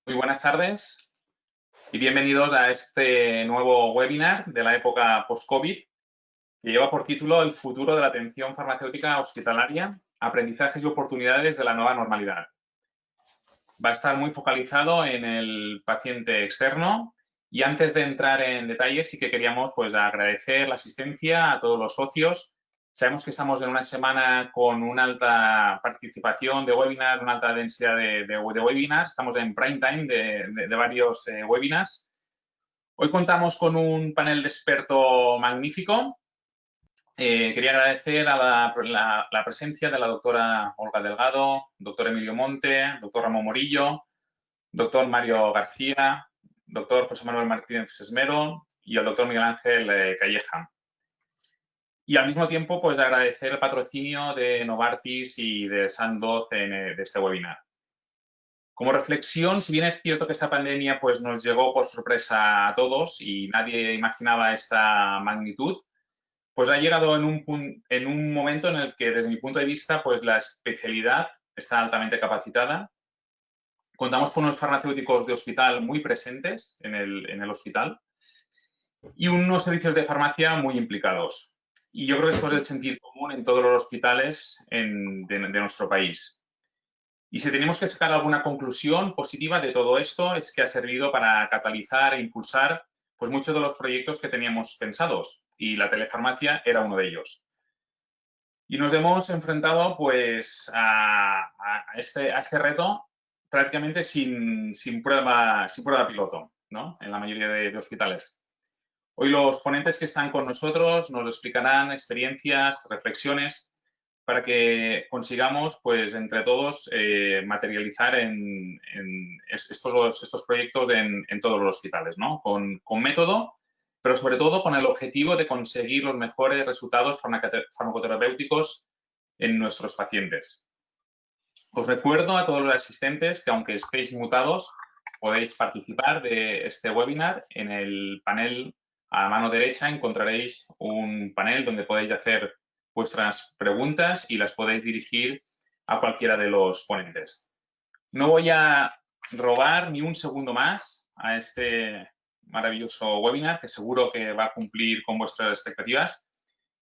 Muy buenas tardes y bienvenidos a este nuevo webinar de la época post-COVID que lleva por título El futuro de la atención farmacéutica hospitalaria, aprendizajes y oportunidades de la nueva normalidad. Va a estar muy focalizado en el paciente externo y antes de entrar en detalles sí que queríamos agradecer la asistencia a todos los socios. Sabemos que estamos en una semana con una alta participación de webinars, una alta densidad de webinars. Estamos en prime time de varios webinars. Hoy contamos con un panel de experto magnífico. Quería agradecer a la presencia de la doctora Olga Delgado, doctor Emilio Monte, doctor Ramón Morillo, doctor Mario García, doctor José Manuel Martínez Sesmero y el doctor Miguel Ángel Calleja. Y al mismo tiempo, agradecer el patrocinio de Novartis y de Sandoz de este webinar. Como reflexión, si bien es cierto que esta pandemia nos llegó por sorpresa a todos y nadie imaginaba esta magnitud, ha llegado en un momento en el que, desde mi punto de vista, la especialidad está altamente capacitada. Contamos con unos farmacéuticos de hospital muy presentes en el hospital y unos servicios de farmacia muy implicados. Y yo creo que esto es el sentido común en todos los hospitales de nuestro país. Y si tenemos que sacar alguna conclusión positiva de todo esto, es que ha servido para catalizar e impulsar muchos de los proyectos que teníamos pensados, y la telefarmacia era uno de ellos. Y nos hemos enfrentado a este reto prácticamente sin prueba piloto, ¿no? En la mayoría de hospitales. Hoy los ponentes que están con nosotros nos explicarán experiencias, reflexiones, para que consigamos, entre todos, materializar estos proyectos en todos los hospitales, ¿no? Con método, pero sobre todo con el objetivo de conseguir los mejores resultados farmacoterapéuticos en nuestros pacientes. Os recuerdo a todos los asistentes que, aunque estéis mutados, podéis participar de este webinar. En el panel a mano derecha encontraréis un panel donde podéis hacer vuestras preguntas y las podéis dirigir a cualquiera de los ponentes. No voy a robar ni un segundo más a este maravilloso webinar, que seguro que va a cumplir con vuestras expectativas,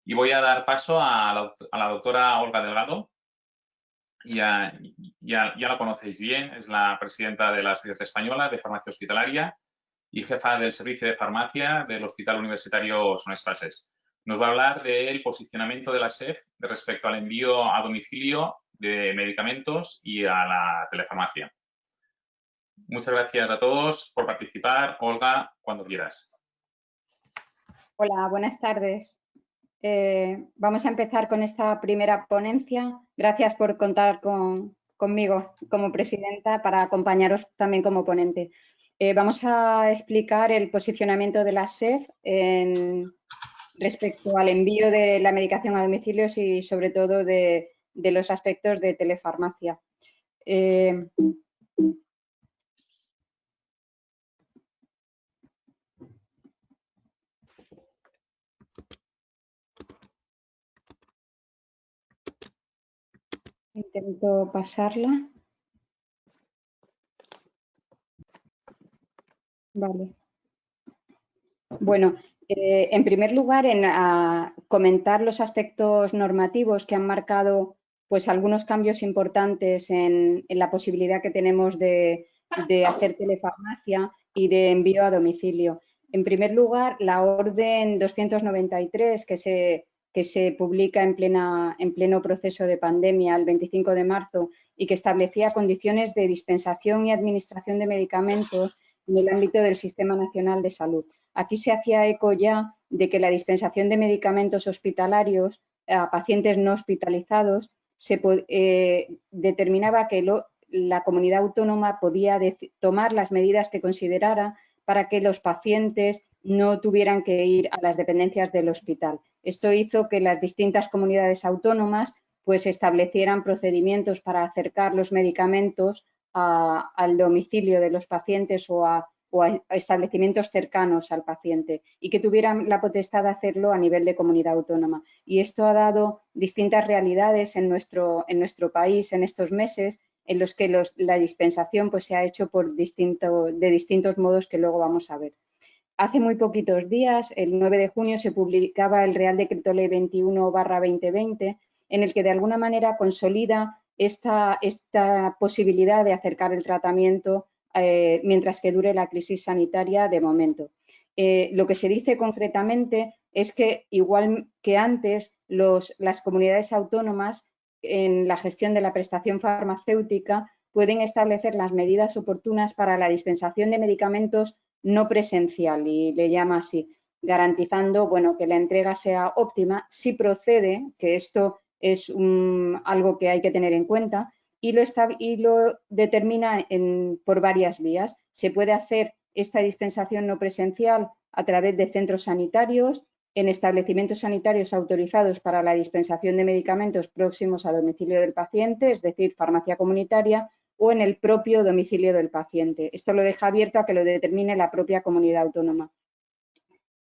y voy a dar paso a la doctora Olga Delgado. Ya la conocéis bien, es la presidenta de la Sociedad Española de Farmacia Hospitalaria y jefa del Servicio de Farmacia del Hospital Universitario Son Espases. Nos va a hablar del posicionamiento de la SEF respecto al envío a domicilio de medicamentos y a la telefarmacia. Muchas gracias a todos por participar. Olga, cuando quieras. Hola, buenas tardes. Vamos a empezar con esta primera ponencia. Gracias por contar conmigo como presidenta para acompañaros también como ponente. Vamos a explicar el posicionamiento de la SEF respecto al envío de la medicación a domicilios y sobre todo de los aspectos de telefarmacia. Intento pasarla. Vale. Bueno, en primer lugar, comentar los aspectos normativos que han marcado algunos cambios importantes en la posibilidad que tenemos de hacer telefarmacia y de envío a domicilio. En primer lugar, la orden 293 que se publica en pleno proceso de pandemia el 25 de marzo y que establecía condiciones de dispensación y administración de medicamentos en el ámbito del Sistema Nacional de Salud. Aquí se hacía eco ya de que la dispensación de medicamentos hospitalarios a pacientes no hospitalizados determinaba que la comunidad autónoma podía tomar las medidas que considerara para que los pacientes no tuvieran que ir a las dependencias del hospital. Esto hizo que las distintas comunidades autónomas establecieran procedimientos para acercar los medicamentos al domicilio de los pacientes o a establecimientos cercanos al paciente y que tuvieran la potestad de hacerlo a nivel de comunidad autónoma. Y esto ha dado distintas realidades en nuestro país en estos meses en los que la dispensación pues, se ha hecho de distintos modos que luego vamos a ver. Hace muy poquitos días, el 9 de junio, se publicaba el Real Decreto Ley 21/2020, en el que de alguna manera consolida esta posibilidad de acercar el tratamiento mientras que dure la crisis sanitaria de momento. Lo que se dice concretamente es que, igual que antes, las comunidades autónomas en la gestión de la prestación farmacéutica pueden establecer las medidas oportunas para la dispensación de medicamentos no presencial, y le llama así, garantizando bueno, que la entrega sea óptima. Si procede, que esto es algo que hay que tener en cuenta, y lo determina por varias vías. Se puede hacer esta dispensación no presencial a través de centros sanitarios, en establecimientos sanitarios autorizados para la dispensación de medicamentos próximos al domicilio del paciente, es decir, farmacia comunitaria, o en el propio domicilio del paciente. Esto lo deja abierto a que lo determine la propia comunidad autónoma.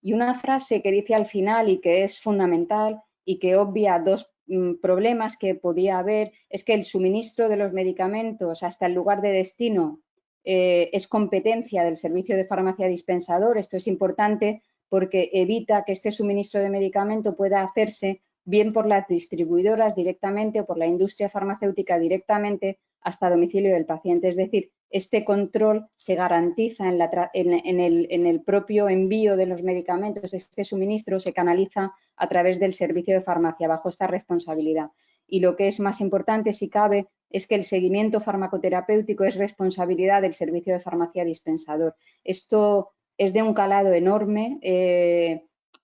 Y una frase que dice al final y que es fundamental y que obvia dos problemas que podía haber, es que el suministro de los medicamentos hasta el lugar de destino es competencia del servicio de farmacia dispensador. Esto es importante porque evita que este suministro de medicamento pueda hacerse bien por las distribuidoras directamente o por la industria farmacéutica directamente hasta domicilio del paciente. Es decir, este control se garantiza en el propio envío de los medicamentos. Este suministro se canaliza a través del servicio de farmacia bajo esta responsabilidad. Y lo que es más importante, si cabe, es que el seguimiento farmacoterapéutico es responsabilidad del servicio de farmacia dispensador. Esto es de un calado enorme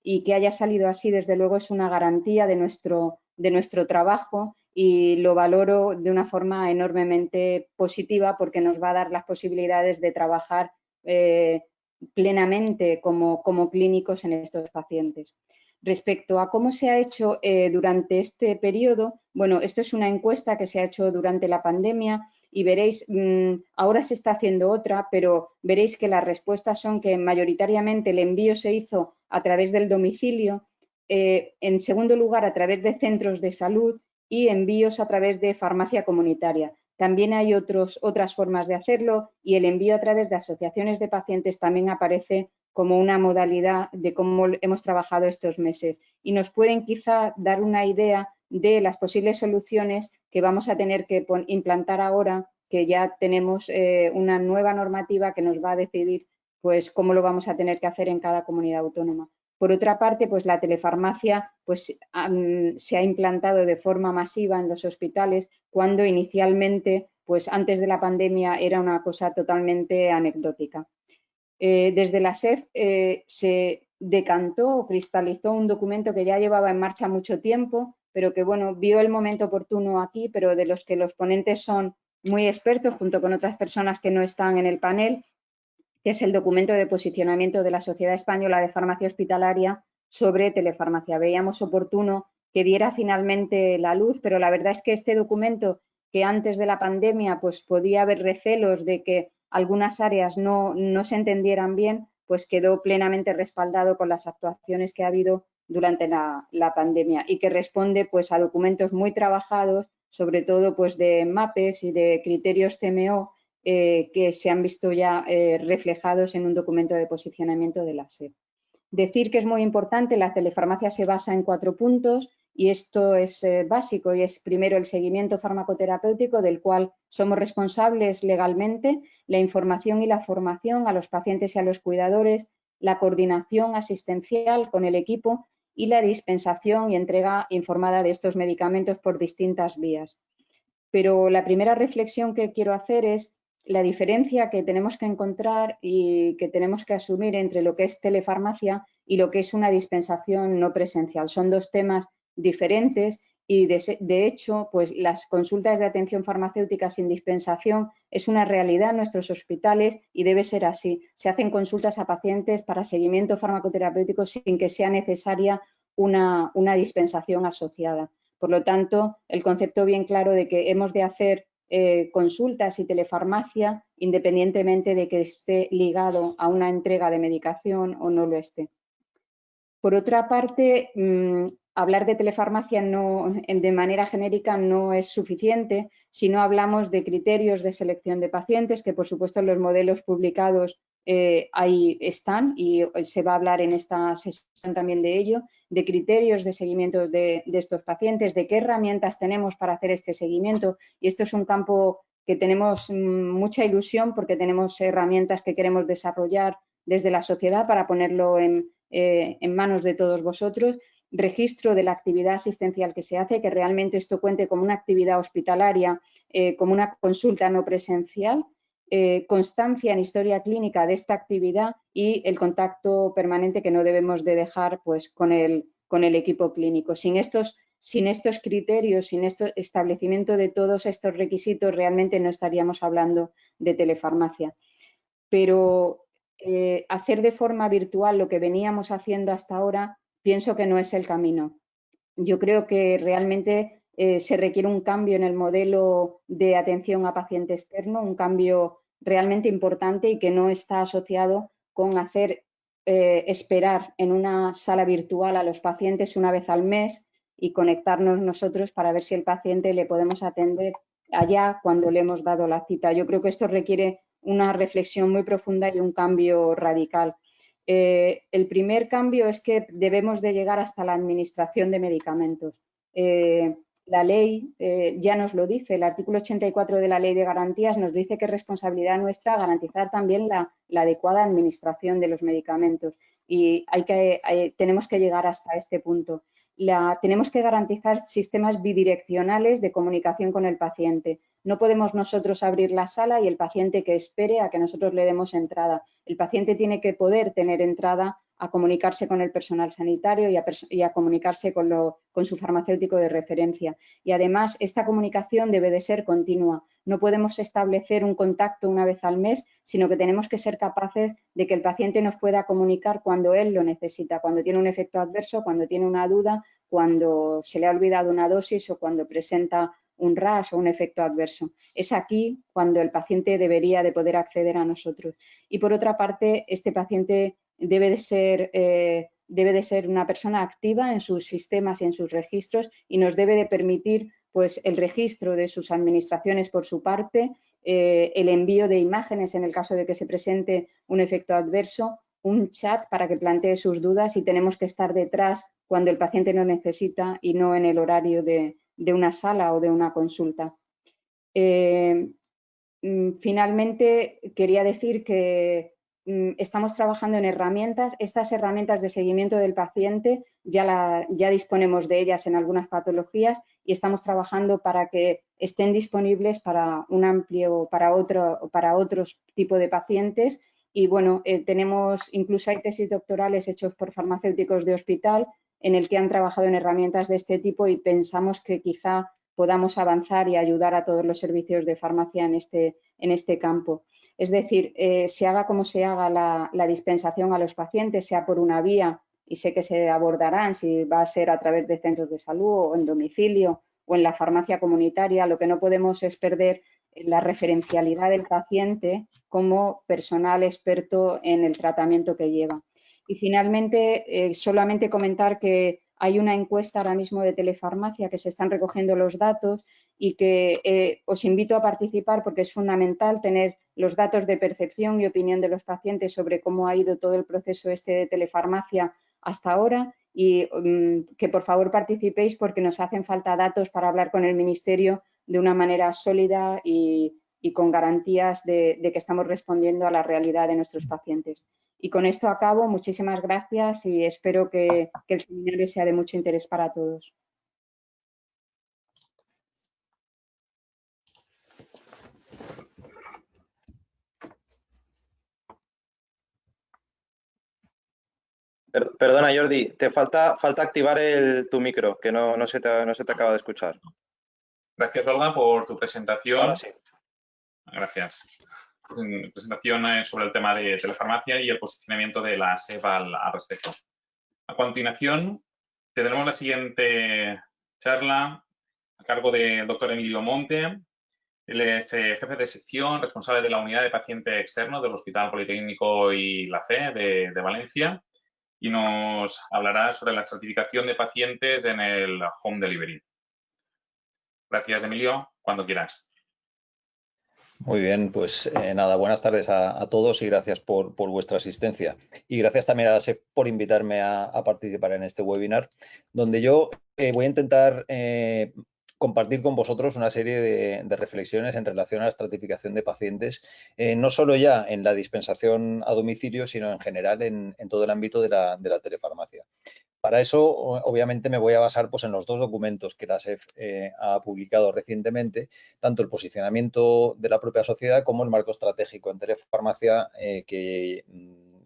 y que haya salido así, desde luego, es una garantía de nuestro trabajo, y lo valoro de una forma enormemente positiva porque nos va a dar las posibilidades de trabajar plenamente como clínicos en estos pacientes. Respecto a cómo se ha hecho durante este periodo, bueno, esto es una encuesta que se ha hecho durante la pandemia y veréis, ahora se está haciendo otra, pero veréis que las respuestas son que mayoritariamente el envío se hizo a través del domicilio, en segundo lugar a través de centros de salud y envíos a través de farmacia comunitaria. También hay otras formas de hacerlo, y el envío a través de asociaciones de pacientes también aparece como una modalidad de cómo hemos trabajado estos meses, y nos pueden quizá dar una idea de las posibles soluciones que vamos a tener que implantar ahora, que ya tenemos una nueva normativa que nos va a decidir pues, cómo lo vamos a tener que hacer en cada comunidad autónoma. Por otra parte, pues la telefarmacia pues, se ha implantado de forma masiva en los hospitales, cuando inicialmente, pues antes de la pandemia, era una cosa totalmente anecdótica. Desde la SEF se decantó o cristalizó un documento que ya llevaba en marcha mucho tiempo, pero que bueno, vio el momento oportuno aquí, pero de los que los ponentes son muy expertos, junto con otras personas que no están en el panel, que es el documento de posicionamiento de la Sociedad Española de Farmacia Hospitalaria sobre telefarmacia. Veíamos oportuno que diera finalmente la luz, pero la verdad es que este documento, que antes de la pandemia pues podía haber recelos de que algunas áreas no se entendieran bien, pues quedó plenamente respaldado con las actuaciones que ha habido durante la pandemia, y que responde pues a documentos muy trabajados, sobre todo pues de MAPEX y de criterios CMO, que se han visto ya reflejados en un documento de posicionamiento de la SEP. Decir que es muy importante, la telefarmacia se basa en 4 puntos, y esto es básico, y es primero el seguimiento farmacoterapéutico, del cual somos responsables legalmente, la información y la formación a los pacientes y a los cuidadores, la coordinación asistencial con el equipo y la dispensación y entrega informada de estos medicamentos por distintas vías. Pero la primera reflexión que quiero hacer es la diferencia que tenemos que encontrar y que tenemos que asumir entre lo que es telefarmacia y lo que es una dispensación no presencial. Son dos temas diferentes, y de hecho, pues las consultas de atención farmacéutica sin dispensación es una realidad en nuestros hospitales y debe ser así. Se hacen consultas a pacientes para seguimiento farmacoterapéutico sin que sea necesaria una dispensación asociada. Por lo tanto, el concepto bien claro de que hemos de hacer consultas y telefarmacia independientemente de que esté ligado a una entrega de medicación o no lo esté. Por otra parte, hablar de telefarmacia de manera genérica no es suficiente si no hablamos de criterios de selección de pacientes, que por supuesto en los modelos publicados ahí están y se va a hablar en esta sesión también de ello, de criterios de seguimiento de estos pacientes, de qué herramientas tenemos para hacer este seguimiento. Y esto es un campo que tenemos mucha ilusión porque tenemos herramientas que queremos desarrollar desde la sociedad para ponerlo en manos de todos vosotros. Registro de la actividad asistencial que se hace, que realmente esto cuente como una actividad hospitalaria, como una consulta no presencial, constancia en historia clínica de esta actividad y el contacto permanente que no debemos de dejar pues, con el equipo clínico. Sin estos criterios, sin este establecimiento de todos estos requisitos, realmente no estaríamos hablando de telefarmacia. Pero hacer de forma virtual lo que veníamos haciendo hasta ahora, pienso que no es el camino. Yo creo que realmente se requiere un cambio en el modelo de atención a paciente externo, un cambio realmente importante y que no está asociado con hacer esperar en una sala virtual a los pacientes una vez al mes y conectarnos nosotros para ver si el paciente le podemos atender allá cuando le hemos dado la cita. Yo creo que esto requiere una reflexión muy profunda y un cambio radical. El primer cambio es que debemos de llegar hasta la administración de medicamentos. La ley ya nos lo dice, el artículo 84 de la Ley de Garantías nos dice que es responsabilidad nuestra garantizar también la adecuada administración de los medicamentos y tenemos que llegar hasta este punto. Tenemos que garantizar sistemas bidireccionales de comunicación con el paciente. No podemos nosotros abrir la sala y el paciente que espere a que nosotros le demos entrada. El paciente tiene que poder tener entrada a comunicarse con el personal sanitario y a comunicarse con su farmacéutico de referencia. Y además, esta comunicación debe de ser continua. No podemos establecer un contacto una vez al mes, sino que tenemos que ser capaces de que el paciente nos pueda comunicar cuando él lo necesita, cuando tiene un efecto adverso, cuando tiene una duda, cuando se le ha olvidado una dosis o cuando presenta un rash o un efecto adverso. Es aquí cuando el paciente debería de poder acceder a nosotros. Y por otra parte, este paciente debe de ser una persona activa en sus sistemas y en sus registros y nos debe de permitir pues, el registro de sus administraciones por su parte, el envío de imágenes en el caso de que se presente un efecto adverso, un chat para que plantee sus dudas y tenemos que estar detrás cuando el paciente lo necesita y no en el horario de una sala o de una consulta. Finalmente, quería decir que estamos trabajando en herramientas. Estas herramientas de seguimiento del paciente ya disponemos de ellas en algunas patologías y estamos trabajando para que estén disponibles para para otros tipos de pacientes. Y bueno, incluso hay tesis doctorales hechos por farmacéuticos de hospital en el que han trabajado en herramientas de este tipo y pensamos que quizá podamos avanzar y ayudar a todos los servicios de farmacia en este campo. Es decir, se haga como se haga la dispensación a los pacientes, sea por una vía, y sé que se abordarán si va a ser a través de centros de salud o en domicilio o en la farmacia comunitaria, lo que no podemos es perder la referencialidad del paciente como personal experto en el tratamiento que lleva. Y finalmente, solamente comentar que hay una encuesta ahora mismo de telefarmacia que se están recogiendo los datos y que os invito a participar porque es fundamental tener los datos de percepción y opinión de los pacientes sobre cómo ha ido todo el proceso de telefarmacia hasta ahora y que por favor participéis porque nos hacen falta datos para hablar con el Ministerio de una manera sólida y con garantías de que estamos respondiendo a la realidad de nuestros pacientes. Y con esto acabo. Muchísimas gracias y espero que el seminario sea de mucho interés para todos. Perdona, Jordi, te falta activar tu micro, que no se te acaba de escuchar. Gracias, Olga, por tu presentación. Ahora sí. Gracias. Presentación sobre el tema de telefarmacia y el posicionamiento de la SEP al respecto. A continuación, tendremos la siguiente charla a cargo del doctor Emilio Monte. Él es jefe de sección, responsable de la unidad de paciente externo del Hospital Politécnico y la FE de Valencia y nos hablará sobre la estratificación de pacientes en el home delivery. Gracias, Emilio. Cuando quieras. Muy bien, pues nada, buenas tardes a todos y gracias por vuestra asistencia. Y gracias también a la SEP por invitarme a participar en este webinar, donde yo voy a intentar compartir con vosotros una serie de reflexiones en relación a la estratificación de pacientes, no solo ya en la dispensación a domicilio, sino en general en todo el ámbito de la telefarmacia. Para eso, obviamente, me voy a basar pues, en los dos documentos que la SEF ha publicado recientemente, tanto el posicionamiento de la propia sociedad como el marco estratégico en telefarmacia que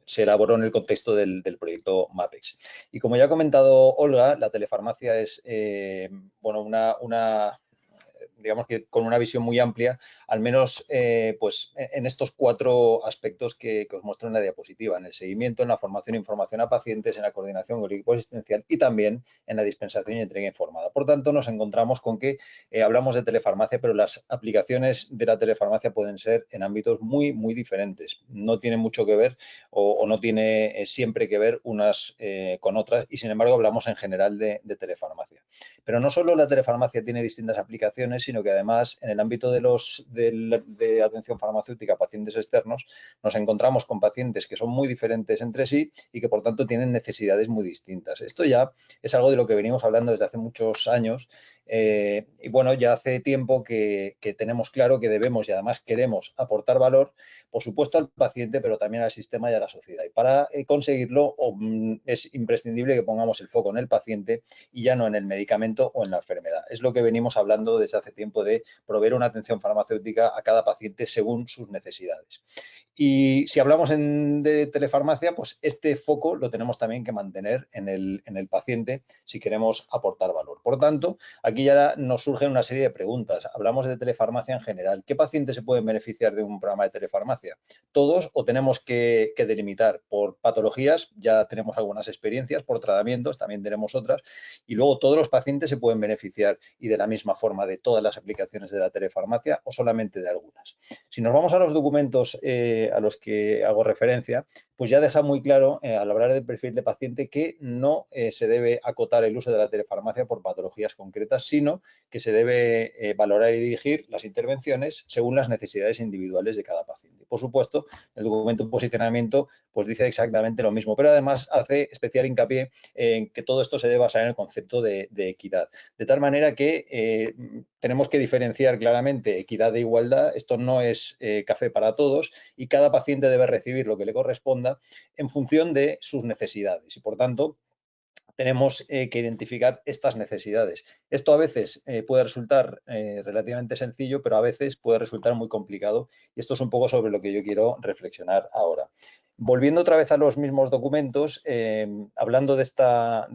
se elaboró en el contexto del proyecto MAPEX. Y como ya ha comentado Olga, la telefarmacia es bueno, digamos que con una visión muy amplia, al menos pues en estos 4 aspectos que os muestro en la diapositiva, en el seguimiento, en la formación e información a pacientes, en la coordinación con el equipo asistencial y también en la dispensación y entrega informada. Por tanto, nos encontramos con que hablamos de telefarmacia, pero las aplicaciones de la telefarmacia pueden ser en ámbitos muy, muy diferentes. No tienen mucho que ver o no tiene siempre que ver unas con otras y, sin embargo, hablamos en general de telefarmacia. Pero no solo la telefarmacia tiene distintas aplicaciones, sino que además en el ámbito de atención farmacéutica a pacientes externos nos encontramos con pacientes que son muy diferentes entre sí y que por tanto tienen necesidades muy distintas. Esto ya es algo de lo que venimos hablando desde hace muchos años y bueno, ya hace tiempo que tenemos claro que debemos y además queremos aportar valor, por supuesto al paciente, pero también al sistema y a la sociedad. Y para conseguirlo es imprescindible que pongamos el foco en el paciente y ya no en el medicamento o en la enfermedad. Es lo que venimos hablando desde hace tiempo de proveer una atención farmacéutica a cada paciente según sus necesidades. Y si hablamos de telefarmacia, pues este foco lo tenemos también que mantener en el paciente si queremos aportar valor. Por tanto, aquí ya nos surgen una serie de preguntas. Hablamos de telefarmacia en general. ¿Qué pacientes se pueden beneficiar de un programa de telefarmacia? ¿Todos o tenemos que delimitar por patologías? Ya tenemos algunas experiencias, por tratamientos, también tenemos otras. Y luego todos los pacientes se pueden beneficiar y de la misma forma de todas las aplicaciones de la telefarmacia o solamente de algunas. Si nos vamos a los documentos a los que hago referencia, pues ya deja muy claro al hablar del perfil de paciente que no se debe acotar el uso de la telefarmacia por patologías concretas, sino que se debe valorar y dirigir las intervenciones según las necesidades individuales de cada paciente. Por supuesto, el documento de posicionamiento pues dice exactamente lo mismo, pero además hace especial hincapié en que todo esto se debe basar en el concepto de equidad. De tal manera que tenemos que diferenciar claramente equidad de igualdad. Esto no es café para todos y cada paciente debe recibir lo que le corresponda en función de sus necesidades y, por tanto, tenemos que identificar estas necesidades. Esto a veces puede resultar relativamente sencillo, pero a veces puede resultar muy complicado y esto es un poco sobre lo que yo quiero reflexionar ahora. Volviendo otra vez a los mismos documentos, hablando de esta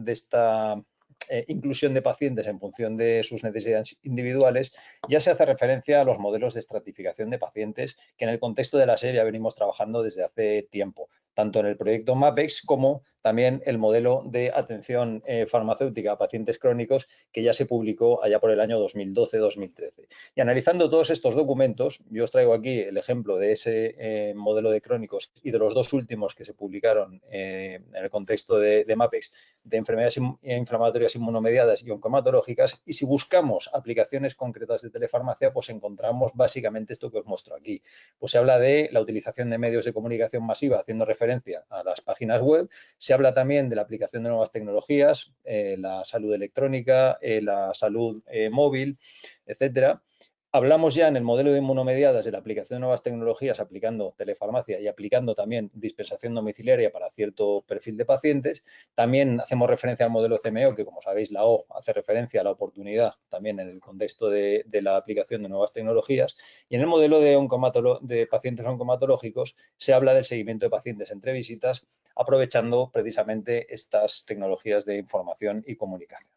inclusión de pacientes en función de sus necesidades individuales, ya se hace referencia a los modelos de estratificación de pacientes que en el contexto de la SEP ya venimos trabajando desde hace tiempo, tanto en el proyecto MAPEX como también el modelo de atención farmacéutica a pacientes crónicos que ya se publicó allá por el año 2012-2013. Y analizando todos estos documentos, yo os traigo aquí el ejemplo de ese modelo de crónicos y de los dos últimos que se publicaron en el contexto de MAPEX, de enfermedades inflamatorias inmunomediadas y oncomatológicas, y si buscamos aplicaciones concretas de telefarmacia, pues encontramos básicamente esto que os muestro aquí. Pues se habla de la utilización de medios de comunicación masiva haciendo referencia a las páginas web, se habla también de la aplicación de nuevas tecnologías, la salud electrónica, la salud móvil, etcétera. Hablamos ya en el modelo de inmunomediadas de la aplicación de nuevas tecnologías aplicando telefarmacia y aplicando también dispensación domiciliaria para cierto perfil de pacientes. También hacemos referencia al modelo CMO, que como sabéis la O hace referencia a la oportunidad también en el contexto de la aplicación de nuevas tecnologías. Y en el modelo de pacientes oncomatológicos se habla del seguimiento de pacientes entre visitas, aprovechando precisamente estas tecnologías de información y comunicación.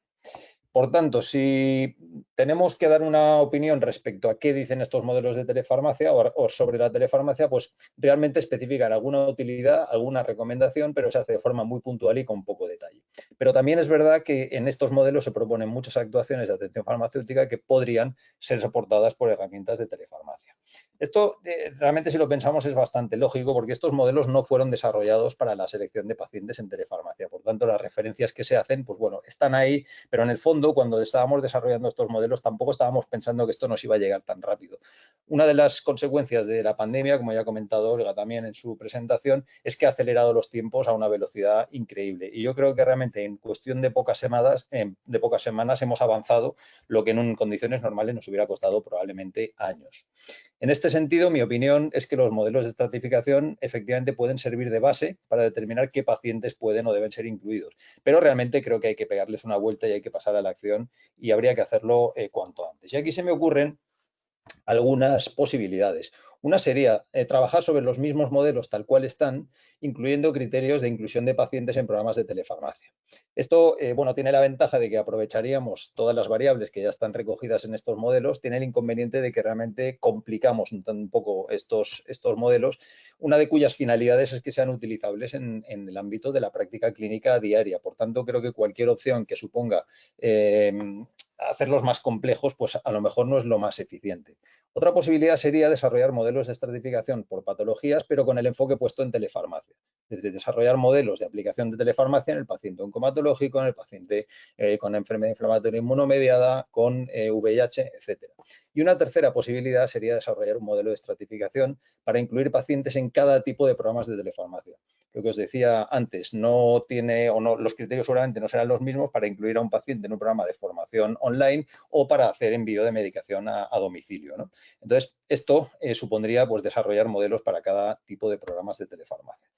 Por tanto, si tenemos que dar una opinión respecto a qué dicen estos modelos de telefarmacia o sobre la telefarmacia, pues realmente especifican alguna utilidad, alguna recomendación, pero se hace de forma muy puntual y con poco detalle. Pero también es verdad que en estos modelos se proponen muchas actuaciones de atención farmacéutica que podrían ser soportadas por herramientas de telefarmacia. Esto realmente, si lo pensamos, es bastante lógico porque estos modelos no fueron desarrollados para la selección de pacientes en telefarmacia. Por tanto, las referencias que se hacen, pues bueno, están ahí, pero en el fondo, cuando estábamos desarrollando estos modelos, tampoco estábamos pensando que esto nos iba a llegar tan rápido. Una de las consecuencias de la pandemia, como ya ha comentado Olga también en su presentación, es que ha acelerado los tiempos a una velocidad increíble. Y yo creo que realmente en cuestión de pocas semanas hemos avanzado lo que en condiciones normales nos hubiera costado probablemente años. En este sentido, mi opinión es que los modelos de estratificación efectivamente pueden servir de base para determinar qué pacientes pueden o deben ser incluidos, pero realmente creo que hay que pegarles una vuelta y hay que pasar a la acción y habría que hacerlo cuanto antes. Y aquí se me ocurren algunas posibilidades. Una sería trabajar sobre los mismos modelos tal cual están, incluyendo criterios de inclusión de pacientes en programas de telefarmacia. Esto, bueno, tiene la ventaja de que aprovecharíamos todas las variables que ya están recogidas en estos modelos, tiene el inconveniente de que realmente complicamos un poco estos modelos, una de cuyas finalidades es que sean utilizables en el ámbito de la práctica clínica diaria. Por tanto, creo que cualquier opción que suponga hacerlos más complejos, pues a lo mejor no es lo más eficiente. Otra posibilidad sería desarrollar modelos de estratificación por patologías, pero con el enfoque puesto en telefarmacia. Es decir, desarrollar modelos de aplicación de telefarmacia en el paciente oncomatológico, en el paciente con enfermedad inflamatoria inmunomediada, con VIH, etc. Y una tercera posibilidad sería desarrollar un modelo de estratificación para incluir pacientes en cada tipo de programas de telefarmacia. Lo que os decía antes, los criterios seguramente no serán los mismos para incluir a un paciente en un programa de formación online o para hacer envío de medicación a domicilio, ¿no? Entonces, esto supondría pues, desarrollar modelos para cada tipo de programas de telefarmacia.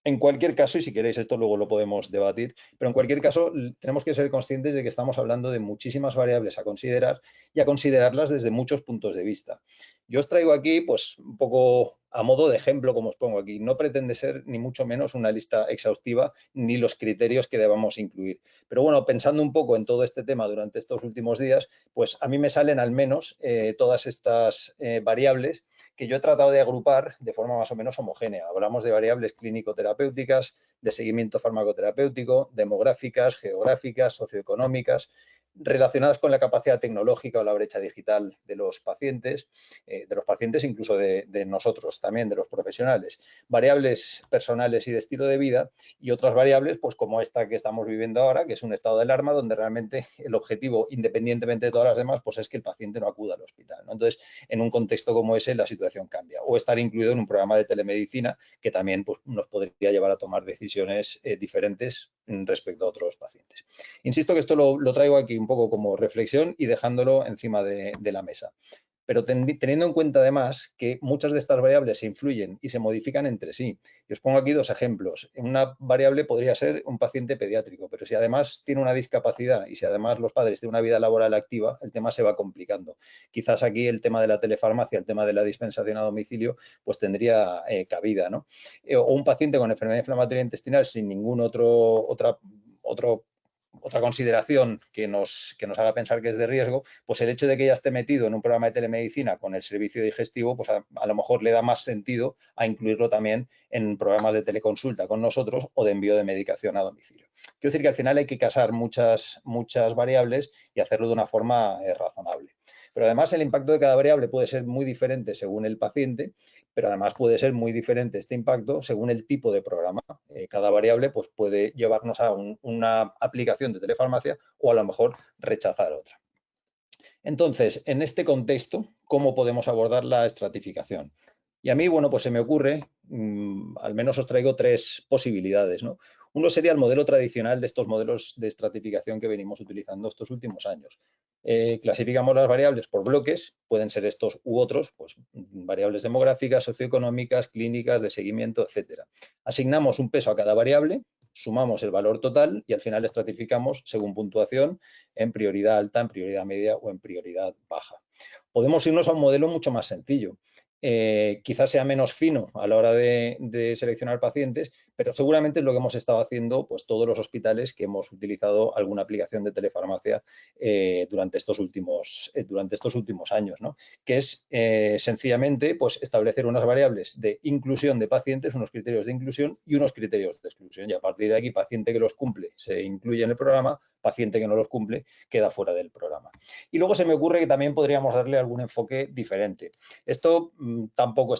En cualquier caso, y si queréis esto luego lo podemos debatir, pero en cualquier caso tenemos que ser conscientes de que estamos hablando de muchísimas variables a considerar y a considerarlas desde muchos puntos de vista. Yo os traigo aquí pues un poco a modo de ejemplo, como os pongo aquí. No pretende ser ni mucho menos una lista exhaustiva ni los criterios que debamos incluir. Pero bueno, pensando un poco en todo este tema durante estos últimos días, pues a mí me salen al menos todas estas variables que yo he tratado de agrupar de forma más o menos homogénea. Hablamos de variables clínico-terapéuticas, de seguimiento farmacoterapéutico, demográficas, geográficas, socioeconómicas, relacionadas con la capacidad tecnológica o la brecha digital de los pacientes incluso de nosotros también, de los profesionales, variables personales y de estilo de vida y otras variables pues como esta que estamos viviendo ahora, que es un estado de alarma donde realmente el objetivo, independientemente de todas las demás, pues es que el paciente no acuda al hospital, ¿no? Entonces, en un contexto como ese, la situación cambia. O estar incluido en un programa de telemedicina que también pues, nos podría llevar a tomar decisiones diferentes respecto a otros pacientes. Insisto que esto lo traigo aquí un poco como reflexión y dejándolo encima de la mesa. Pero teniendo en cuenta además que muchas de estas variables se influyen y se modifican entre sí. Y os pongo aquí dos ejemplos. Una variable podría ser un paciente pediátrico, pero si además tiene una discapacidad y si además los padres tienen una vida laboral activa, el tema se va complicando. Quizás aquí el tema de la telefarmacia, el tema de la dispensación a domicilio, pues tendría cabida, ¿no? O un paciente con enfermedad inflamatoria intestinal sin ningún otra consideración que nos haga pensar que es de riesgo, pues el hecho de que ya esté metido en un programa de telemedicina con el servicio digestivo, pues a lo mejor le da más sentido a incluirlo también en programas de teleconsulta con nosotros o de envío de medicación a domicilio. Quiero decir que al final hay que casar muchas variables y hacerlo de una forma razonable. Pero además el impacto de cada variable puede ser muy diferente según el paciente, pero además puede ser muy diferente este impacto según el tipo de programa. Cada variable pues, puede llevarnos a una aplicación de telefarmacia o a lo mejor rechazar otra. Entonces, en este contexto, ¿cómo podemos abordar la estratificación? Y a mí, bueno, pues se me ocurre, al menos os traigo tres posibilidades, ¿no? Uno sería el modelo tradicional de estos modelos de estratificación que venimos utilizando estos últimos años. Clasificamos las variables por bloques, pueden ser estos u otros, pues variables demográficas, socioeconómicas, clínicas, de seguimiento, etcétera. Asignamos un peso a cada variable, sumamos el valor total y al final estratificamos según puntuación en prioridad alta, en prioridad media o en prioridad baja. Podemos irnos a un modelo mucho más sencillo. Quizás sea menos fino a la hora de seleccionar pacientes, pero seguramente es lo que hemos estado haciendo pues todos los hospitales que hemos utilizado alguna aplicación de telefarmacia durante estos últimos años, ¿no? Que es sencillamente pues establecer unas variables de inclusión de pacientes, unos criterios de inclusión y unos criterios de exclusión, y a partir de aquí paciente que los cumple se incluye en el programa, paciente que no los cumple queda fuera del programa. Y luego se me ocurre que también podríamos darle algún enfoque diferente. Esto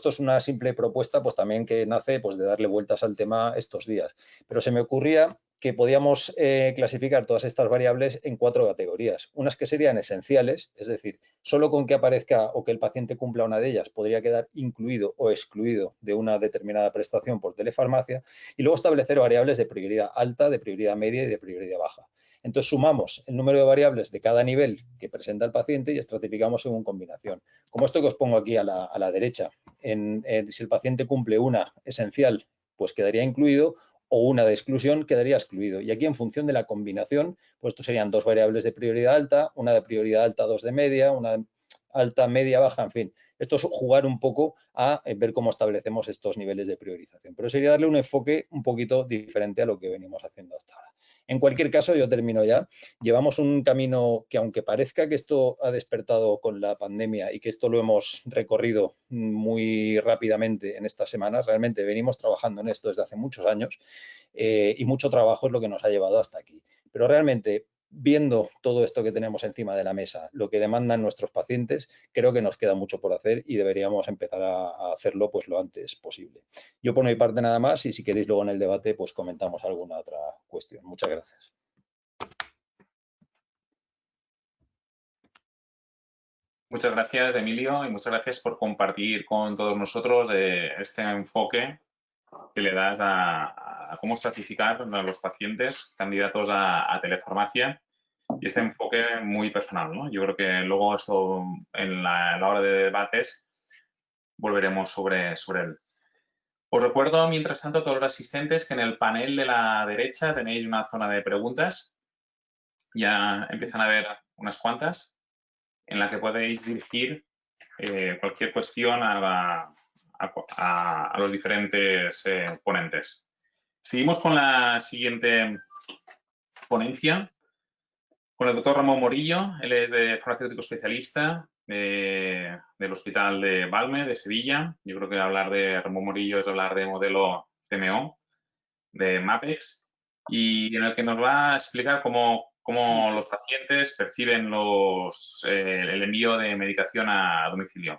es una simple propuesta, pues también que nace pues de darle vueltas al tema estos días, pero se me ocurría que podíamos clasificar todas estas variables en 4 categorías. Unas que serían esenciales, es decir, solo con que aparezca o que el paciente cumpla una de ellas podría quedar incluido o excluido de una determinada prestación por telefarmacia, y luego establecer variables de prioridad alta, de prioridad media y de prioridad baja. Entonces sumamos el número de variables de cada nivel que presenta el paciente y estratificamos según combinación. Como esto que os pongo aquí a la derecha, si el paciente cumple una esencial, pues quedaría incluido, o una de exclusión quedaría excluido. Y aquí, en función de la combinación, pues estos serían 2 variables de prioridad alta, una de prioridad alta, 2 de media, una de alta, media, baja, en fin. Esto es jugar un poco a ver cómo establecemos estos niveles de priorización. Pero sería darle un enfoque un poquito diferente a lo que venimos haciendo hasta ahora. En cualquier caso, yo termino ya. Llevamos un camino que, aunque parezca que esto ha despertado con la pandemia y que esto lo hemos recorrido muy rápidamente en estas semanas, realmente venimos trabajando en esto desde hace muchos años y mucho trabajo es lo que nos ha llevado hasta aquí. Pero realmente, viendo todo esto que tenemos encima de la mesa, lo que demandan nuestros pacientes, creo que nos queda mucho por hacer y deberíamos empezar a hacerlo pues lo antes posible. Yo por mi parte nada más, y si queréis luego en el debate pues comentamos alguna otra cuestión. Muchas gracias. Muchas gracias, Emilio, y muchas gracias por compartir con todos nosotros este enfoque que le das a cómo estratificar a los pacientes candidatos a telefarmacia, y este enfoque muy personal, ¿no? Yo creo que luego esto en la hora de debates volveremos sobre él. Os recuerdo, mientras tanto, a todos los asistentes que en el panel de la derecha tenéis una zona de preguntas. Ya empiezan a haber unas cuantas en la que podéis dirigir cualquier cuestión a los diferentes ponentes. Seguimos con la siguiente ponencia, con el doctor Ramón Morillo. Él es farmacéutico especialista del Hospital de Valme, de Sevilla. Yo creo que hablar de Ramón Morillo es hablar de modelo CMO, de MAPEX, y en el que nos va a explicar cómo los pacientes perciben el envío de medicación a domicilio.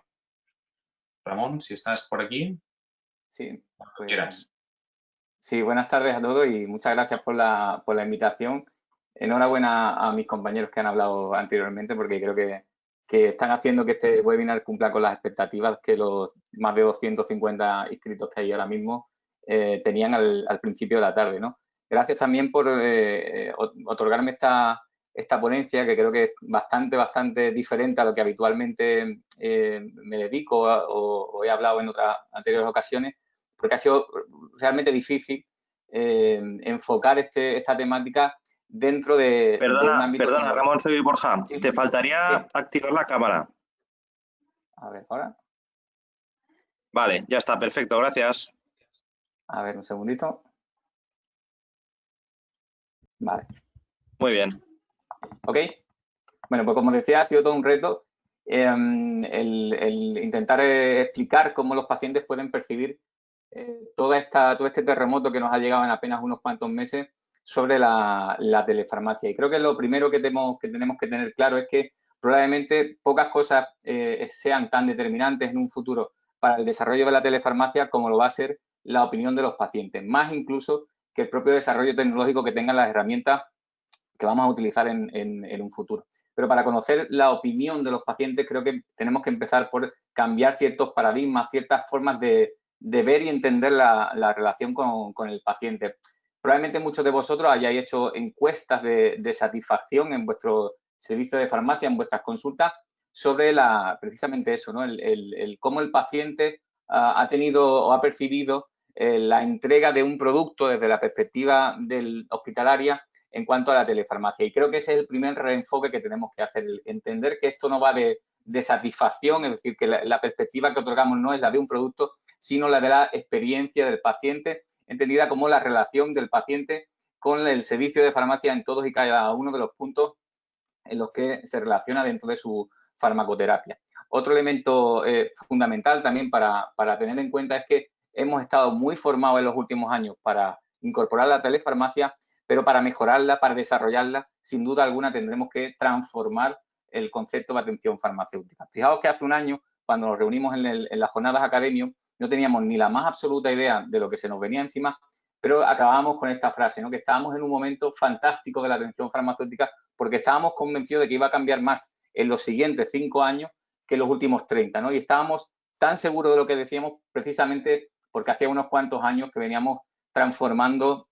Ramón, si estás por aquí, sí, cuando quieras. Sí, buenas tardes a todos y muchas gracias por la invitación. Enhorabuena a mis compañeros que han hablado anteriormente, porque creo que están haciendo que este webinar cumpla con las expectativas que los más de 250 inscritos que hay ahora mismo tenían al principio de la tarde, ¿no? Gracias también por otorgarme esta ponencia, que creo que es bastante diferente a lo que habitualmente me dedico o he hablado en otras anteriores ocasiones, porque ha sido realmente difícil enfocar esta temática dentro de un ámbito... Perdona, Ramón, soy Borja. Sí. Te faltaría activar la cámara. A ver, ¿ahora? Vale, ya está, perfecto, gracias. A ver, un segundito. Vale. Muy bien. Ok. Bueno, pues como decía, ha sido todo un reto el intentar explicar cómo los pacientes pueden percibir todo este terremoto que nos ha llegado en apenas unos cuantos meses sobre la telefarmacia. Y creo que lo primero que tenemos que tener claro es que probablemente pocas cosas sean tan determinantes en un futuro para el desarrollo de la telefarmacia como lo va a ser la opinión de los pacientes, más incluso que el propio desarrollo tecnológico que tengan las herramientas que vamos a utilizar en un futuro. Pero para conocer la opinión de los pacientes creo que tenemos que empezar por cambiar ciertos paradigmas, ciertas formas de ver y entender la relación con el paciente. Probablemente muchos de vosotros hayáis hecho encuestas de satisfacción en vuestro servicio de farmacia, en vuestras consultas, sobre precisamente eso, ¿no? El cómo el paciente ha tenido o ha percibido la entrega de un producto desde la perspectiva del hospitalaria en cuanto a la telefarmacia. Y creo que ese es el primer reenfoque que tenemos que hacer, entender que esto no va de satisfacción, es decir, que la perspectiva que otorgamos no es la de un producto, sino la de la experiencia del paciente entendida como la relación del paciente con el servicio de farmacia en todos y cada uno de los puntos en los que se relaciona dentro de su farmacoterapia. Otro elemento fundamental también para tener en cuenta es que hemos estado muy formados en los últimos años para incorporar la telefarmacia, pero para mejorarla, para desarrollarla, sin duda alguna tendremos que transformar el concepto de atención farmacéutica. Fijaos que hace un año, cuando nos reunimos en las jornadas académicas, no teníamos ni la más absoluta idea de lo que se nos venía encima, pero acabábamos con esta frase, ¿no? Que estábamos en un momento fantástico de la atención farmacéutica porque estábamos convencidos de que iba a cambiar más en los siguientes 5 años que en los últimos 30, ¿no? Y estábamos tan seguros de lo que decíamos precisamente porque hacía unos cuantos años que veníamos transformando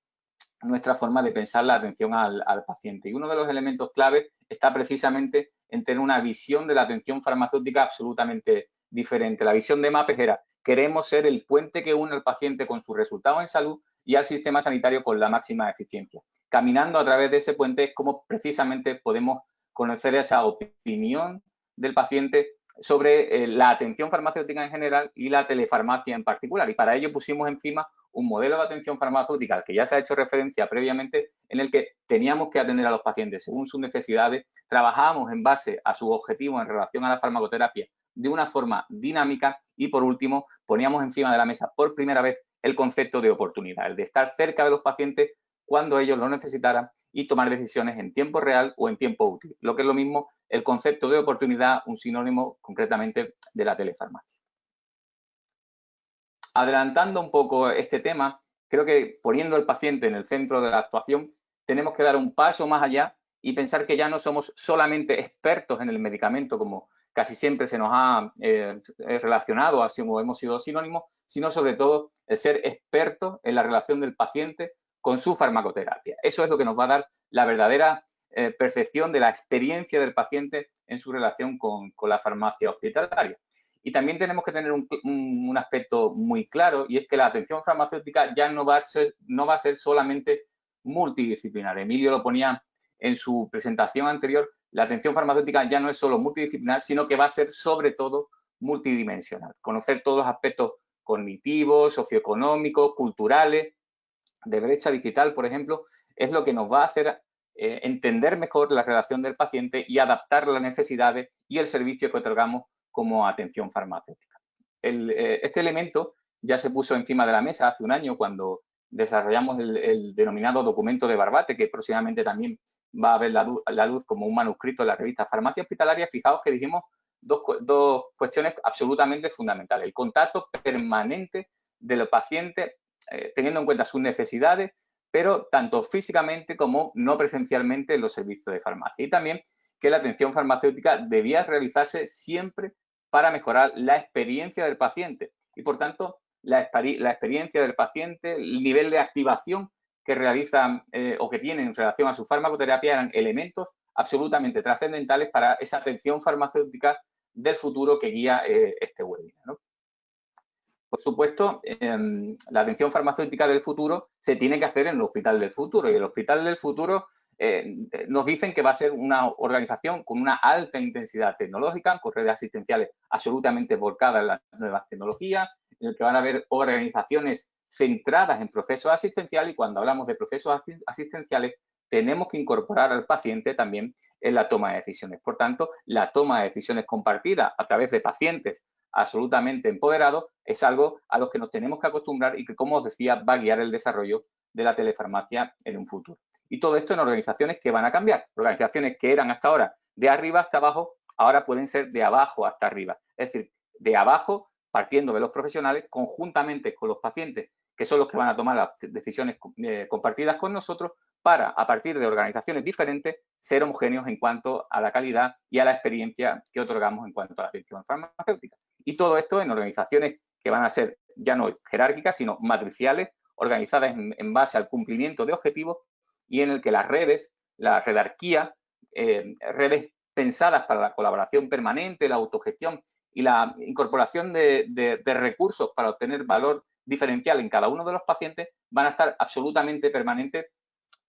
nuestra forma de pensar la atención al paciente. Y uno de los elementos claves está precisamente en tener una visión de la atención farmacéutica absolutamente diferente. La visión de MAPES era, queremos ser el puente que une al paciente con sus resultados en salud y al sistema sanitario con la máxima eficiencia. Caminando a través de ese puente es como precisamente podemos conocer esa opinión del paciente sobre la atención farmacéutica en general y la telefarmacia en particular. Y para ello pusimos encima un modelo de atención farmacéutica al que ya se ha hecho referencia previamente, en el que teníamos que atender a los pacientes según sus necesidades, trabajábamos en base a sus objetivos en relación a la farmacoterapia de una forma dinámica y, por último, poníamos encima de la mesa por primera vez el concepto de oportunidad, el de estar cerca de los pacientes cuando ellos lo necesitaran y tomar decisiones en tiempo real o en tiempo útil. Lo que es lo mismo, el concepto de oportunidad, un sinónimo concretamente de la telefarmacia. Adelantando un poco este tema, creo que poniendo al paciente en el centro de la actuación, tenemos que dar un paso más allá y pensar que ya no somos solamente expertos en el medicamento, como casi siempre se nos ha relacionado, así como hemos sido sinónimos, sino sobre todo el ser expertos en la relación del paciente con su farmacoterapia. Eso es lo que nos va a dar la verdadera percepción de la experiencia del paciente en su relación con la farmacia hospitalaria. Y también tenemos que tener un aspecto muy claro, y es que la atención farmacéutica ya no va a ser solamente multidisciplinar. Emilio lo ponía en su presentación anterior, la atención farmacéutica ya no es solo multidisciplinar, sino que va a ser sobre todo multidimensional. Conocer todos los aspectos cognitivos, socioeconómicos, culturales, de brecha digital, por ejemplo, es lo que nos va a hacer entender mejor la relación del paciente y adaptar las necesidades y el servicio que otorgamos como atención farmacéutica. Este elemento ya se puso encima de la mesa hace un año cuando desarrollamos el denominado documento de Barbate, que próximamente también va a ver la luz como un manuscrito en la revista Farmacia Hospitalaria. Fijaos que dijimos dos cuestiones absolutamente fundamentales. El contacto permanente del paciente, teniendo en cuenta sus necesidades, pero tanto físicamente como no presencialmente en los servicios de farmacia. Y también que la atención farmacéutica debía realizarse siempre para mejorar la experiencia del paciente y, por tanto, la experiencia del paciente, el nivel de activación que realizan o que tienen en relación a su farmacoterapia eran elementos absolutamente trascendentales para esa atención farmacéutica del futuro que guía este webinar, ¿no? Por supuesto, la atención farmacéutica del futuro se tiene que hacer en el hospital del futuro y el hospital del futuro nos dicen que va a ser una organización con una alta intensidad tecnológica, con redes asistenciales absolutamente volcadas en las nuevas tecnologías, en el que van a haber organizaciones centradas en procesos asistenciales y cuando hablamos de procesos asistenciales tenemos que incorporar al paciente también en la toma de decisiones. Por tanto, la toma de decisiones compartida a través de pacientes absolutamente empoderados es algo a lo que nos tenemos que acostumbrar y que, como os decía, va a guiar el desarrollo de la telefarmacia en un futuro. Y todo esto en organizaciones que van a cambiar. Organizaciones que eran hasta ahora de arriba hasta abajo, ahora pueden ser de abajo hasta arriba. Es decir, de abajo, partiendo de los profesionales, conjuntamente con los pacientes, que son los que van a tomar las decisiones compartidas con nosotros, para, a partir de organizaciones diferentes, ser homogéneos en cuanto a la calidad y a la experiencia que otorgamos en cuanto a la atención farmacéutica. Y todo esto en organizaciones que van a ser ya no jerárquicas, sino matriciales, organizadas en base al cumplimiento de objetivos y en el que las redes, la redarquía, redes pensadas para la colaboración permanente, la autogestión y la incorporación de recursos para obtener valor diferencial en cada uno de los pacientes van a estar absolutamente permanentes,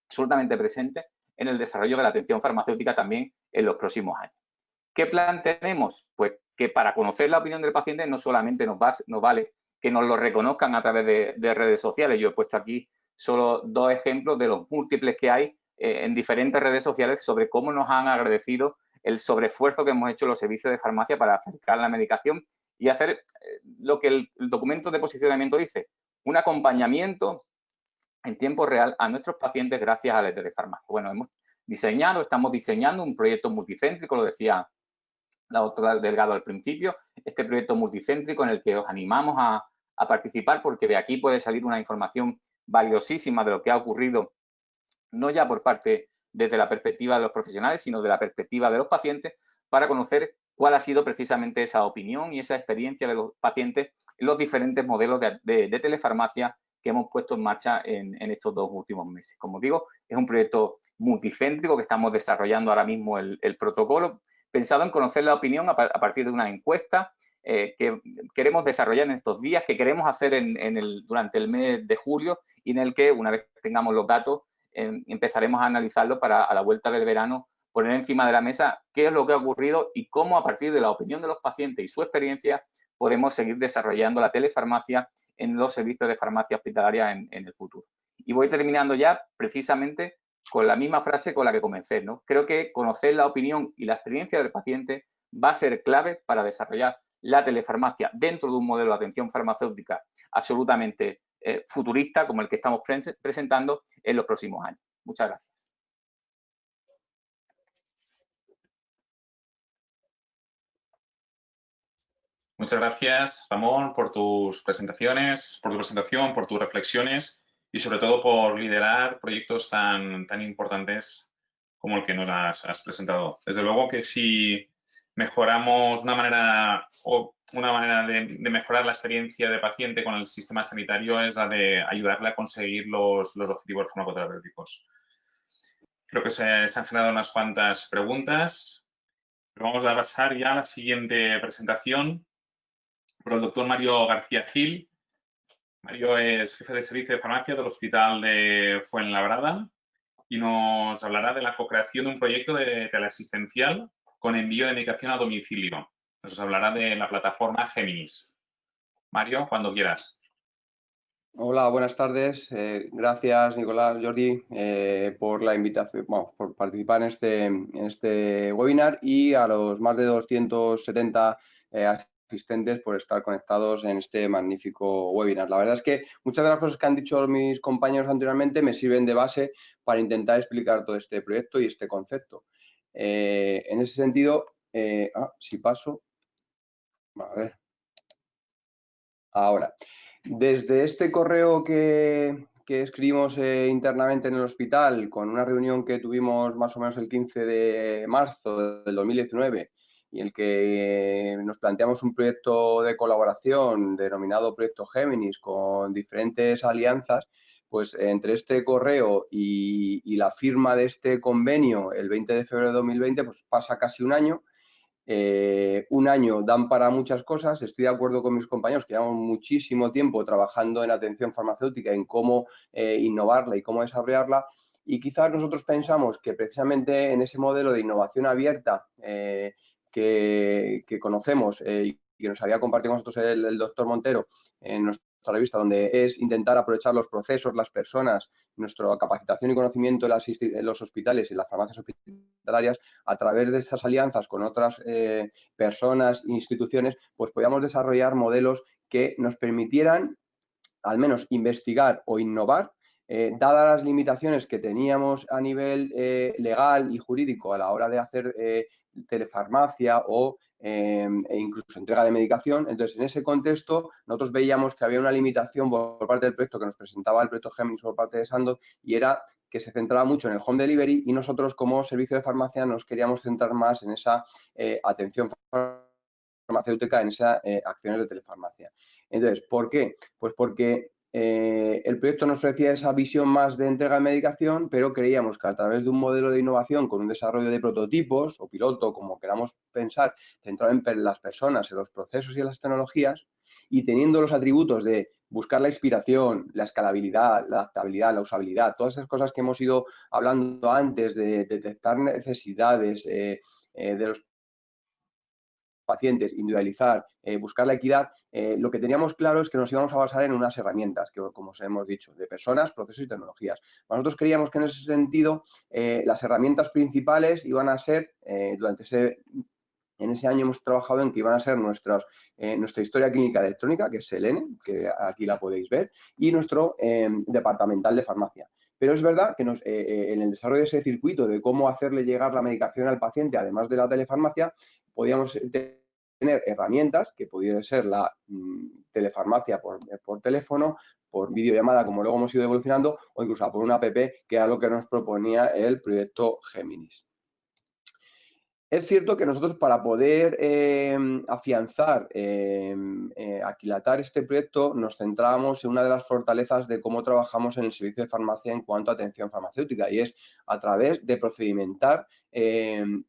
absolutamente presentes en el desarrollo de la atención farmacéutica también en los próximos años. ¿Qué plan tenemos? Pues que para conocer la opinión del paciente no solamente nos vale que nos lo reconozcan a través de redes sociales. Yo he puesto aquí solo 2 ejemplos de los múltiples que hay en diferentes redes sociales sobre cómo nos han agradecido el sobreesfuerzo que hemos hecho los servicios de farmacia para acercar la medicación y hacer lo que el documento de posicionamiento dice, un acompañamiento en tiempo real a nuestros pacientes gracias a la telefarmacia. Bueno, estamos diseñando un proyecto multicéntrico, lo decía la doctora Delgado al principio, este proyecto multicéntrico en el que os animamos a participar porque de aquí puede salir una información valiosísima de lo que ha ocurrido, no ya por parte desde la perspectiva de los profesionales, sino de la perspectiva de los pacientes, para conocer cuál ha sido precisamente esa opinión y esa experiencia de los pacientes en los diferentes modelos de telefarmacia que hemos puesto en marcha en estos 2 últimos meses. Como digo, es un proyecto multicéntrico que estamos desarrollando ahora mismo el protocolo, pensado en conocer la opinión a partir de una encuesta que queremos desarrollar en estos días, que queremos hacer durante el mes de julio y en el que, una vez que tengamos los datos, empezaremos a analizarlo para a la vuelta del verano poner encima de la mesa qué es lo que ha ocurrido y cómo a partir de la opinión de los pacientes y su experiencia podemos seguir desarrollando la telefarmacia en los servicios de farmacia hospitalaria en el futuro. Y voy terminando ya precisamente con la misma frase con la que comencé, ¿no? Creo que conocer la opinión y la experiencia del paciente va a ser clave para desarrollar la telefarmacia dentro de un modelo de atención farmacéutica absolutamente futurista como el que estamos presentando en los próximos años. Muchas gracias. Muchas gracias, Ramón, por tus presentaciones, por tu presentación, por tus reflexiones y sobre todo por liderar proyectos tan importantes como el que nos has presentado. Desde luego que si mejoramos una manera de mejorar la experiencia de paciente con el sistema sanitario es la de ayudarle a conseguir los objetivos farmacoterapéuticos. Creo que se han generado unas cuantas preguntas, pero vamos a pasar ya a la siguiente presentación por el doctor Mario García Gil. Mario es jefe de servicio de farmacia del Hospital de Fuenlabrada y nos hablará de la co-creación de un proyecto de teleasistencial con envío de medicación a domicilio. Nos hablará de la plataforma Géminis. Mario, cuando quieras. Hola, buenas tardes. Gracias, Nicolás, Jordi, por la invitación, por participar en este webinar y a los más de 270 asistentes por estar conectados en este magnífico webinar. La verdad es que muchas de las cosas que han dicho mis compañeros anteriormente me sirven de base para intentar explicar todo este proyecto y este concepto. En ese sentido, si paso, a ver, ahora. Desde este correo que escribimos internamente en el hospital, con una reunión que tuvimos más o menos el 15 de marzo del 2019, y en el que nos planteamos un proyecto de colaboración denominado Proyecto Géminis con diferentes alianzas, pues entre este correo y la firma de este convenio el 20 de febrero de 2020, pues pasa casi un año. Un año dan para muchas cosas. Estoy de acuerdo con mis compañeros que llevamos muchísimo tiempo trabajando en atención farmacéutica, en cómo innovarla y cómo desarrollarla. Y quizás nosotros pensamos que precisamente en ese modelo de innovación abierta que conocemos y que nos había compartido con nosotros el doctor Montero en nuestra revista, donde es intentar aprovechar los procesos, las personas, nuestra capacitación y conocimiento en los hospitales y las farmacias hospitalarias, a través de estas alianzas con otras personas e instituciones, pues podíamos desarrollar modelos que nos permitieran al menos investigar o innovar, dadas las limitaciones que teníamos a nivel legal y jurídico a la hora de hacer telefarmacia o e incluso entrega de medicación. Entonces, en ese contexto, nosotros veíamos que había una limitación por parte del proyecto que nos presentaba el proyecto Géminis por parte de Sandoz, y era que se centraba mucho en el home delivery, y nosotros como servicio de farmacia nos queríamos centrar más en esa atención farmacéutica, en esas acciones de telefarmacia. Entonces, ¿por qué? Pues porque el proyecto nos ofrecía esa visión más de entrega de medicación, pero creíamos que a través de un modelo de innovación con un desarrollo de prototipos o piloto, como queramos pensar, centrado en las personas, en los procesos y en las tecnologías, y teniendo los atributos de buscar la inspiración, la escalabilidad, la adaptabilidad, la usabilidad, todas esas cosas que hemos ido hablando antes, de detectar necesidades de los pacientes, individualizar, buscar la equidad, lo que teníamos claro es que nos íbamos a basar en unas herramientas, que como os hemos dicho, de personas, procesos y tecnologías. Nosotros creíamos que en ese sentido las herramientas principales iban a ser, en ese año hemos trabajado en que iban a ser nuestra historia clínica electrónica, que es Selene, que aquí la podéis ver, y nuestro departamental de farmacia. Pero es verdad que en el desarrollo de ese circuito de cómo hacerle llegar la medicación al paciente, además de la telefarmacia, podíamos tener herramientas que pudieran ser la telefarmacia por teléfono, por videollamada, como luego hemos ido evolucionando, o incluso por una app, que era lo que nos proponía el proyecto Géminis. Es cierto que nosotros, para poder afianzar, aquilatar este proyecto, nos centrábamos en una de las fortalezas de cómo trabajamos en el servicio de farmacia en cuanto a atención farmacéutica, y es a través de procedimentar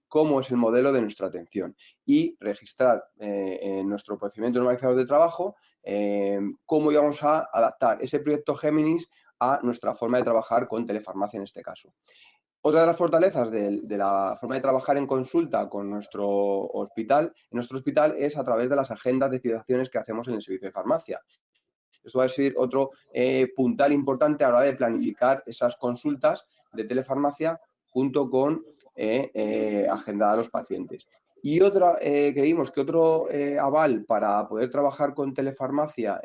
cómo es el modelo de nuestra atención y registrar en nuestro procedimiento normalizador de trabajo cómo íbamos a adaptar ese proyecto Géminis a nuestra forma de trabajar con telefarmacia en este caso. Otra de las fortalezas de la forma de trabajar en consulta con nuestro hospital, es a través de las agendas de citaciones que hacemos en el servicio de farmacia. Esto va a ser otro puntal importante a la hora de planificar esas consultas de telefarmacia junto con agendar a los pacientes. Y creímos que otro aval para poder trabajar con telefarmacia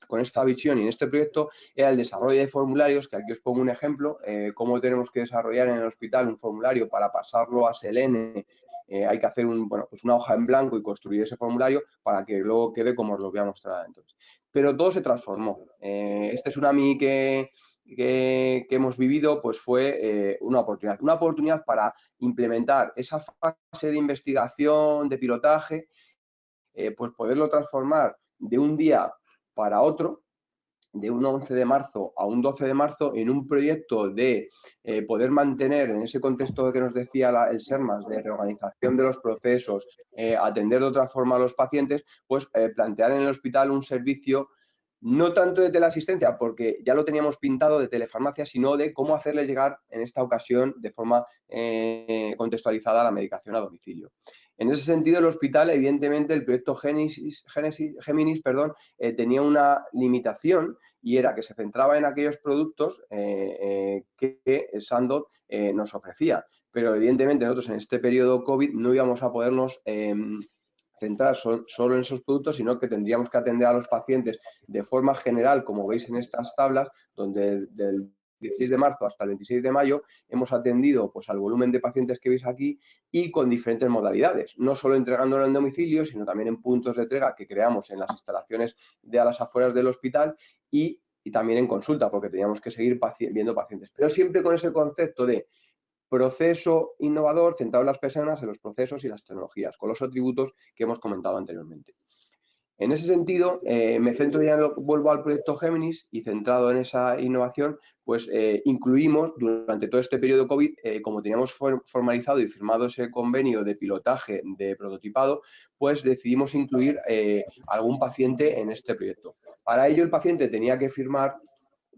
con esta visión y en este proyecto era el desarrollo de formularios, que aquí os pongo un ejemplo, cómo tenemos que desarrollar en el hospital un formulario para pasarlo a Selene. Hay que hacer una hoja en blanco y construir ese formulario para que luego quede como os lo voy a mostrar entonces. Pero todo se transformó. Este tsunami que hemos vivido, pues fue una oportunidad para implementar esa fase de investigación, de pilotaje, pues poderlo transformar de un día para otro, de un 11 de marzo a un 12 de marzo, en un proyecto de poder mantener en ese contexto que nos decía el SERMAS, de reorganización de los procesos, atender de otra forma a los pacientes, pues plantear en el hospital un servicio no tanto de teleasistencia, porque ya lo teníamos pintado, de telefarmacia, sino de cómo hacerle llegar en esta ocasión de forma contextualizada la medicación a domicilio. En ese sentido, el hospital, evidentemente, el proyecto Géminis, tenía una limitación, y era que se centraba en aquellos productos que Sandoz nos ofrecía. Pero evidentemente nosotros en este periodo COVID no íbamos a podernos centrar solo en esos productos, sino que tendríamos que atender a los pacientes de forma general, como veis en estas tablas, donde del 16 de marzo hasta el 26 de mayo hemos atendido pues al volumen de pacientes que veis aquí, y con diferentes modalidades, no solo entregándolo en domicilio, sino también en puntos de entrega que creamos en las instalaciones de a las afueras del hospital, y también en consulta, porque teníamos que seguir viendo pacientes, pero siempre con ese concepto de proceso innovador centrado en las personas, en los procesos y las tecnologías, con los atributos que hemos comentado anteriormente. En ese sentido, me centro vuelvo al proyecto Géminis, y centrado en esa innovación, pues incluimos durante todo este periodo COVID, como teníamos formalizado y firmado ese convenio de pilotaje de prototipado, pues decidimos incluir algún paciente en este proyecto. Para ello, el paciente tenía que firmar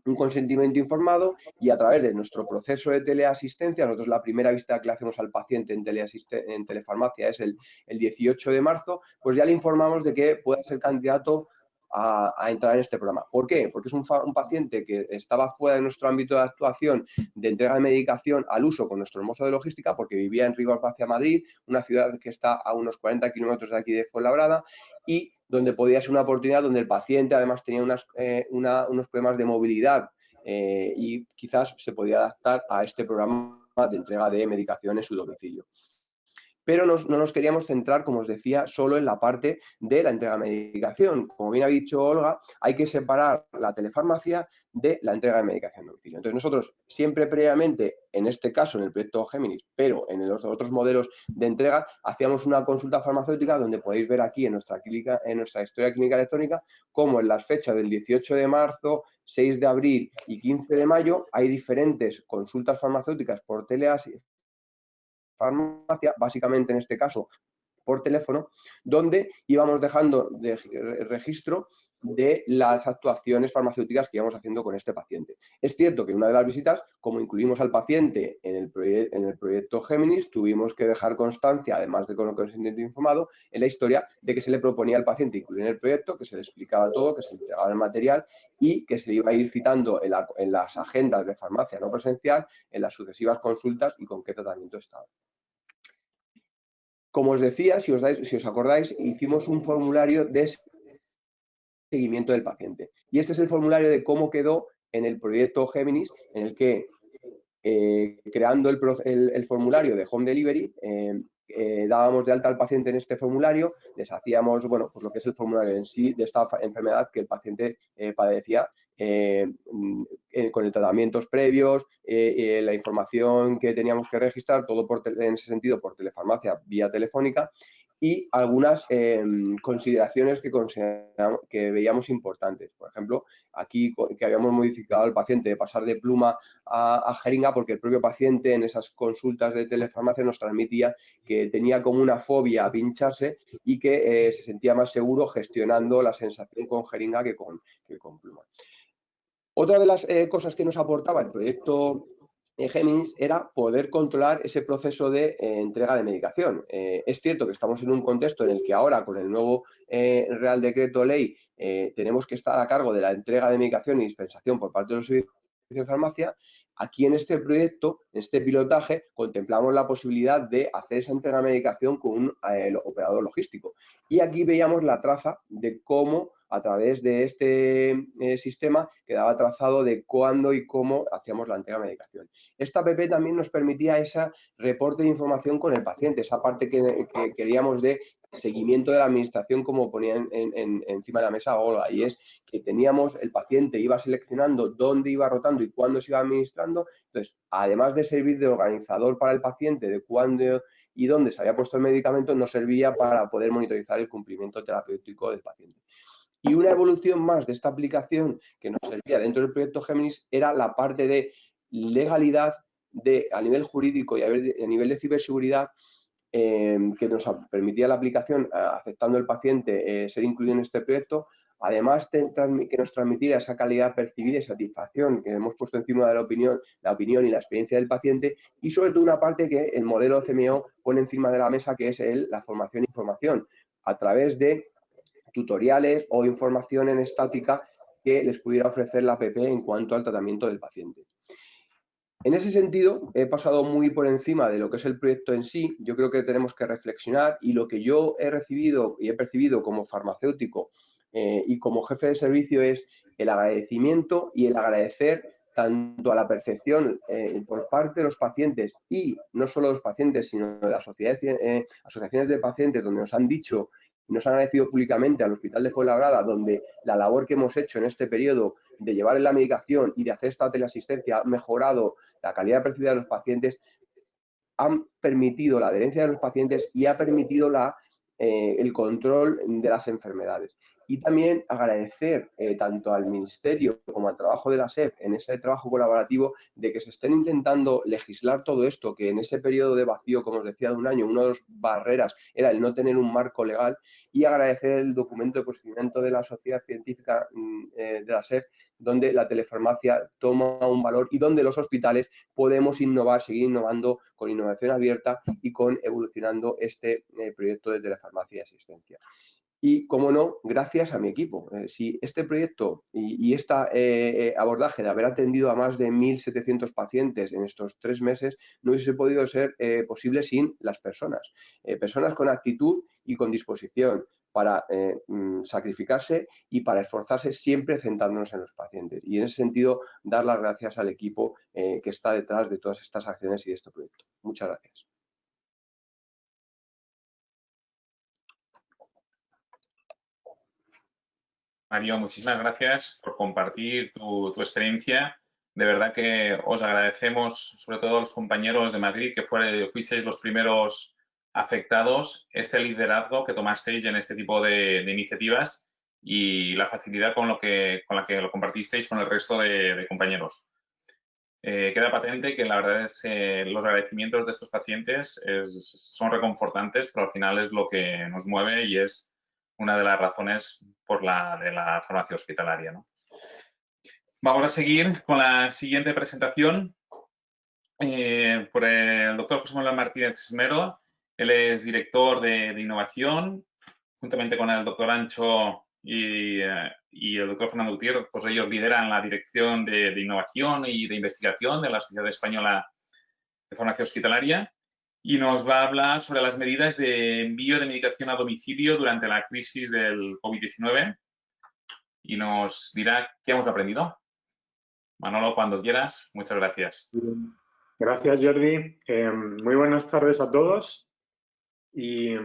un consentimiento informado, y a través de nuestro proceso de teleasistencia, nosotros la primera visita que le hacemos al paciente en telefarmacia es el 18 de marzo, pues ya le informamos de que puede ser candidato a entrar en este programa. ¿Por qué? Porque es un paciente que estaba fuera de nuestro ámbito de actuación de entrega de medicación al uso con nuestro hermoso de logística, porque vivía en Rivas hacia Madrid, una ciudad que está a unos 40 kilómetros de aquí de Fuenlabrada, y donde podía ser una oportunidad donde el paciente además tenía unos problemas de movilidad y quizás se podía adaptar a este programa de entrega de medicación en su domicilio. Pero no nos queríamos centrar, como os decía, solo en la parte de la entrega de medicación. Como bien ha dicho Olga, hay que separar la telefarmacia de la entrega de medicación a domicilio. Entonces nosotros siempre previamente, en este caso en el proyecto Géminis, pero en los otros modelos de entrega, hacíamos una consulta farmacéutica, donde podéis ver aquí en nuestra historia clínica electrónica, como en las fechas del 18 de marzo, 6 de abril y 15 de mayo hay diferentes consultas farmacéuticas por teleasistencia, farmacia, básicamente en este caso por teléfono, donde íbamos dejando de registro de las actuaciones farmacéuticas que íbamos haciendo con este paciente. Es cierto que en una de las visitas, como incluimos al paciente en el proyecto Géminis, tuvimos que dejar constancia, además de con el consentimiento informado, en la historia de que se le proponía al paciente incluir en el proyecto, que se le explicaba todo, que se le entregaba el material y que se le iba a ir citando en las agendas de farmacia no presencial, en las sucesivas consultas y con qué tratamiento estaba. Como os decía, si os acordáis, hicimos un formulario de seguimiento del paciente. Y este es el formulario de cómo quedó en el proyecto Géminis, en el que creando el formulario de Home Delivery, dábamos de alta al paciente en este formulario, les hacíamos, bueno, pues lo que es el formulario en sí de esta enfermedad que el paciente padecía, con el tratamientos previos, la información que teníamos que registrar, todo en ese sentido por telefarmacia vía telefónica, y algunas consideraciones que veíamos importantes. Por ejemplo, aquí que habíamos modificado al paciente de pasar de pluma a jeringa, porque el propio paciente en esas consultas de telefarmacia nos transmitía que tenía como una fobia a pincharse y que se sentía más seguro gestionando la sensación con jeringa que con pluma. Otra de las cosas que nos aportaba el proyecto Géminis era poder controlar ese proceso de entrega de medicación. Es cierto que estamos en un contexto en el que ahora, con el nuevo Real Decreto Ley, tenemos que estar a cargo de la entrega de medicación y dispensación por parte de los servicios de farmacia. Aquí en este proyecto, en este pilotaje, contemplamos la posibilidad de hacer esa entrega de medicación con un operador logístico. Y aquí veíamos la traza de cómo, a través de este sistema, quedaba trazado de cuándo y cómo hacíamos la entrega de medicación. Esta app también nos permitía ese reporte de información con el paciente, esa parte que queríamos de seguimiento de la administración, como ponía encima de la mesa Olga, y es que teníamos, el paciente iba seleccionando dónde iba rotando y cuándo se iba administrando. Entonces, además de servir de organizador para el paciente de cuándo y dónde se había puesto el medicamento, nos servía para poder monitorizar el cumplimiento terapéutico del paciente. Y una evolución más de esta aplicación que nos servía dentro del proyecto Géminis era la parte de legalidad a nivel jurídico y a nivel de ciberseguridad, que nos permitía la aplicación, aceptando el paciente ser incluido en este proyecto, además que nos transmitiera esa calidad percibida y satisfacción que hemos puesto encima de la opinión y la experiencia del paciente, y sobre todo una parte que el modelo CMO pone encima de la mesa, que es la formación e información, a través de tutoriales o información en estática que les pudiera ofrecer la app en cuanto al tratamiento del paciente. En ese sentido, he pasado muy por encima de lo que es el proyecto en sí. Yo creo que tenemos que reflexionar, y lo que yo he recibido y he percibido como farmacéutico y como jefe de servicio es el agradecimiento y el agradecer tanto a la percepción por parte de los pacientes, y no solo los pacientes, sino de las asociaciones de pacientes, donde nos han dicho y nos han agradecido públicamente al Hospital de Fuenlabrada, donde la labor que hemos hecho en este periodo de llevar la medicación y de hacer esta teleasistencia ha mejorado la calidad percibida de los pacientes, han permitido la adherencia de los pacientes y ha permitido el control de las enfermedades. Y también agradecer tanto al Ministerio como al trabajo de la SEP en ese trabajo colaborativo, de que se estén intentando legislar todo esto, que en ese periodo de vacío, como os decía, de un año, una de las barreras era el no tener un marco legal, y agradecer el documento de posicionamiento de la Sociedad Científica de la SEP, donde la telefarmacia toma un valor y donde los hospitales podemos innovar, seguir innovando con innovación abierta y con evolucionando este proyecto de telefarmacia y asistencia. Y, como no, gracias a mi equipo. Si este proyecto y este abordaje de haber atendido a más de 1.700 pacientes en estos 3 meses no hubiese podido ser posible sin las personas. Personas con actitud y con disposición para sacrificarse y para esforzarse, siempre centrándonos en los pacientes. Y en ese sentido, dar las gracias al equipo que está detrás de todas estas acciones y de este proyecto. Muchas gracias. Mario, muchísimas gracias por compartir tu experiencia. De verdad que os agradecemos, sobre todo a los compañeros de Madrid, que fuisteis los primeros afectados, este liderazgo que tomasteis en este tipo de iniciativas y la facilidad con la que lo compartisteis con el resto de compañeros. Queda patente que la verdad es los agradecimientos de estos pacientes son reconfortantes, pero al final es lo que nos mueve y es una de las razones de la farmacia hospitalaria, ¿no? Vamos a seguir con la siguiente presentación por el doctor José Manuel Martínez Esmero. Él es director de innovación, juntamente con el doctor Ancho y el doctor Fernando Gutiérrez, pues ellos lideran la dirección de innovación y de investigación de la Sociedad Española de Farmacia Hospitalaria y nos va a hablar sobre las medidas de envío de medicación a domicilio durante la crisis del COVID-19 y nos dirá qué hemos aprendido. Manolo, cuando quieras, muchas gracias. Gracias, Jordi. Muy buenas tardes a todos. Y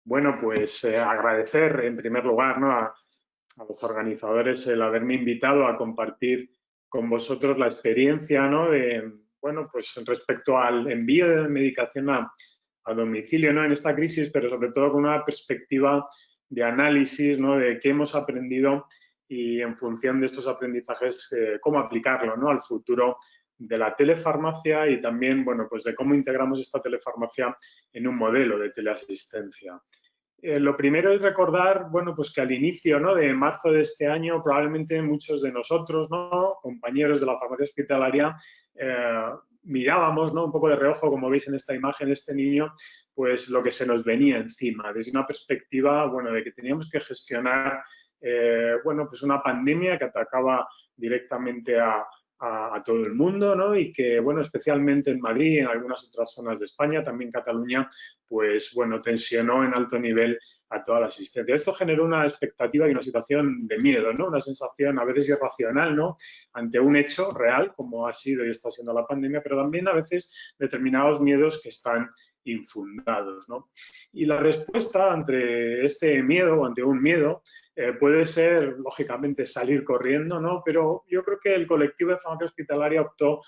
bueno, pues agradecer en primer lugar, ¿no?, a los organizadores el haberme invitado a compartir con vosotros la experiencia, ¿no?, bueno, pues respecto al envío de medicación a domicilio, ¿no?, en esta crisis, pero sobre todo con una perspectiva de análisis, ¿no?, de qué hemos aprendido y en función de estos aprendizajes cómo aplicarlo, ¿no?, al futuro de la telefarmacia y también, bueno, pues de cómo integramos esta telefarmacia en un modelo de teleasistencia. Lo primero es recordar, bueno, pues que al inicio, ¿no?, de marzo de este año, probablemente muchos de nosotros, ¿no?, compañeros de la farmacia hospitalaria, mirábamos, ¿no?, un poco de reojo, como veis en esta imagen, este niño, pues lo que se nos venía encima, desde una perspectiva, bueno, de que teníamos que gestionar, bueno, pues una pandemia que atacaba directamente a todo el mundo, ¿no? Y que, bueno, especialmente en Madrid y en algunas otras zonas de España, también Cataluña, pues, bueno, tensionó en alto nivel a toda la asistencia. Esto generó una expectativa y una situación de miedo, ¿no? Una sensación a veces irracional, ¿no?, ante un hecho real, como ha sido y está siendo la pandemia, pero también a veces determinados miedos que están infundados, ¿no? Y la respuesta ante este miedo o ante un miedo puede ser, lógicamente, salir corriendo, ¿no? Pero yo creo que el colectivo de farmacia hospitalaria optó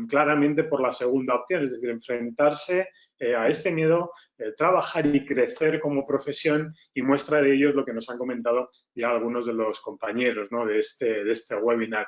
claramente por la segunda opción, es decir, enfrentarse a este miedo, trabajar y crecer como profesión, y muestra de ello es lo que nos han comentado ya algunos de los compañeros, ¿no?, de este webinar.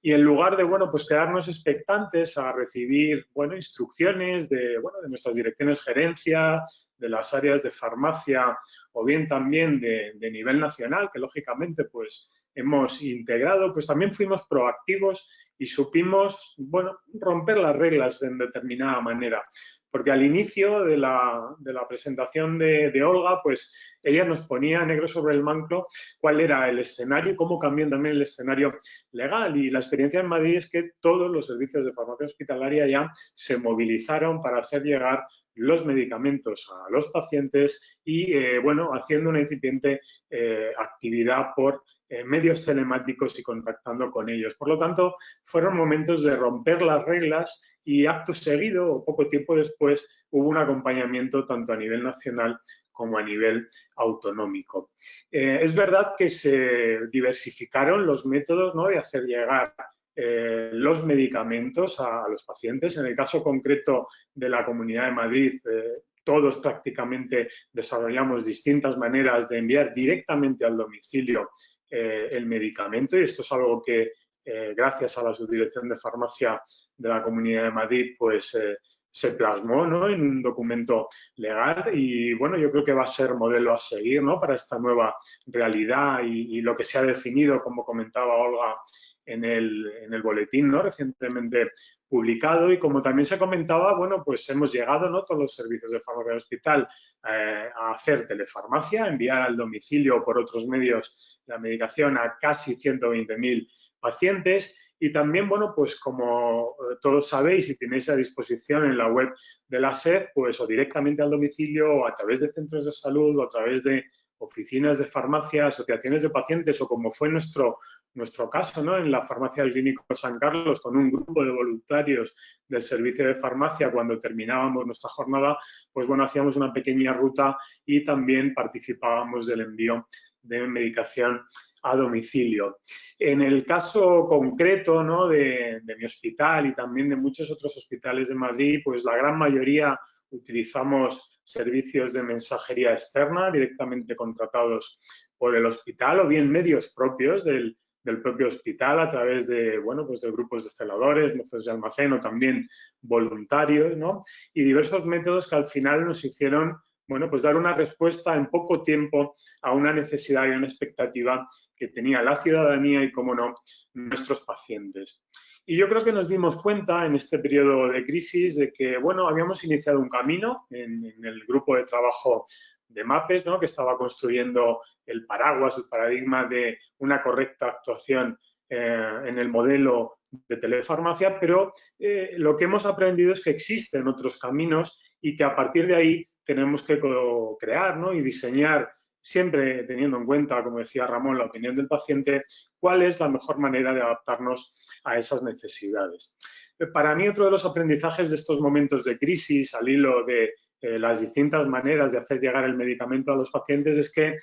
Y en lugar de, bueno, pues quedarnos expectantes a recibir, bueno, instrucciones de nuestras direcciones gerencia, de las áreas de farmacia o bien también de nivel nacional, que lógicamente pues hemos integrado, pues también fuimos proactivos y supimos, bueno, romper las reglas en determinada manera. Porque al inicio de la presentación de Olga, pues ella nos ponía negro sobre el blanco cuál era el escenario y cómo cambió también el escenario legal. Y la experiencia en Madrid es que todos los servicios de farmacia hospitalaria ya se movilizaron para hacer llegar los medicamentos a los pacientes y, bueno, haciendo una incipiente actividad por medios telemáticos y contactando con ellos. Por lo tanto, fueron momentos de romper las reglas y acto seguido o poco tiempo después hubo un acompañamiento tanto a nivel nacional como a nivel autonómico. Es verdad que se diversificaron los métodos, ¿no?, de hacer llegar los medicamentos a los pacientes. En el caso concreto de la Comunidad de Madrid, todos prácticamente desarrollamos distintas maneras de enviar directamente al domicilio el medicamento, y esto es algo que gracias a la Subdirección de Farmacia de la Comunidad de Madrid pues se plasmó, ¿no?, en un documento legal, y bueno, yo creo que va a ser modelo a seguir, ¿no?, para esta nueva realidad y lo que se ha definido, como comentaba Olga, en el boletín, ¿no?, recientemente publicado. Y como también se comentaba, bueno, pues hemos llegado, ¿no?, todos los servicios de farmacia de hospital a hacer telefarmacia, enviar al domicilio por otros medios la medicación a casi 120.000 pacientes. Y también, bueno, pues como todos sabéis y tenéis a disposición en la web de la SED, pues o directamente al domicilio o a través de centros de salud o a través de oficinas de farmacia, asociaciones de pacientes, o como fue nuestro caso, ¿no?, en la farmacia del Clínico San Carlos, con un grupo de voluntarios del servicio de farmacia, cuando terminábamos nuestra jornada, pues bueno, hacíamos una pequeña ruta y también participábamos del envío de medicación a domicilio. En el caso concreto, ¿no?, de mi hospital y también de muchos otros hospitales de Madrid, pues la gran mayoría utilizamos servicios de mensajería externa directamente contratados por el hospital, o bien medios propios del propio hospital a través de, bueno, pues de grupos de celadores, mozos de almacén o también voluntarios, ¿no?, y diversos métodos que al final nos hicieron bueno, pues dar una respuesta en poco tiempo a una necesidad y una expectativa que tenía la ciudadanía y, cómo no, nuestros pacientes. Y yo creo que nos dimos cuenta en este periodo de crisis de que, bueno, habíamos iniciado un camino en el grupo de trabajo de MAPES, ¿no?, que estaba construyendo el paraguas, el paradigma de una correcta actuación en el modelo de telefarmacia, pero lo que hemos aprendido es que existen otros caminos y que a partir de ahí tenemos que crear, ¿no?, y diseñar, siempre teniendo en cuenta, como decía Ramón, la opinión del paciente, cuál es la mejor manera de adaptarnos a esas necesidades. Para mí, otro de los aprendizajes de estos momentos de crisis, al hilo de las distintas maneras de hacer llegar el medicamento a los pacientes, es que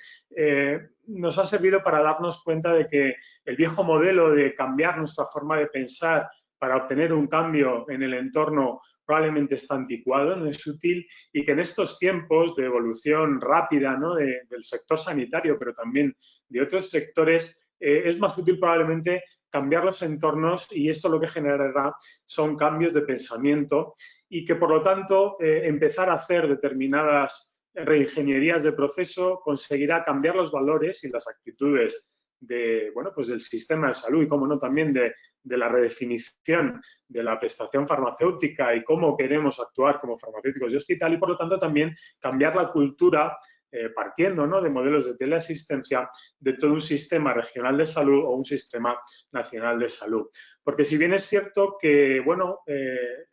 nos ha servido para darnos cuenta de que el viejo modelo de cambiar nuestra forma de pensar para obtener un cambio en el entorno probablemente está anticuado, no es útil, y que en estos tiempos de evolución rápida, ¿no?, del sector sanitario, pero también de otros sectores, es más útil probablemente cambiar los entornos, y esto lo que generará son cambios de pensamiento y que, por lo tanto, empezar a hacer determinadas reingenierías de proceso conseguirá cambiar los valores y las actitudes de, bueno, pues del sistema de salud y, cómo no, también de la redefinición de la prestación farmacéutica y cómo queremos actuar como farmacéuticos de hospital, y, por lo tanto, también cambiar la cultura partiendo, ¿no?, de modelos de teleasistencia de todo un sistema regional de salud o un sistema nacional de salud. Porque si bien es cierto que, bueno,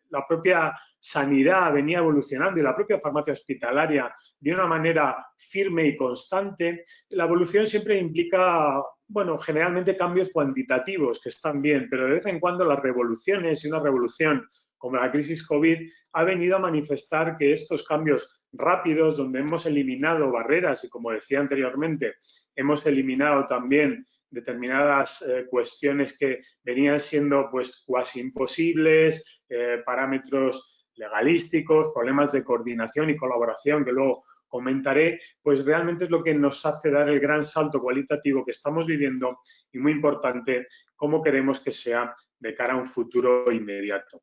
la propia sanidad venía evolucionando y la propia farmacia hospitalaria de una manera firme y constante, la evolución siempre implica, bueno, generalmente cambios cuantitativos que están bien, pero de vez en cuando las revoluciones, y una revolución como la crisis COVID ha venido a manifestar que estos cambios rápidos, donde hemos eliminado barreras y, como decía anteriormente, hemos eliminado también determinadas cuestiones que venían siendo pues cuasi imposibles, parámetros legalísticos, problemas de coordinación y colaboración que luego comentaré, pues realmente es lo que nos hace dar el gran salto cualitativo que estamos viviendo y, muy importante, cómo queremos que sea de cara a un futuro inmediato.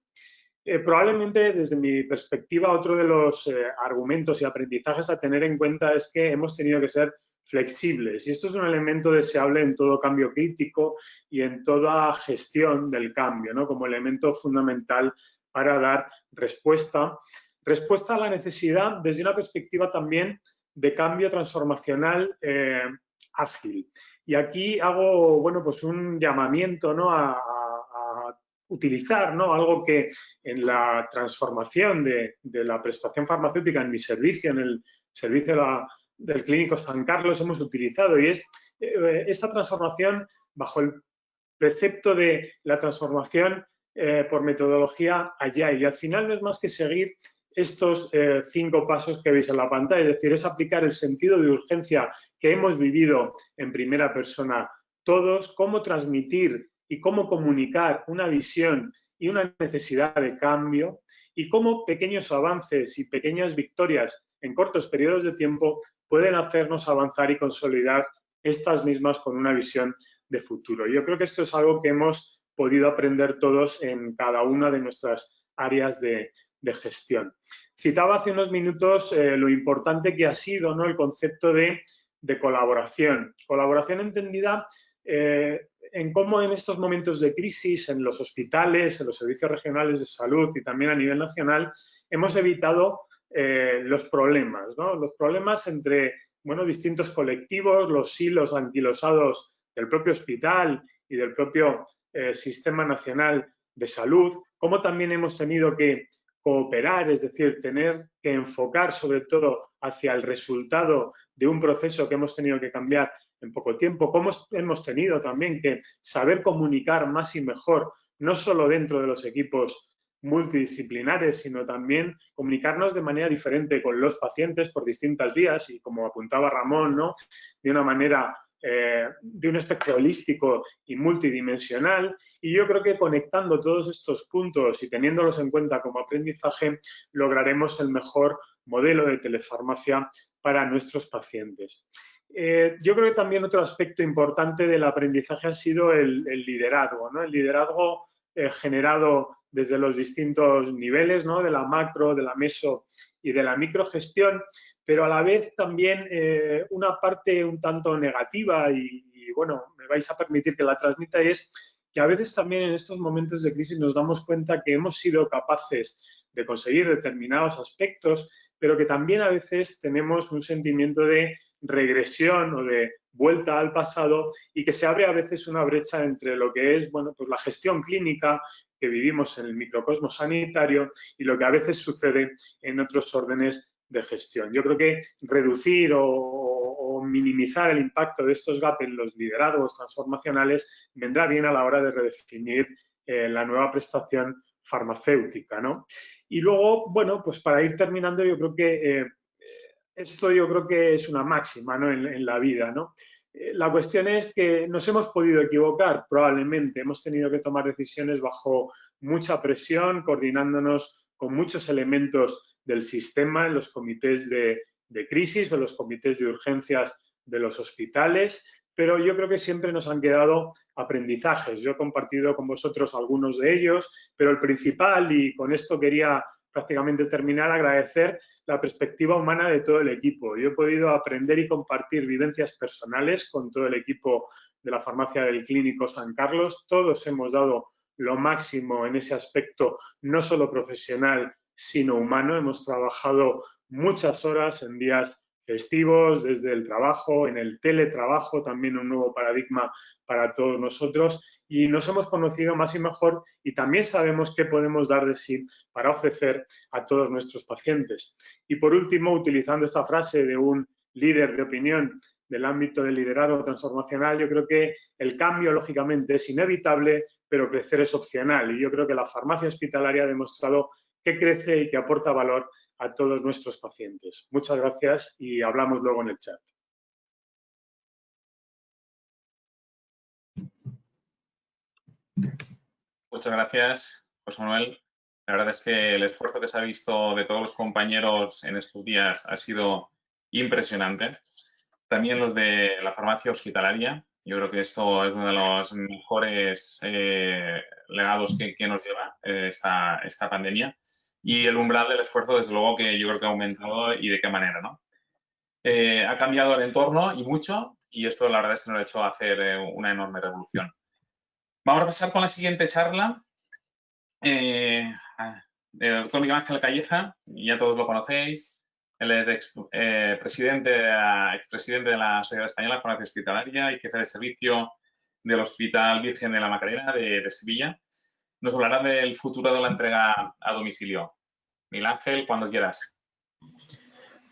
Probablemente, desde mi perspectiva, otro de los argumentos y aprendizajes a tener en cuenta es que hemos tenido que ser flexibles, y esto es un elemento deseable en todo cambio crítico y en toda gestión del cambio, ¿no?, como elemento fundamental para dar respuesta a la necesidad desde una perspectiva también de cambio transformacional ágil. Y aquí hago, bueno, pues un llamamiento, ¿no?, a utilizar, ¿no?, algo que en la transformación de la prestación farmacéutica en mi servicio, en el servicio del Clínico San Carlos, hemos utilizado, y es esta transformación bajo el precepto de la transformación por metodología Agile. Y al final no es más que seguir estos 5 pasos que veis en la pantalla, es decir, es aplicar el sentido de urgencia que hemos vivido en primera persona todos, cómo transmitir y cómo comunicar una visión y una necesidad de cambio, y cómo pequeños avances y pequeñas victorias en cortos periodos de tiempo pueden hacernos avanzar y consolidar estas mismas con una visión de futuro. Yo creo que esto es algo que hemos podido aprender todos en cada una de nuestras áreas de gestión. Citaba hace unos minutos lo importante que ha sido, ¿no?, el concepto de colaboración. Colaboración entendida en cómo en estos momentos de crisis en los hospitales, en los servicios regionales de salud y también a nivel nacional, hemos evitado los problemas, ¿no?, los problemas entre, bueno, distintos colectivos, los hilos anquilosados del propio hospital y del propio Sistema Nacional de Salud, cómo también hemos tenido que cooperar, es decir, tener que enfocar sobre todo hacia el resultado de un proceso que hemos tenido que cambiar en poco tiempo, cómo hemos tenido también que saber comunicar más y mejor, no solo dentro de los equipos multidisciplinares, sino también comunicarnos de manera diferente con los pacientes por distintas vías y, como apuntaba Ramón, ¿no?, de una manera de un espectro holístico y multidimensional. Y yo creo que conectando todos estos puntos y teniéndolos en cuenta como aprendizaje, lograremos el mejor modelo de telefarmacia para nuestros pacientes. Yo creo que también otro aspecto importante del aprendizaje ha sido el liderazgo, ¿no?, el liderazgo generado desde los distintos niveles, ¿no? De la macro, de la meso y de la microgestión, pero a la vez también una parte un tanto negativa y, bueno, me vais a permitir que la transmita, y es que a veces también en estos momentos de crisis nos damos cuenta que hemos sido capaces de conseguir determinados aspectos, pero que también a veces tenemos un sentimiento de regresión o de vuelta al pasado, y que se abre a veces una brecha entre lo que es, bueno, pues la gestión clínica que vivimos en el microcosmos sanitario y lo que a veces sucede en otros órdenes de gestión. Yo creo que reducir o minimizar el impacto de estos gaps en los liderazgos transformacionales vendrá bien a la hora de redefinir la nueva prestación farmacéutica, ¿no? Y luego, bueno, pues para ir terminando, yo creo que esto es una máxima, ¿no? en la vida, ¿no? La cuestión es que nos hemos podido equivocar, probablemente. Hemos tenido que tomar decisiones bajo mucha presión, coordinándonos con muchos elementos del sistema en los comités de crisis o en los comités de urgencias de los hospitales, pero yo creo que siempre nos han quedado aprendizajes. Yo he compartido con vosotros algunos de ellos, pero el principal, y con esto quería prácticamente terminar, agradecer la perspectiva humana de todo el equipo. Yo he podido aprender y compartir vivencias personales con todo el equipo de la farmacia del Clínico San Carlos. Todos hemos dado lo máximo en ese aspecto, no solo profesional, sino humano. Hemos trabajado muchas horas en días festivos, desde el trabajo, en el teletrabajo, también un nuevo paradigma para todos nosotros, y nos hemos conocido más y mejor, y también sabemos qué podemos dar de sí para ofrecer a todos nuestros pacientes. Y por último, utilizando esta frase de un líder de opinión del ámbito del liderazgo transformacional, yo creo que el cambio, lógicamente, es inevitable, pero crecer es opcional. Y yo creo que la farmacia hospitalaria ha demostrado que crece y que aporta valor a todos nuestros pacientes. Muchas gracias y hablamos luego en el chat. Muchas gracias, José Manuel. La verdad es que el esfuerzo que se ha visto de todos los compañeros en estos días ha sido impresionante. También los de la farmacia hospitalaria. Yo creo que esto es uno de los mejores legados que nos lleva esta pandemia. Y el umbral del esfuerzo, desde luego, que yo creo que ha aumentado, y de qué manera, ¿no? Ha cambiado el entorno y mucho, y esto la verdad es que nos ha hecho hacer una enorme revolución. Vamos a pasar con la siguiente charla. El doctor Miguel Ángel Calleja, ya todos lo conocéis. Él es expresidente de la Sociedad Española de Farmacia Hospitalaria y jefe de servicio del Hospital Virgen de la Macarena de Sevilla. Nos hablará del futuro de la entrega a domicilio. Miguel Ángel, cuando quieras.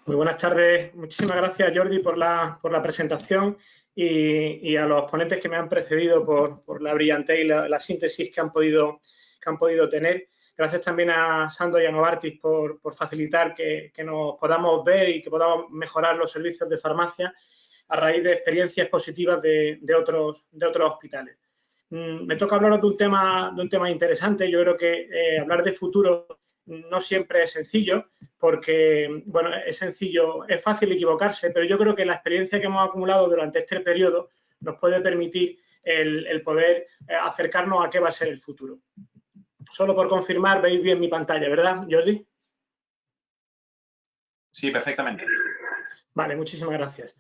Muy buenas tardes. Muchísimas gracias, Jordi, por la presentación, y a los ponentes que me han precedido por la brillantez y la síntesis que han podido tener. Gracias también a Sandro y a Novartis por facilitar que nos podamos ver y que podamos mejorar los servicios de farmacia a raíz de experiencias positivas de otros hospitales. Me toca hablaros de un tema interesante. Yo creo que hablar de futuro no siempre es sencillo, porque, bueno, es fácil equivocarse, pero yo creo que la experiencia que hemos acumulado durante este periodo nos puede permitir el poder acercarnos a qué va a ser el futuro. Solo por confirmar, veis bien mi pantalla, ¿verdad, Jordi? Sí, perfectamente. Vale, muchísimas gracias.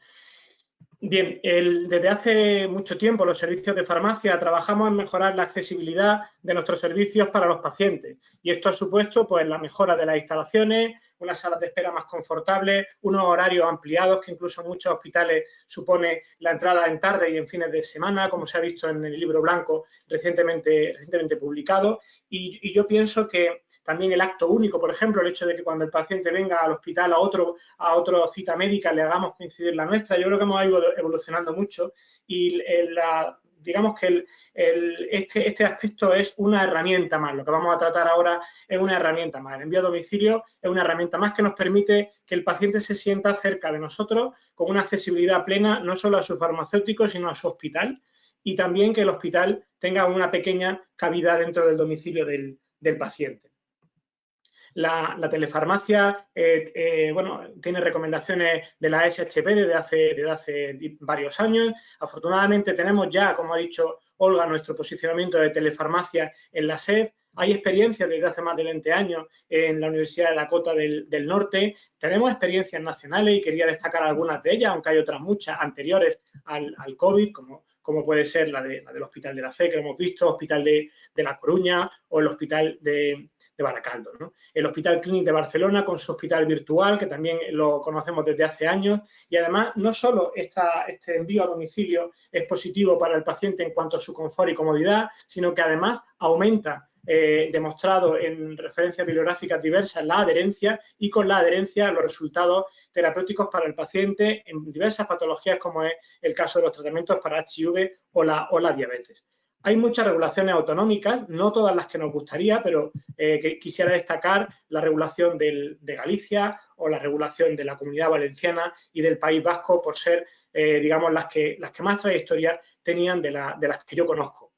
Bien, desde hace mucho tiempo los servicios de farmacia trabajamos en mejorar la accesibilidad de nuestros servicios para los pacientes, y esto ha supuesto pues la mejora de las instalaciones, unas salas de espera más confortables, unos horarios ampliados que incluso en muchos hospitales supone la entrada en tarde y en fines de semana, como se ha visto en el libro blanco recientemente publicado, y yo pienso que también el acto único, por ejemplo, el hecho de que cuando el paciente venga al hospital a otra cita médica le hagamos coincidir la nuestra, yo creo que hemos ido evolucionando mucho, y digamos que este aspecto es una herramienta más. Lo que vamos a tratar ahora es una herramienta más. El envío a domicilio es una herramienta más que nos permite que el paciente se sienta cerca de nosotros con una accesibilidad plena, no solo a su farmacéutico, sino a su hospital, y también que el hospital tenga una pequeña cabida dentro del domicilio del paciente. La telefarmacia bueno, tiene recomendaciones de la SHP desde hace varios años. Afortunadamente tenemos ya, como ha dicho Olga, nuestro posicionamiento de telefarmacia en la SED. Hay experiencias desde hace más de 20 años en la Universidad de Dakota del Norte. Tenemos experiencias nacionales y quería destacar algunas de ellas, aunque hay otras muchas anteriores al COVID, como puede ser la del Hospital de la Fe, que lo hemos visto, Hospital de La Coruña o el Hospital de Baracaldo, ¿no? El Hospital Clínic de Barcelona con su hospital virtual, que también lo conocemos desde hace años, y además no solo este envío a domicilio es positivo para el paciente en cuanto a su confort y comodidad, sino que además aumenta, demostrado en referencias bibliográficas diversas, la adherencia, y con la adherencia los resultados terapéuticos para el paciente en diversas patologías, como es el caso de los tratamientos para HIV o la diabetes. Hay muchas regulaciones autonómicas, no todas las que nos gustaría, pero que quisiera destacar la regulación de Galicia o la regulación de la Comunidad Valenciana y del País Vasco, por ser, digamos, las que más trayectoria tenían de las que yo conozco.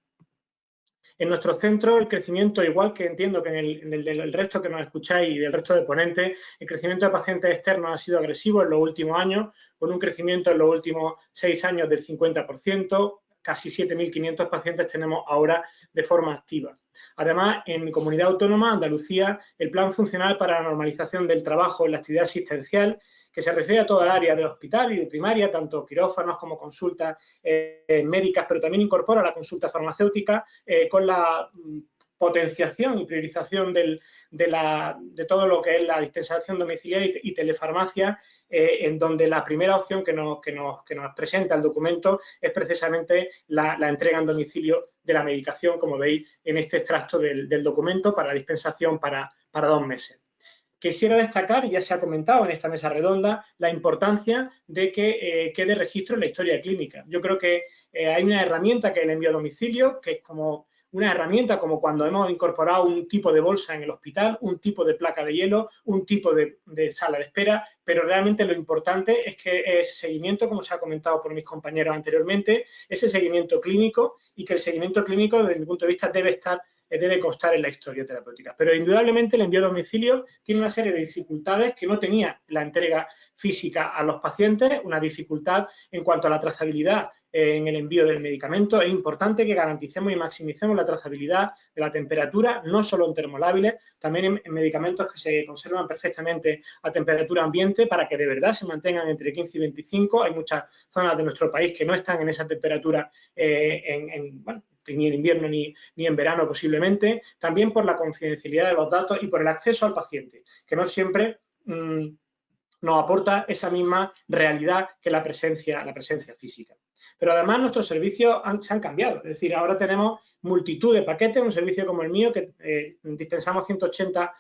En nuestro centro, el crecimiento, igual que entiendo que en el del resto que nos escucháis y del resto de ponentes, el crecimiento de pacientes externos ha sido agresivo en los últimos años, con un crecimiento en los últimos 6 años del 50%, casi 7.500 pacientes tenemos ahora de forma activa. Además, en mi comunidad autónoma, Andalucía, el Plan Funcional para la Normalización del Trabajo en la Actividad Asistencial, que se refiere a toda el área del hospital y de primaria, tanto quirófanos como consultas médicas, pero también incorpora la consulta farmacéutica con la potenciación y priorización de todo lo que es la dispensación domiciliaria y telefarmacia, en donde la primera opción que nos presenta el documento es precisamente la entrega en domicilio de la medicación, como veis en este extracto del documento, para dispensación para 2 meses. Quisiera destacar, y ya se ha comentado en esta mesa redonda, la importancia de que quede registro en la historia clínica. Yo creo que hay una herramienta que es el envío a domicilio, que es como una herramienta como cuando hemos incorporado un tipo de bolsa en el hospital, un tipo de placa de hielo, un tipo de sala de espera, pero realmente lo importante es que ese seguimiento, como se ha comentado por mis compañeros anteriormente, ese seguimiento clínico, y que el seguimiento clínico, desde mi punto de vista, debe constar en la historia terapéutica. Pero indudablemente el envío a domicilio tiene una serie de dificultades que no tenía la entrega física a los pacientes, una dificultad en cuanto a la trazabilidad en el envío del medicamento. Es importante que garanticemos y maximicemos la trazabilidad de la temperatura, no solo en termolábiles, también en medicamentos que se conservan perfectamente a temperatura ambiente, para que de verdad se mantengan entre 15 y 25. Hay muchas zonas de nuestro país que no están en esa temperatura ni en invierno ni en verano posiblemente. También por la confidencialidad de los datos y por el acceso al paciente, que no siempre nos aporta esa misma realidad que la presencia física. Pero además nuestros servicios se han cambiado, es decir, ahora tenemos multitud de paquetes. Un servicio como el mío, que dispensamos 180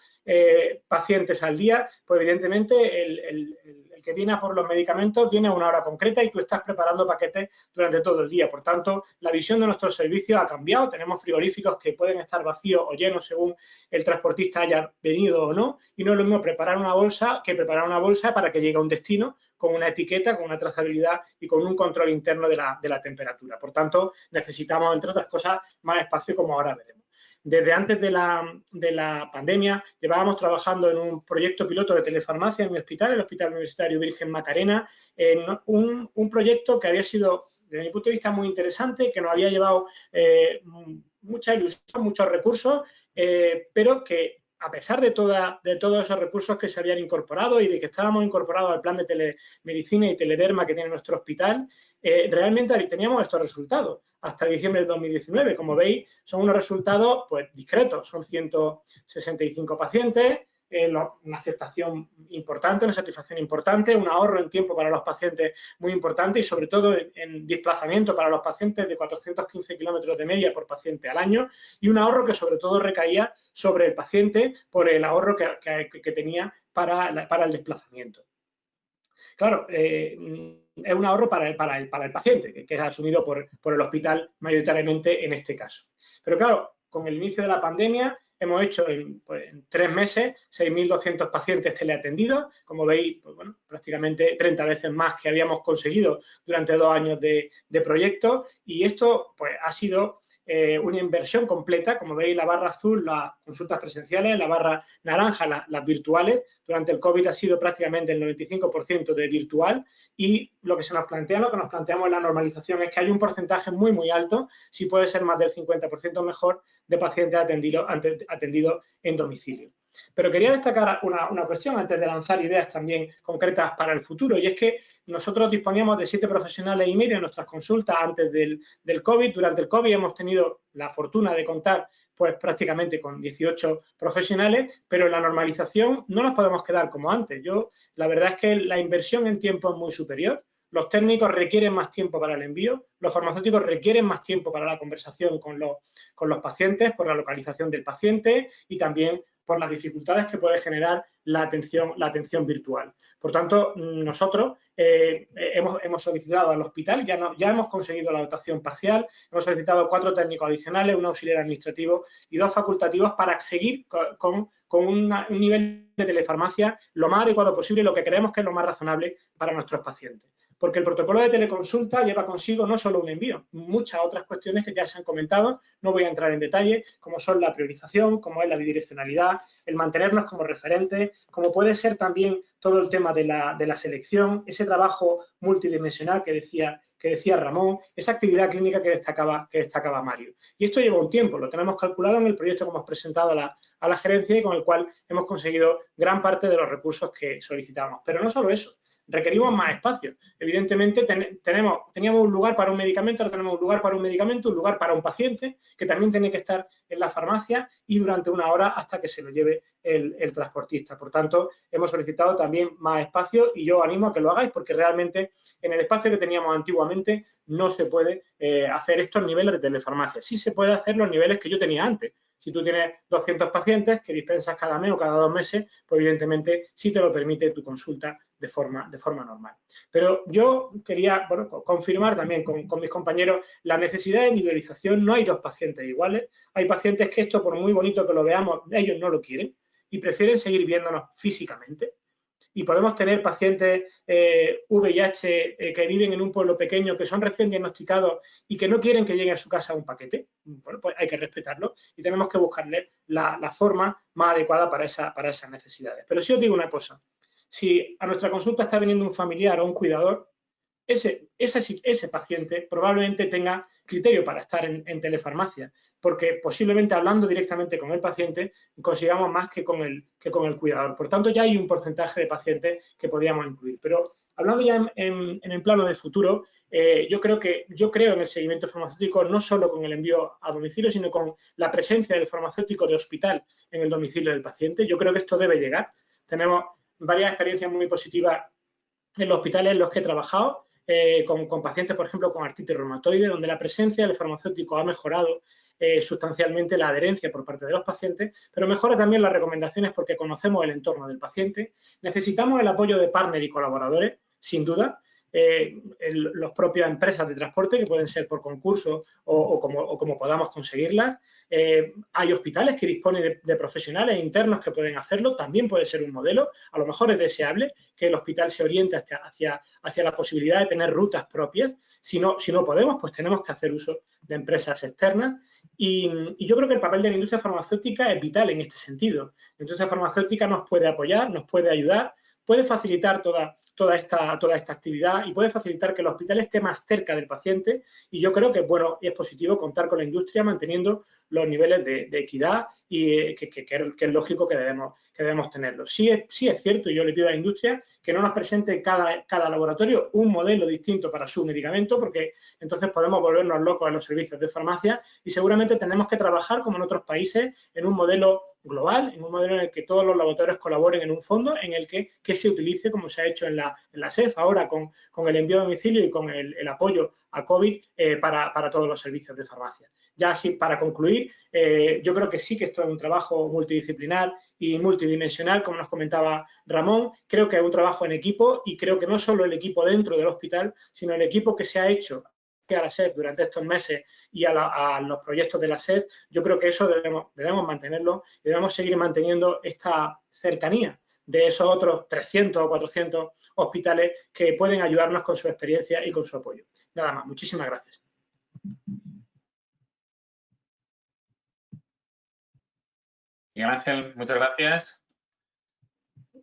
pacientes al día, pues evidentemente el que viene a por los medicamentos viene a una hora concreta y tú estás preparando paquetes durante todo el día. Por tanto, la visión de nuestros servicios ha cambiado. Tenemos frigoríficos que pueden estar vacíos o llenos según el transportista haya venido o no, y no es lo mismo preparar una bolsa que preparar una bolsa para que llegue a un destino con una etiqueta, con una trazabilidad y con un control interno de la temperatura. Por tanto, necesitamos, entre otras cosas, más espacio, como ahora veremos. Desde antes de la pandemia llevábamos trabajando en un proyecto piloto de telefarmacia en mi hospital, el Hospital Universitario Virgen Macarena, en un proyecto que había sido, desde mi punto de vista, muy interesante, que nos había llevado mucha ilusión, muchos recursos, pero que, a pesar de todos esos recursos que se habían incorporado y de que estábamos incorporados al plan de telemedicina y telederma que tiene nuestro hospital, realmente teníamos estos resultados hasta diciembre de 2019. Como veis, son unos resultados pues discretos. Son 165 pacientes, una aceptación importante, una satisfacción importante, un ahorro en tiempo para los pacientes muy importante, y sobre todo en desplazamiento para los pacientes de 415 kilómetros de media por paciente al año, y un ahorro que sobre todo recaía sobre el paciente por el ahorro que tenía para el desplazamiento. Claro, es un ahorro para el paciente, que es asumido por el hospital mayoritariamente en este caso. Pero claro, con el inicio de la pandemia hemos hecho en 3 meses 6.200 pacientes teleatendidos. Como veis, pues bueno, prácticamente 30 veces más que habíamos conseguido durante 2 años de proyecto, y esto pues ha sido una inversión completa. Como veis, la barra azul, las consultas presenciales, la barra naranja, las virtuales. Durante el COVID ha sido prácticamente el 95% de virtual, y lo que nos planteamos en la normalización es que hay un porcentaje muy, muy alto, si puede ser más del 50% mejor, de pacientes atendidos en domicilio. Pero quería destacar una cuestión antes de lanzar ideas también concretas para el futuro, y es que nosotros disponíamos de 7 profesionales y medio en nuestras consultas antes del COVID. Durante el COVID hemos tenido la fortuna de contar pues prácticamente con 18 profesionales, pero en la normalización no nos podemos quedar como antes. La verdad es que la inversión en tiempo es muy superior. Los técnicos requieren más tiempo para el envío, los farmacéuticos requieren más tiempo para la conversación con los pacientes, por la localización del paciente y también por las dificultades que puede generar la atención virtual. Por tanto, nosotros hemos solicitado al hospital, ya hemos conseguido la dotación parcial, hemos solicitado 4 técnicos adicionales, un auxiliar administrativo y 2 facultativos para seguir con un nivel de telefarmacia lo más adecuado posible y lo que creemos que es lo más razonable para nuestros pacientes. Porque el protocolo de teleconsulta lleva consigo no solo un envío, muchas otras cuestiones que ya se han comentado, no voy a entrar en detalle, como son la priorización, como es la bidireccionalidad, el mantenernos como referentes, como puede ser también todo el tema de la selección, ese trabajo multidimensional que decía Ramón, esa actividad clínica que destacaba Mario. Y esto lleva un tiempo, lo tenemos calculado en el proyecto que hemos presentado a la gerencia y con el cual hemos conseguido gran parte de los recursos que solicitamos. Pero no solo eso, requerimos más espacio. Evidentemente teníamos un lugar para un medicamento, ahora tenemos un lugar para un medicamento, un lugar para un paciente que también tiene que estar en la farmacia y durante 1 hora hasta que se lo lleve el transportista. Por tanto, hemos solicitado también más espacio y yo animo a que lo hagáis porque realmente en el espacio que teníamos antiguamente no se puede hacer estos niveles de telefarmacia. Sí se puede hacer los niveles que yo tenía antes. Si tú tienes 200 pacientes que dispensas cada mes o cada 2 meses, pues evidentemente sí te lo permite tu consulta de forma normal. Pero yo quería confirmar también con mis compañeros la necesidad de individualización. No hay 2 pacientes iguales. Hay pacientes que esto, por muy bonito que lo veamos, ellos no lo quieren y prefieren seguir viéndonos físicamente. Y podemos tener pacientes VIH que viven en un pueblo pequeño, que son recién diagnosticados y que no quieren que llegue a su casa un paquete. Bueno, pues hay que respetarlo y tenemos que buscarle la forma más adecuada para esas necesidades. Pero sí os digo una cosa, si a nuestra consulta está viniendo un familiar o un cuidador, ese paciente probablemente tenga criterio para estar en telefarmacia, porque posiblemente hablando directamente con el paciente consigamos más que con el cuidador. Por tanto, ya hay un porcentaje de pacientes que podríamos incluir. Pero hablando ya en el plano de futuro, yo creo en el seguimiento farmacéutico no solo con el envío a domicilio, sino con la presencia del farmacéutico de hospital en el domicilio del paciente. Yo creo que esto debe llegar. Tenemos varias experiencias muy positivas en los hospitales en los que he trabajado, con pacientes, por ejemplo, con artritis reumatoide, donde la presencia del farmacéutico ha mejorado sustancialmente la adherencia por parte de los pacientes, pero mejora también las recomendaciones porque conocemos el entorno del paciente. Necesitamos el apoyo de partners y colaboradores, sin duda, las propias empresas de transporte, que pueden ser por concurso o como podamos conseguirlas. Hay hospitales que disponen de profesionales internos que pueden hacerlo, también puede ser un modelo. A lo mejor es deseable que el hospital se oriente hacia la posibilidad de tener rutas propias. Si no podemos, pues tenemos que hacer uso de empresas externas. Y yo creo que el papel de la industria farmacéutica es vital en este sentido. La industria farmacéutica nos puede apoyar, nos puede ayudar, puede facilitar toda esta actividad y puede facilitar que el hospital esté más cerca del paciente, y yo creo que bueno y es positivo contar con la industria manteniendo los niveles de equidad y que es lógico que debemos tenerlo. Sí es cierto, y yo le pido a la industria que no nos presente cada laboratorio un modelo distinto para su medicamento, porque entonces podemos volvernos locos en los servicios de farmacia y seguramente tenemos que trabajar como en otros países en un modelo global, en un modelo en el que todos los laboratorios colaboren en un fondo, en el que se utilice como se ha hecho en la SEF ahora con el envío a domicilio y con el apoyo a COVID para todos los servicios de farmacia. Ya así, para concluir, yo creo que sí que esto es un trabajo multidisciplinar y multidimensional, como nos comentaba Ramón. Creo que es un trabajo en equipo y creo que no solo el equipo dentro del hospital, sino el equipo que se ha hecho a la SEF durante estos meses y a los proyectos de la SEF. Yo creo que eso debemos mantenerlo y debemos seguir manteniendo esta cercanía de esos otros 300 o 400 hospitales que pueden ayudarnos con su experiencia y con su apoyo. Nada más, muchísimas gracias. Miguel Ángel, muchas gracias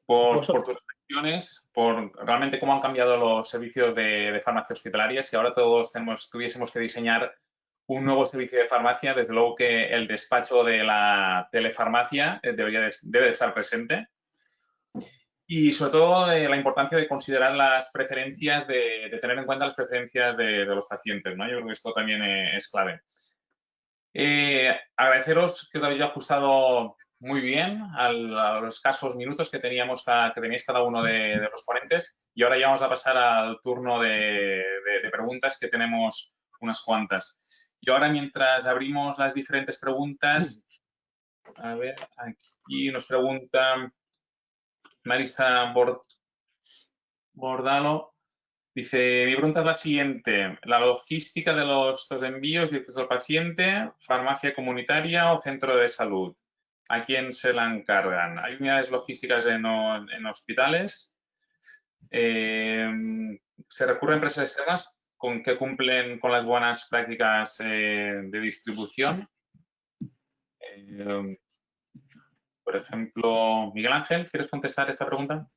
por tus reflexiones, por realmente cómo han cambiado los servicios de farmacia hospitalaria. Si ahora todos tuviésemos que diseñar un nuevo servicio de farmacia, desde luego que el despacho de la telefarmacia debe de estar presente. Y sobre todo la importancia de considerar las preferencias, de tener en cuenta las preferencias de los pacientes, ¿no? Yo creo que esto también es clave. Agradeceros que os habéis ajustado muy bien a los escasos minutos que teníais cada uno de los ponentes, y ahora ya vamos a pasar al turno de preguntas, que tenemos unas cuantas. Y ahora, mientras abrimos las diferentes preguntas, a ver, aquí nos pregunta Marisa Bordalo. Dice, mi pregunta es la siguiente: la logística de los envíos directos al paciente, farmacia comunitaria o centro de salud, ¿a quién se la encargan? ¿Hay unidades logísticas en hospitales? ¿Se recurre a empresas externas que cumplen con las buenas prácticas de distribución? Por ejemplo, Miguel Ángel, ¿quieres contestar esta pregunta?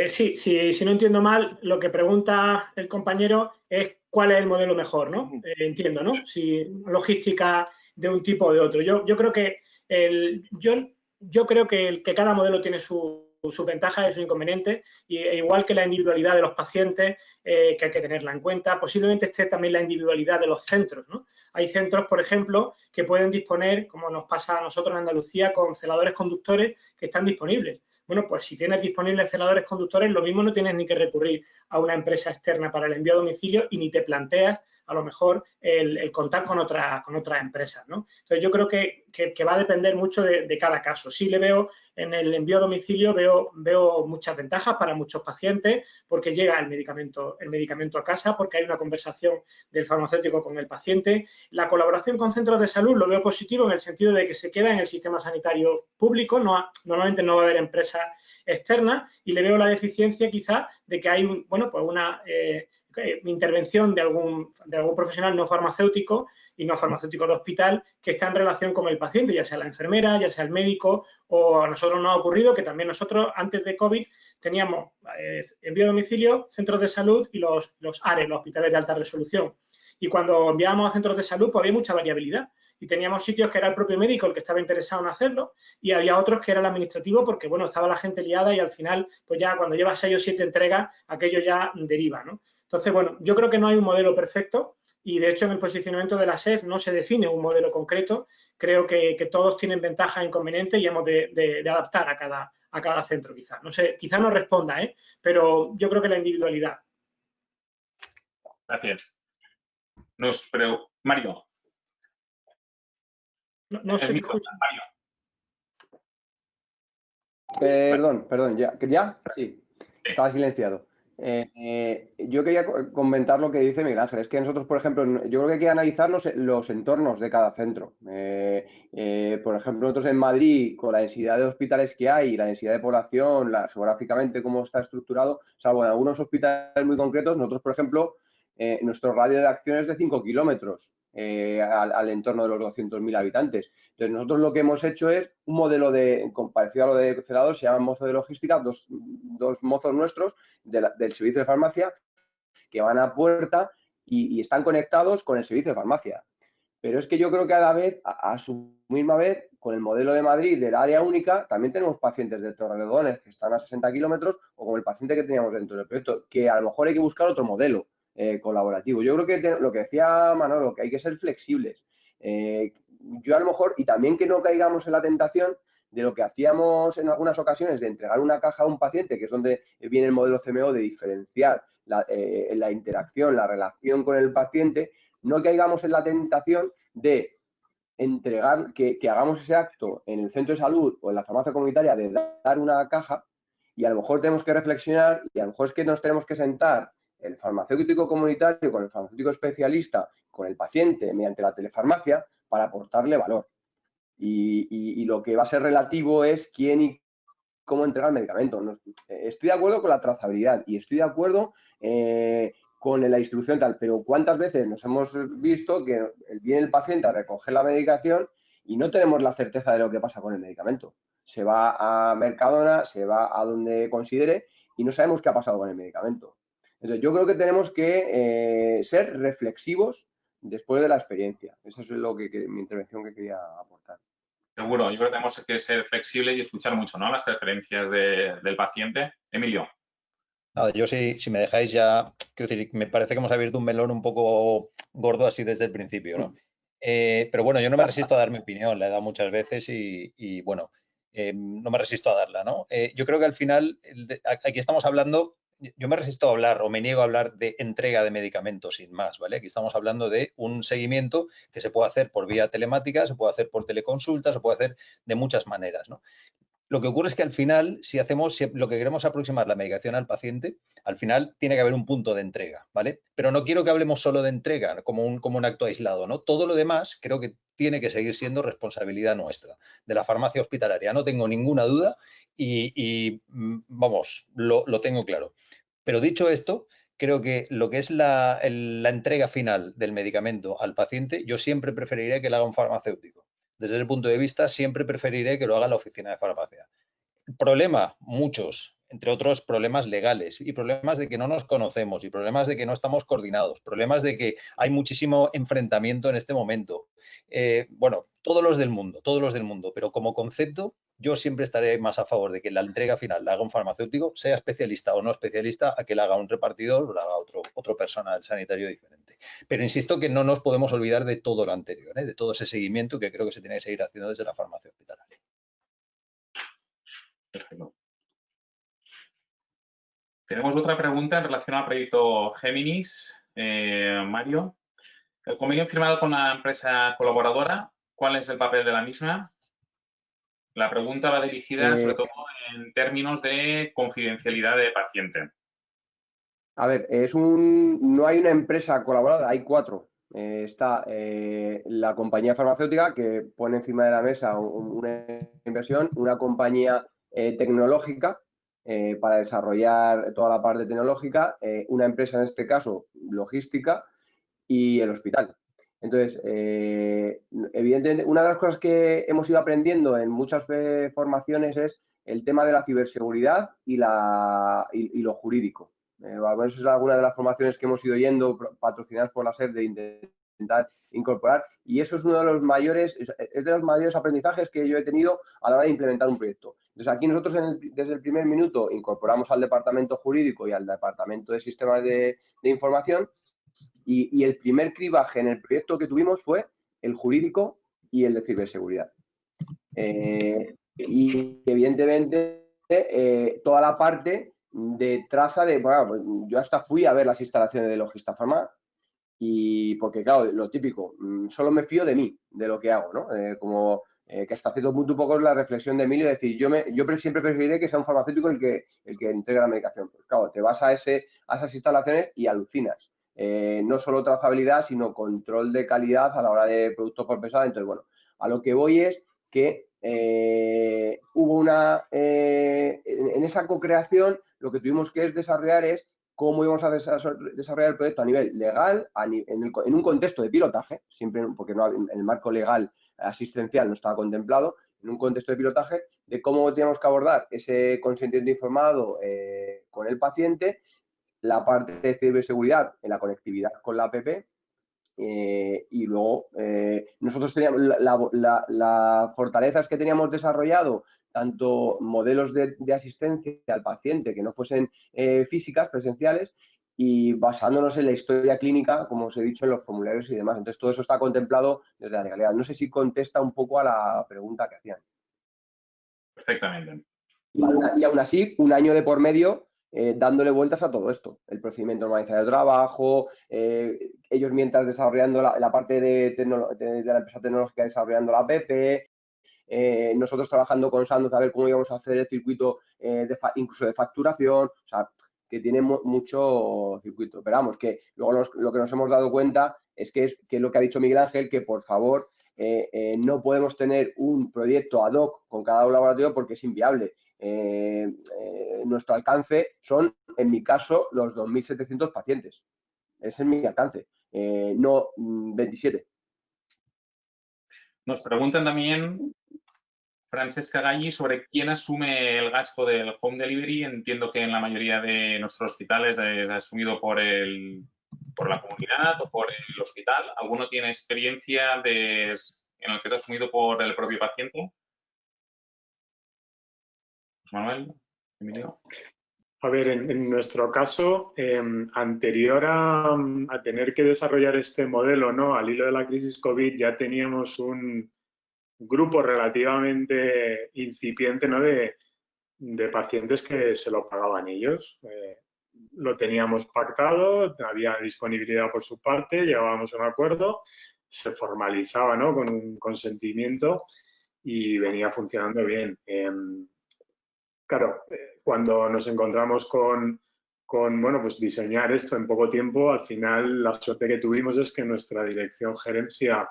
Sí, si no entiendo mal, lo que pregunta el compañero es cuál es el modelo mejor, ¿no? Entiendo, ¿no? Si logística de un tipo o de otro. Yo creo que que cada modelo tiene sus ventajas y sus inconvenientes, igual que la individualidad de los pacientes, que hay que tenerla en cuenta. Posiblemente esté también la individualidad de los centros, ¿no? Hay centros, por ejemplo, que pueden disponer, como nos pasa a nosotros en Andalucía, con celadores conductores que están disponibles. Bueno, pues si tienes disponibles celadores conductores, lo mismo no tienes ni que recurrir a una empresa externa para el envío a domicilio, y ni te planteas a lo mejor el contar con otras empresas, ¿no? Entonces yo creo que va a depender mucho de cada caso. Sí le veo en el envío a domicilio, veo muchas ventajas para muchos pacientes, porque llega el medicamento a casa, porque hay una conversación del farmacéutico con el paciente. La colaboración con centros de salud lo veo positivo en el sentido de que se queda en el sistema sanitario público, normalmente no va a haber empresas externas, y le veo la deficiencia quizá de que hay una intervención de algún profesional no farmacéutico y no farmacéutico de hospital que está en relación con el paciente, ya sea la enfermera, ya sea el médico, o a nosotros nos ha ocurrido que también nosotros antes de COVID teníamos envío a domicilio, centros de salud y los ARE, los hospitales de alta resolución. Y cuando enviábamos a centros de salud, pues había mucha variabilidad. Y teníamos sitios que era el propio médico el que estaba interesado en hacerlo, y había otros que era el administrativo, porque, bueno, estaba la gente liada y al final, pues ya cuando llevas 6 o 7 entregas, aquello ya deriva, ¿no? Entonces, bueno, yo creo que no hay un modelo perfecto, y de hecho en el posicionamiento de la SEF no se define un modelo concreto. Creo que todos tienen ventajas e inconvenientes y hemos de adaptar a cada centro, quizás. No sé, quizás no responda, pero yo creo que la individualidad. Gracias. Mario. No se escucha. Mario. Perdón, ¿ya? Sí, estaba silenciado. Yo quería comentar lo que dice Miguel Ángel. Es que nosotros, por ejemplo, yo creo que hay que analizar los entornos de cada centro. Por ejemplo, nosotros en Madrid, con la densidad de hospitales que hay, la densidad de población, geográficamente cómo está estructurado, salvo en algunos hospitales muy concretos, nosotros, por ejemplo, nuestro radio de acción es de 5 kilómetros al entorno de los 200.000 habitantes. Entonces, nosotros lo que hemos hecho es un modelo parecido a lo de Celador, se llama mozo de logística, dos mozos nuestros del servicio de farmacia que van a puerta y están conectados con el servicio de farmacia. Pero es que yo creo que a la vez, a su misma vez, con el modelo de Madrid del área única, también tenemos pacientes de Torrelodones que están a 60 kilómetros, o con el paciente que teníamos dentro del proyecto, que a lo mejor hay que buscar otro modelo colaborativo. Yo creo que lo que decía Manolo, que hay que ser flexibles. Yo a lo mejor, y también que no caigamos en la tentación de lo que hacíamos en algunas ocasiones de entregar una caja a un paciente, que es donde viene el modelo CMO de diferenciar la interacción, la relación con el paciente, no caigamos en la tentación de entregar, que hagamos ese acto en el centro de salud o en la farmacia comunitaria de dar una caja, y a lo mejor tenemos que reflexionar, y a lo mejor es que nos tenemos que sentar el farmacéutico comunitario con el farmacéutico especialista, con el paciente mediante la telefarmacia, para aportarle valor. Y lo que va a ser relativo es quién y cómo entregar el medicamento. Estoy de acuerdo con la trazabilidad y estoy de acuerdo con la instrucción tal, pero ¿cuántas veces nos hemos visto que viene el paciente a recoger la medicación y no tenemos la certeza de lo que pasa con el medicamento. Se va a Mercadona, se va a donde considere y no sabemos qué ha pasado con el medicamento. Entonces, yo creo que tenemos que ser reflexivos después de la experiencia. Esa es mi intervención que quería aportar. Seguro, yo creo que tenemos que ser flexibles y escuchar mucho, ¿no?, las preferencias del paciente. Emilio. Nada, yo si me dejáis ya, quiero decir, me parece que hemos abierto un melón un poco gordo así desde el principio, ¿no? Pero bueno, yo no me resisto a dar mi opinión, la he dado muchas veces y bueno, no me resisto a darla, ¿no? Yo creo que al final, aquí estamos hablando, yo me resisto a hablar o me niego a hablar de entrega de medicamentos sin más, ¿vale? Aquí estamos hablando de un seguimiento que se puede hacer por vía telemática, se puede hacer por teleconsulta, se puede hacer de muchas maneras, ¿no? Lo que ocurre es que al final, si lo que queremos aproximar la medicación al paciente, al final tiene que haber un punto de entrega, ¿vale? Pero no quiero que hablemos solo de entrega como un acto aislado, ¿no? Todo lo demás creo que tiene que seguir siendo responsabilidad nuestra, de la farmacia hospitalaria. No tengo ninguna duda y vamos, lo tengo claro. Pero dicho esto, creo que lo que es la entrega final del medicamento al paciente, yo siempre preferiría que lo haga un farmacéutico. Desde ese punto de vista, siempre preferiré que lo haga la oficina de farmacia. Problema, muchos, entre otros problemas legales y problemas de que no nos conocemos y problemas de que no estamos coordinados, problemas de que hay muchísimo enfrentamiento en este momento. Bueno, todos los del mundo, pero como concepto yo siempre estaré más a favor de que la entrega final la haga un farmacéutico, sea especialista o no especialista, a que la haga un repartidor o la haga otro personal sanitario diferente. Pero insisto que no nos podemos olvidar de todo lo anterior, de todo ese seguimiento que creo que se tiene que seguir haciendo desde la farmacia hospitalaria. Perfecto. Tenemos otra pregunta en relación al proyecto Géminis. Mario, el convenio firmado con la empresa colaboradora, ¿cuál es el papel de la misma? La pregunta va dirigida sobre todo en términos de confidencialidad de paciente. A ver, no hay una empresa colaboradora, hay 4. Está la compañía farmacéutica que pone encima de la mesa una inversión, una compañía tecnológica para desarrollar toda la parte tecnológica, una empresa en este caso logística y el hospital. Entonces, evidentemente, una de las cosas que hemos ido aprendiendo en muchas formaciones es el tema de la ciberseguridad y lo jurídico. Esa es alguna de las formaciones que hemos ido yendo, patrocinadas por la SED, de intentar incorporar, y eso es uno de los mayores aprendizajes que yo he tenido a la hora de implementar un proyecto. Entonces, aquí nosotros desde el primer minuto incorporamos al departamento jurídico y al departamento de sistemas de información, y el primer cribaje en el proyecto que tuvimos fue el jurídico y el de ciberseguridad. Y evidentemente toda la parte de traza bueno, yo hasta fui a ver las instalaciones de Logista Pharma, y porque claro, lo típico, solo me fío de mí, de lo que hago, ¿no? Que hasta cierto punto un poco es la reflexión de Emilio, es decir, yo siempre preferiré que sea un farmacéutico el que entregue la medicación. Pues claro, te vas a esas instalaciones y alucinas. No solo trazabilidad, sino control de calidad a la hora de productos por pesada. Entonces, bueno, a lo que voy es que hubo en esa co-creación lo que tuvimos que desarrollar es cómo íbamos a desarrollar el proyecto a nivel legal, en un contexto de pilotaje, siempre porque el marco legal asistencial no estaba contemplado, en un contexto de pilotaje, de cómo teníamos que abordar ese consentimiento informado con el paciente, la parte de ciberseguridad en la conectividad con la app, y luego nosotros teníamos la fortalezas que teníamos desarrollado, tanto modelos de asistencia al paciente que no fuesen físicas, presenciales, y basándonos en la historia clínica, como os he dicho, en los formularios y demás. Entonces, todo eso está contemplado desde la legalidad. No sé si contesta un poco a la pregunta que hacían. Perfectamente. Y aún así, un año de por medio dándole vueltas a todo esto. El procedimiento normalizado de trabajo, ellos mientras desarrollando la parte de la empresa tecnológica desarrollando la app, nosotros trabajando con Sandoz a ver cómo íbamos a hacer el circuito incluso de facturación, o sea, que tiene mucho circuito. Pero vamos, que luego lo que nos hemos dado cuenta es que es lo que ha dicho Miguel Ángel, que por favor no podemos tener un proyecto ad hoc con cada laboratorio porque es inviable. Nuestro alcance son, en mi caso, los 2.700 pacientes. Ese es mi alcance, no 27. Nos preguntan también, Francesca Galli, sobre quién asume el gasto del home delivery. Entiendo que en la mayoría de nuestros hospitales es asumido por la comunidad o por el hospital. ¿Alguno tiene experiencia en el que es asumido por el propio paciente? Manuel, Emilio. A ver, en nuestro caso, anterior a tener que desarrollar este modelo, ¿no? Al hilo de la crisis COVID ya teníamos un grupo relativamente incipiente, ¿no? de pacientes que se lo pagaban ellos. Lo teníamos pactado, había disponibilidad por su parte, llegábamos a un acuerdo, se formalizaba, ¿no? Con un consentimiento y venía funcionando bien. Claro, cuando nos encontramos con bueno, pues diseñar esto en poco tiempo, al final la suerte que tuvimos es que nuestra dirección gerencia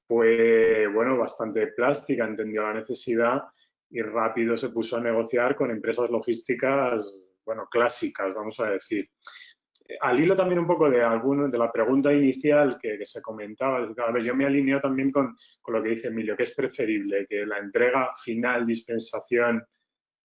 fue, bueno, bastante plástica, entendió la necesidad y rápido se puso a negociar con empresas logísticas, bueno, clásicas, vamos a decir. Al hilo también un poco de la pregunta inicial que se comentaba, a ver, yo me alineo también con lo que dice Emilio, que es preferible que la entrega final, dispensación,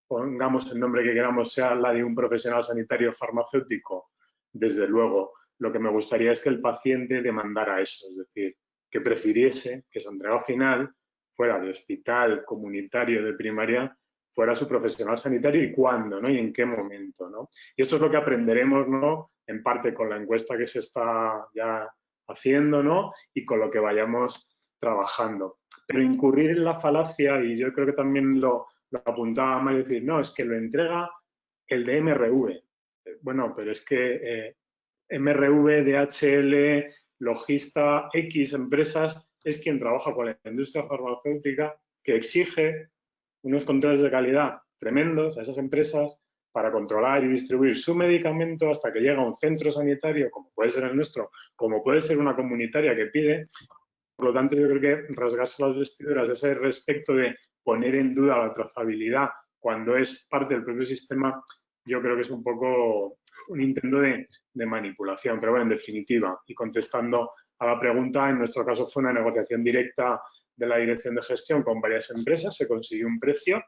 pongamos el nombre que queramos, sea la de un profesional sanitario farmacéutico. Desde luego, lo que me gustaría es que el paciente demandara eso, es decir, que prefiriese que su entrega final fuera de hospital comunitario de primaria, fuera su profesional sanitario y cuándo, ¿no? Y en qué momento, ¿no? Y esto es lo que aprenderemos, ¿no? En parte con la encuesta que se está ya haciendo, ¿no? Y con lo que vayamos trabajando. Pero incurrir en la falacia, y yo creo que también lo apuntaba mal, decir, no, es que lo entrega el de MRV. Bueno, pero es que MRV, DHL, Logista, X empresas, es quien trabaja con la industria farmacéutica que exige unos controles de calidad tremendos a esas empresas para controlar y distribuir su medicamento hasta que llega a un centro sanitario, como puede ser el nuestro, como puede ser una comunitaria que pide. Por lo tanto, yo creo que rasgarse las vestiduras ese respecto de poner en duda la trazabilidad cuando es parte del propio sistema, yo creo que es un poco un intento de manipulación. Pero bueno, en definitiva, y contestando a la pregunta, en nuestro caso fue una negociación directa de la dirección de gestión con varias empresas, se consiguió un precio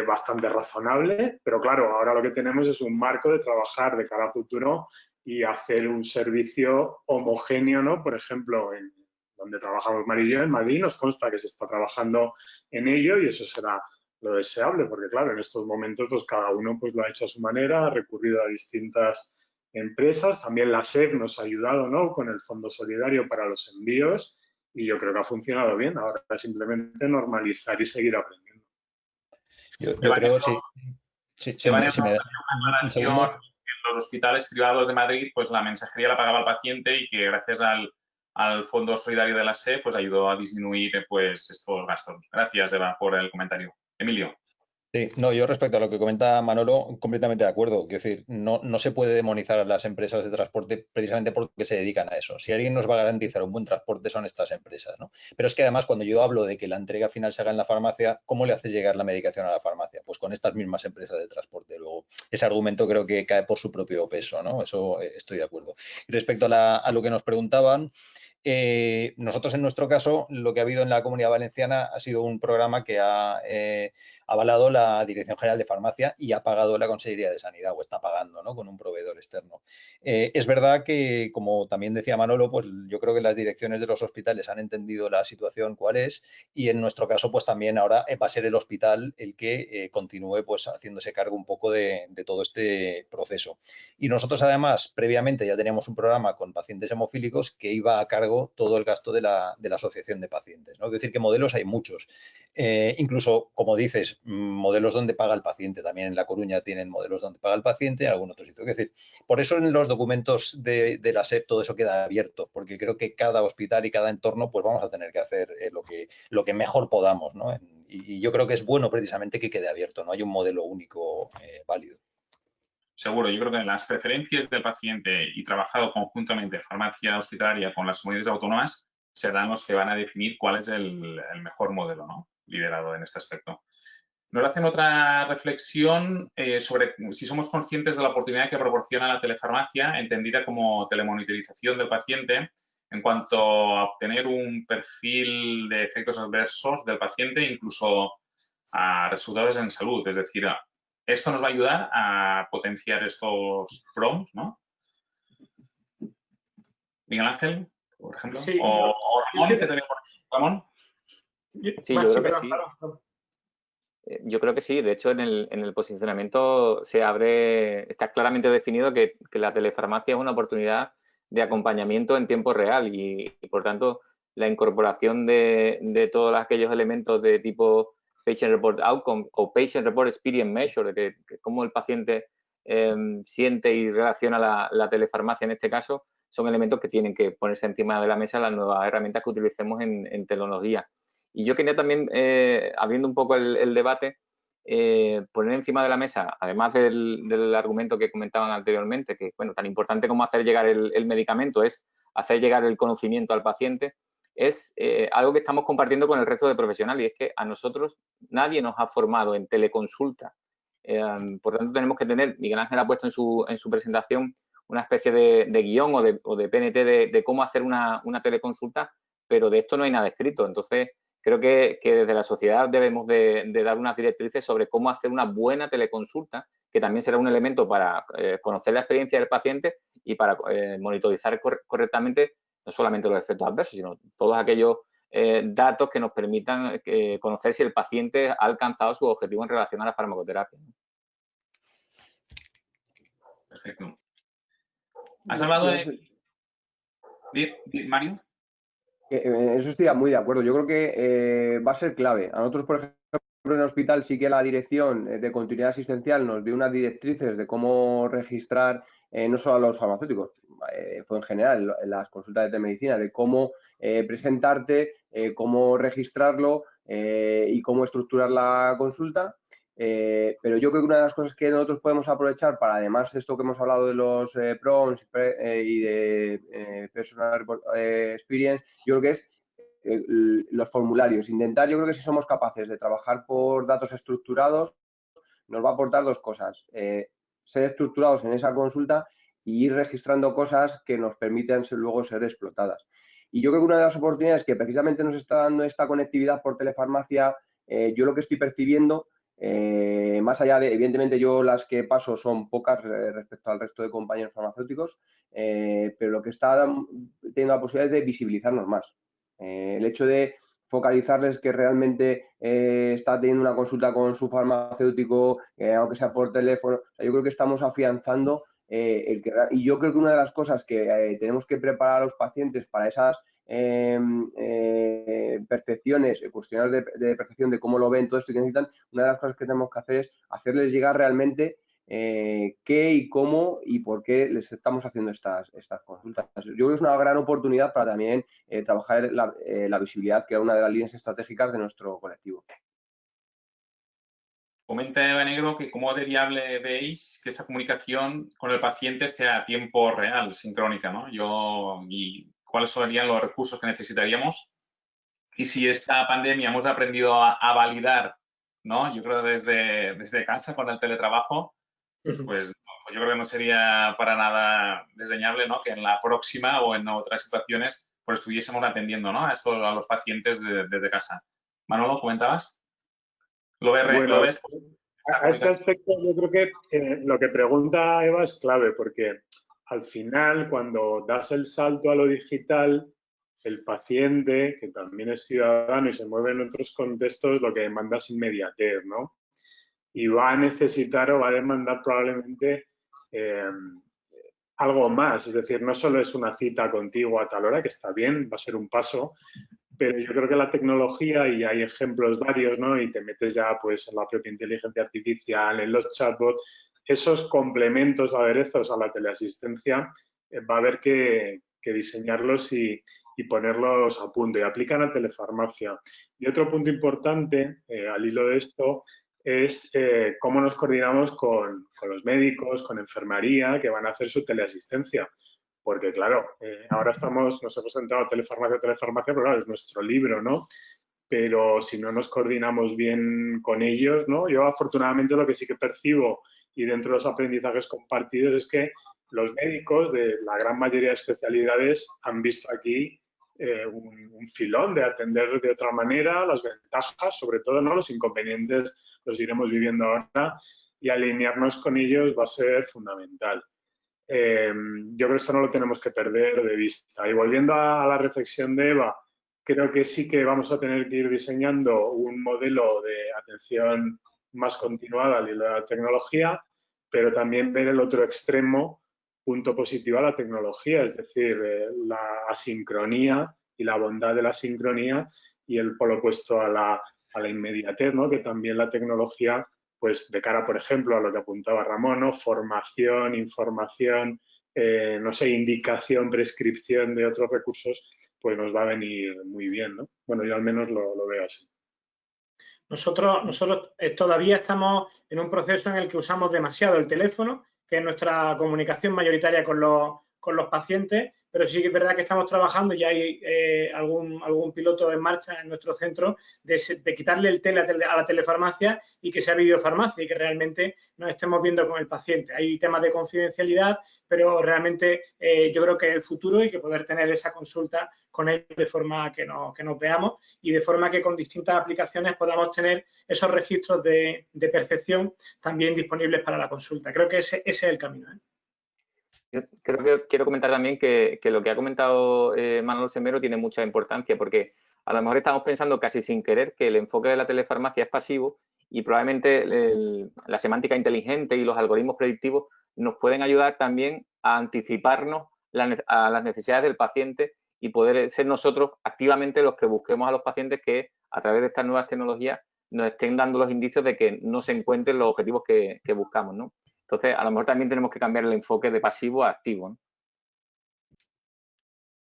bastante razonable, pero claro, ahora lo que tenemos es un marco de trabajar de cara a futuro y hacer un servicio homogéneo, ¿no? Por ejemplo, en donde trabajamos Mari y yo, en Madrid, nos consta que se está trabajando en ello y eso será lo deseable, porque claro, en estos momentos pues cada uno pues lo ha hecho a su manera, ha recurrido a distintas empresas, también la SEC nos ha ayudado, ¿no? Con el Fondo Solidario para los envíos y yo creo que ha funcionado bien, ahora simplemente normalizar y seguir aprendiendo. Yo creo, sí. Si me en los hospitales privados de Madrid, pues la mensajería la pagaba el paciente y que gracias al Fondo Solidario de la SE, pues ayudó a disminuir pues estos gastos. Gracias, Eva, por el comentario. Emilio. Sí, no, yo respecto a lo que comenta Manolo, completamente de acuerdo. Quiero decir, no se puede demonizar a las empresas de transporte precisamente porque se dedican a eso. Si alguien nos va a garantizar un buen transporte son estas empresas, ¿no? Pero es que además cuando yo hablo de que la entrega final se haga en la farmacia, ¿cómo le haces llegar la medicación a la farmacia? Pues con estas mismas empresas de transporte. Luego, ese argumento creo que cae por su propio peso, ¿no? Eso estoy de acuerdo. Y respecto a lo que nos preguntaban, nosotros en nuestro caso lo que ha habido en la Comunidad Valenciana ha sido un programa que ha avalado la Dirección General de Farmacia y ha pagado la Consejería de Sanidad o está pagando, ¿no? Con un proveedor externo. Es verdad que, como también decía Manolo, pues yo creo que las direcciones de los hospitales han entendido la situación cuál es y en nuestro caso pues también ahora va a ser el hospital el que continúe pues haciéndose cargo un poco de todo este proceso. Y nosotros además previamente ya teníamos un programa con pacientes hemofílicos que iba a cargo todo el gasto de la asociación de pacientes, ¿no? Es decir, que modelos hay muchos. Incluso, como dices, modelos donde paga el paciente. También en La Coruña tienen modelos donde paga el paciente, en algún otro sitio. Es decir, por eso en los documentos de la SEP todo eso queda abierto, porque creo que cada hospital y cada entorno pues vamos a tener que hacer lo que mejor podamos, ¿no? Y yo creo que es bueno precisamente que quede abierto, no hay un modelo único válido. Seguro, yo creo que las preferencias del paciente y trabajado conjuntamente farmacia hospitalaria con las comunidades autónomas serán los que van a definir cuál es el mejor modelo, ¿no? Liderado en este aspecto. Nos hacen otra reflexión sobre si somos conscientes de la oportunidad que proporciona la telefarmacia, entendida como telemonitorización del paciente, en cuanto a obtener un perfil de efectos adversos del paciente, incluso a resultados en salud. Es decir, esto nos va a ayudar a potenciar estos PROMs, ¿no? Miguel Ángel, por ejemplo. Sí, o Ramón, que también, Ramón. Sí, yo creo que sí. Yo creo que sí. De hecho, en el posicionamiento se abre, está claramente definido que la telefarmacia es una oportunidad de acompañamiento en tiempo real y por tanto, la incorporación de todos aquellos elementos de tipo Patient Report Outcome o Patient Report Experience Measure, de que cómo el paciente siente y relaciona la telefarmacia en este caso, son elementos que tienen que ponerse encima de la mesa las nuevas herramientas que utilicemos en tecnología. Y yo quería también, abriendo un poco el debate, poner encima de la mesa, además del argumento que comentaban anteriormente, que bueno, tan importante como hacer llegar el medicamento es hacer llegar el conocimiento al paciente, es algo que estamos compartiendo con el resto de profesionales y es que a nosotros nadie nos ha formado en teleconsulta. Por tanto, tenemos que tener, Miguel Ángel ha puesto en su presentación una especie de guión o de PNT de cómo hacer una teleconsulta, pero de esto no hay nada escrito. Entonces, creo que desde la sociedad debemos de dar unas directrices sobre cómo hacer una buena teleconsulta, que también será un elemento para conocer la experiencia del paciente y para monitorizar correctamente no solamente los efectos adversos, sino todos aquellos datos que nos permitan conocer si el paciente ha alcanzado su objetivo en relación a la farmacoterapia. Perfecto. ¿Has hablado de...? Mario. Eso estoy muy de acuerdo. Yo creo que va a ser clave. A nosotros, por ejemplo, en el hospital sí que la dirección de continuidad asistencial nos dio unas directrices de cómo registrar no solo a los farmacéuticos, fue en general en las consultas de telemedicina, de cómo presentarte, cómo registrarlo y cómo estructurar la consulta. Pero yo creo que una de las cosas que nosotros podemos aprovechar para, además de esto que hemos hablado de los PROMs y de Personal Report Experience, yo creo que es los formularios. Intentar, yo creo que si somos capaces de trabajar por datos estructurados, nos va a aportar dos cosas. Ser estructurados en esa consulta y ir registrando cosas que nos permitan luego ser explotadas. Y yo creo que una de las oportunidades que precisamente nos está dando esta conectividad por telefarmacia, yo lo que estoy percibiendo, más allá de, evidentemente yo las que paso son pocas respecto al resto de compañeros farmacéuticos, pero lo que está teniendo la posibilidad es de visibilizarnos más. El hecho de focalizarles que realmente está teniendo una consulta con su farmacéutico, aunque sea por teléfono. O sea, yo creo que estamos afianzando y yo creo que una de las cosas que tenemos que preparar a los pacientes para esas percepciones, cuestionarios de percepción de cómo lo ven, todo esto que necesitan, una de las cosas que tenemos que hacer es hacerles llegar realmente qué y cómo y por qué les estamos haciendo estas consultas. Yo creo que es una gran oportunidad para también trabajar la visibilidad, que es una de las líneas estratégicas de nuestro colectivo. Comenta Eva Negro que cómo de viable veis que esa comunicación con el paciente sea a tiempo real, sincrónica, ¿no? Y cuáles serían los recursos que necesitaríamos y si esta pandemia hemos aprendido a validar, ¿no? Yo creo desde casa con el teletrabajo, pues yo creo que no sería para nada desdeñable, ¿no? Que en la próxima o en otras situaciones pues estuviésemos atendiendo, ¿no? A los pacientes desde casa. Manolo, ¿comentabas? Bueno, a este aspecto yo creo que lo que pregunta Eva es clave porque al final cuando das el salto a lo digital, el paciente, que también es ciudadano y se mueve en otros contextos, lo que demanda es inmediatez, ¿no? Y va a necesitar o va a demandar probablemente algo más. Es decir, no solo es una cita contigo a tal hora, que está bien, va a ser un paso, pero yo creo que la tecnología, y hay ejemplos varios, ¿no? Y te metes ya pues en la propia inteligencia artificial, en los chatbots, esos complementos o aderezos a la teleasistencia, va a haber que diseñarlos y ponerlos a punto y aplican a telefarmacia. Y otro punto importante al hilo de esto es cómo nos coordinamos con los médicos, con enfermería, que van a hacer su teleasistencia. Porque, claro, ahora nos hemos centrado en telefarmacia, pero claro, es nuestro libro, ¿no? Pero si no nos coordinamos bien con ellos, ¿no? Yo, afortunadamente, lo que sí que percibo, y dentro de los aprendizajes compartidos es que los médicos de la gran mayoría de especialidades han visto aquí un filón de atender de otra manera, las ventajas, sobre todo, ¿no? Los inconvenientes los iremos viviendo ahora y alinearnos con ellos va a ser fundamental. Yo creo que esto no lo tenemos que perder de vista. Y volviendo a la reflexión de Eva, creo que sí que vamos a tener que ir diseñando un modelo de atención más continuada al hilo de la tecnología, pero también ver el otro extremo, punto positivo a la tecnología, es decir, la asincronía y la bondad de la sincronía y el polo opuesto a la inmediatez, ¿no? Que también la tecnología, pues de cara, por ejemplo, a lo que apuntaba Ramón, ¿no? Formación, información, no sé, indicación, prescripción de otros recursos, pues nos va a venir muy bien, ¿no? Bueno, yo al menos lo veo así. Nosotros todavía estamos en un proceso en el que usamos demasiado el teléfono, que es nuestra comunicación mayoritaria con los pacientes, pero sí que es verdad que estamos trabajando, ya hay algún piloto en marcha en nuestro centro de quitarle el tele a la telefarmacia y que sea videofarmacia y que realmente nos estemos viendo con el paciente. Hay temas de confidencialidad, pero realmente yo creo que es el futuro y que poder tener esa consulta con ellos de forma que nos veamos y de forma que con distintas aplicaciones podamos tener esos registros de percepción también disponibles para la consulta. Creo que ese es el camino, ¿eh? Yo creo que quiero comentar también que lo que ha comentado Manolo Semero tiene mucha importancia porque a lo mejor estamos pensando casi sin querer que el enfoque de la telefarmacia es pasivo y probablemente la semántica inteligente y los algoritmos predictivos nos pueden ayudar también a anticiparnos a las necesidades del paciente y poder ser nosotros activamente los que busquemos a los pacientes que a través de estas nuevas tecnologías nos estén dando los indicios de que no se encuentren los objetivos que buscamos, ¿no? Entonces, a lo mejor también tenemos que cambiar el enfoque de pasivo a activo, ¿no?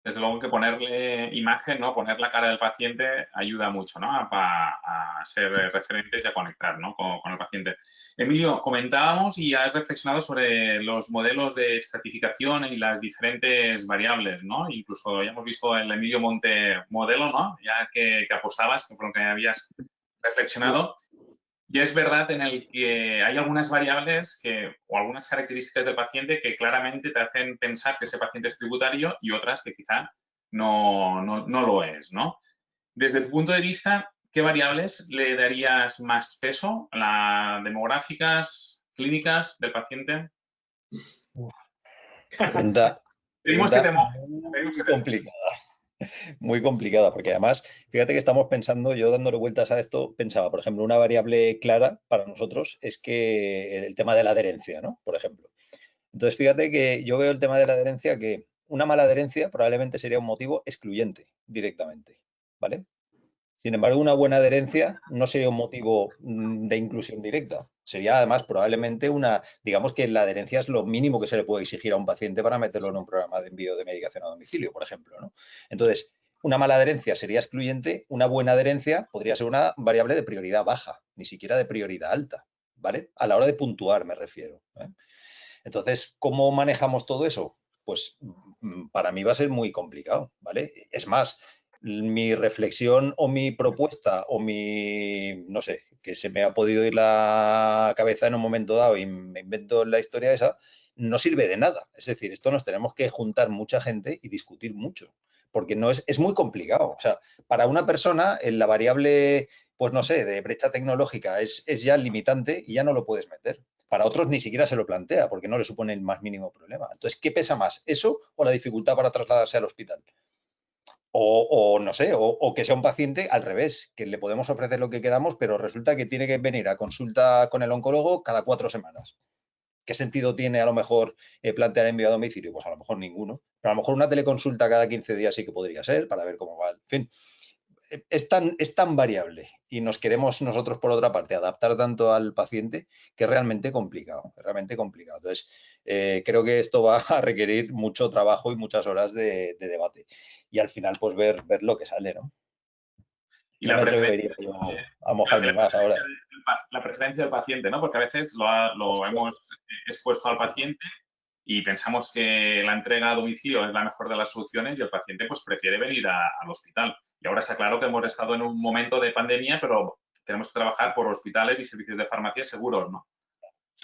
Desde luego que ponerle imagen, ¿no? Poner la cara del paciente ayuda mucho, ¿no? A ser referentes y a conectar, ¿no? con el paciente. Emilio, comentábamos y has reflexionado sobre los modelos de estratificación y las diferentes variables, ¿no? Incluso ya hemos visto el Emilio Monte modelo, ¿no? Ya que apostabas, por lo que habías reflexionado. Y es verdad en el que hay algunas variables o algunas características del paciente que claramente te hacen pensar que ese paciente es tributario y otras que quizá no lo es, ¿no? Desde tu punto de vista, ¿qué variables le darías más peso? ¿Las demográficas, clínicas del paciente? Pregunta muy complicada. Muy complicada, porque además, fíjate que estamos pensando, yo dándole vueltas a esto, pensaba, por ejemplo, una variable clara para nosotros es que el tema de la adherencia, ¿no? Por ejemplo. Entonces, fíjate que yo veo el tema de la adherencia que una mala adherencia probablemente sería un motivo excluyente directamente, ¿vale? Sin embargo, una buena adherencia no sería un motivo de inclusión directa. Sería además probablemente digamos que la adherencia es lo mínimo que se le puede exigir a un paciente para meterlo en un programa de envío de medicación a domicilio, por ejemplo, ¿no? Entonces, una mala adherencia sería excluyente, una buena adherencia podría ser una variable de prioridad baja, ni siquiera de prioridad alta, ¿vale? A la hora de puntuar me refiero, ¿eh? Entonces, ¿cómo manejamos todo eso? Pues para mí va a ser muy complicado, ¿vale? Es más, mi reflexión o mi propuesta o no sé, que se me ha podido ir la cabeza en un momento dado y me invento la historia esa, no sirve de nada. Es decir, esto nos tenemos que juntar mucha gente y discutir mucho, porque no es muy complicado. O sea, para una persona la variable, pues no sé, de brecha tecnológica es ya limitante y ya no lo puedes meter. Para otros ni siquiera se lo plantea porque no le supone el más mínimo problema. Entonces, ¿qué pesa más? ¿Eso o la dificultad para trasladarse al hospital? O no sé, o que sea un paciente al revés, que le podemos ofrecer lo que queramos, pero resulta que tiene que venir a consulta con el oncólogo cada 4 semanas. ¿Qué sentido tiene a lo mejor plantear envío a domicilio? Pues a lo mejor ninguno. Pero a lo mejor una teleconsulta cada 15 días sí que podría ser para ver cómo va. En fin, es tan variable y nos queremos nosotros, por otra parte, adaptar tanto al paciente que es realmente complicado, Entonces, creo que esto va a requerir mucho trabajo y muchas horas de debate. Y al final, pues ver lo que sale, ¿no? Y No me atrevería yo a mojarme más ahora. La preferencia del paciente, ¿no? Porque a veces lo hemos expuesto al paciente y pensamos que la entrega a domicilio es la mejor de las soluciones y el paciente pues prefiere venir al hospital. Y ahora está claro que hemos estado en un momento de pandemia, pero tenemos que trabajar por hospitales y servicios de farmacia seguros, ¿no?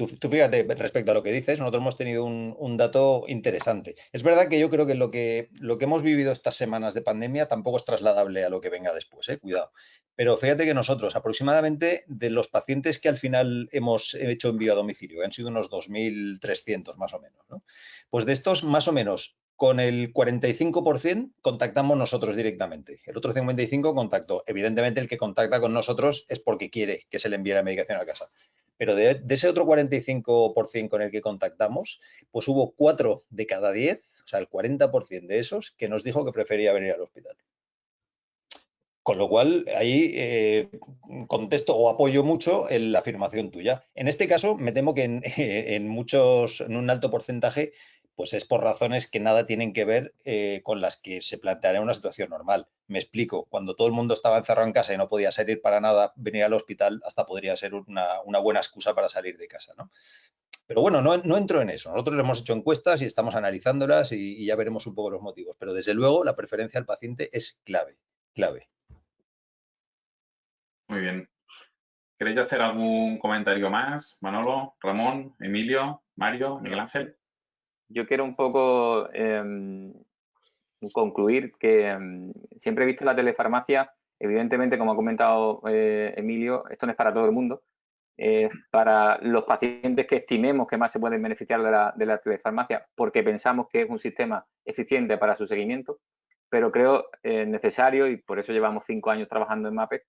Tú fíjate, respecto a lo que dices, nosotros hemos tenido un dato interesante. Es verdad que yo creo que lo que hemos vivido estas semanas de pandemia tampoco es trasladable a lo que venga después, cuidado. Pero fíjate que nosotros, aproximadamente de los pacientes que al final hemos hecho envío a domicilio, que han sido unos 2.300 más o menos, ¿no? Pues de estos, más o menos, con el 45% contactamos nosotros directamente. El otro 55% contactó. Evidentemente, el que contacta con nosotros es porque quiere que se le envíe la medicación a casa. Pero de ese otro 45% con el que contactamos, pues hubo 4 de cada 10, o sea, el 40% de esos, que nos dijo que prefería venir al hospital. Con lo cual, ahí contesto o apoyo mucho en la afirmación tuya. En este caso, me temo que en un alto porcentaje, pues es por razones que nada tienen que ver con las que se plantearía una situación normal. Me explico, cuando todo el mundo estaba encerrado en casa y no podía salir para nada, venir al hospital hasta podría ser una buena excusa para salir de casa, ¿no? Pero bueno, no entro en eso. Nosotros le hemos hecho encuestas y estamos analizándolas y ya veremos un poco los motivos. Pero desde luego, la preferencia al paciente es clave, clave. Muy bien. ¿Queréis hacer algún comentario más? Manolo, Ramón, Emilio, Mario, Miguel Ángel. Yo quiero un poco concluir que siempre he visto la telefarmacia, evidentemente, como ha comentado Emilio, esto no es para todo el mundo, para los pacientes que estimemos que más se pueden beneficiar de la telefarmacia porque pensamos que es un sistema eficiente para su seguimiento, pero creo necesario, y por eso llevamos 5 años trabajando en MAPE,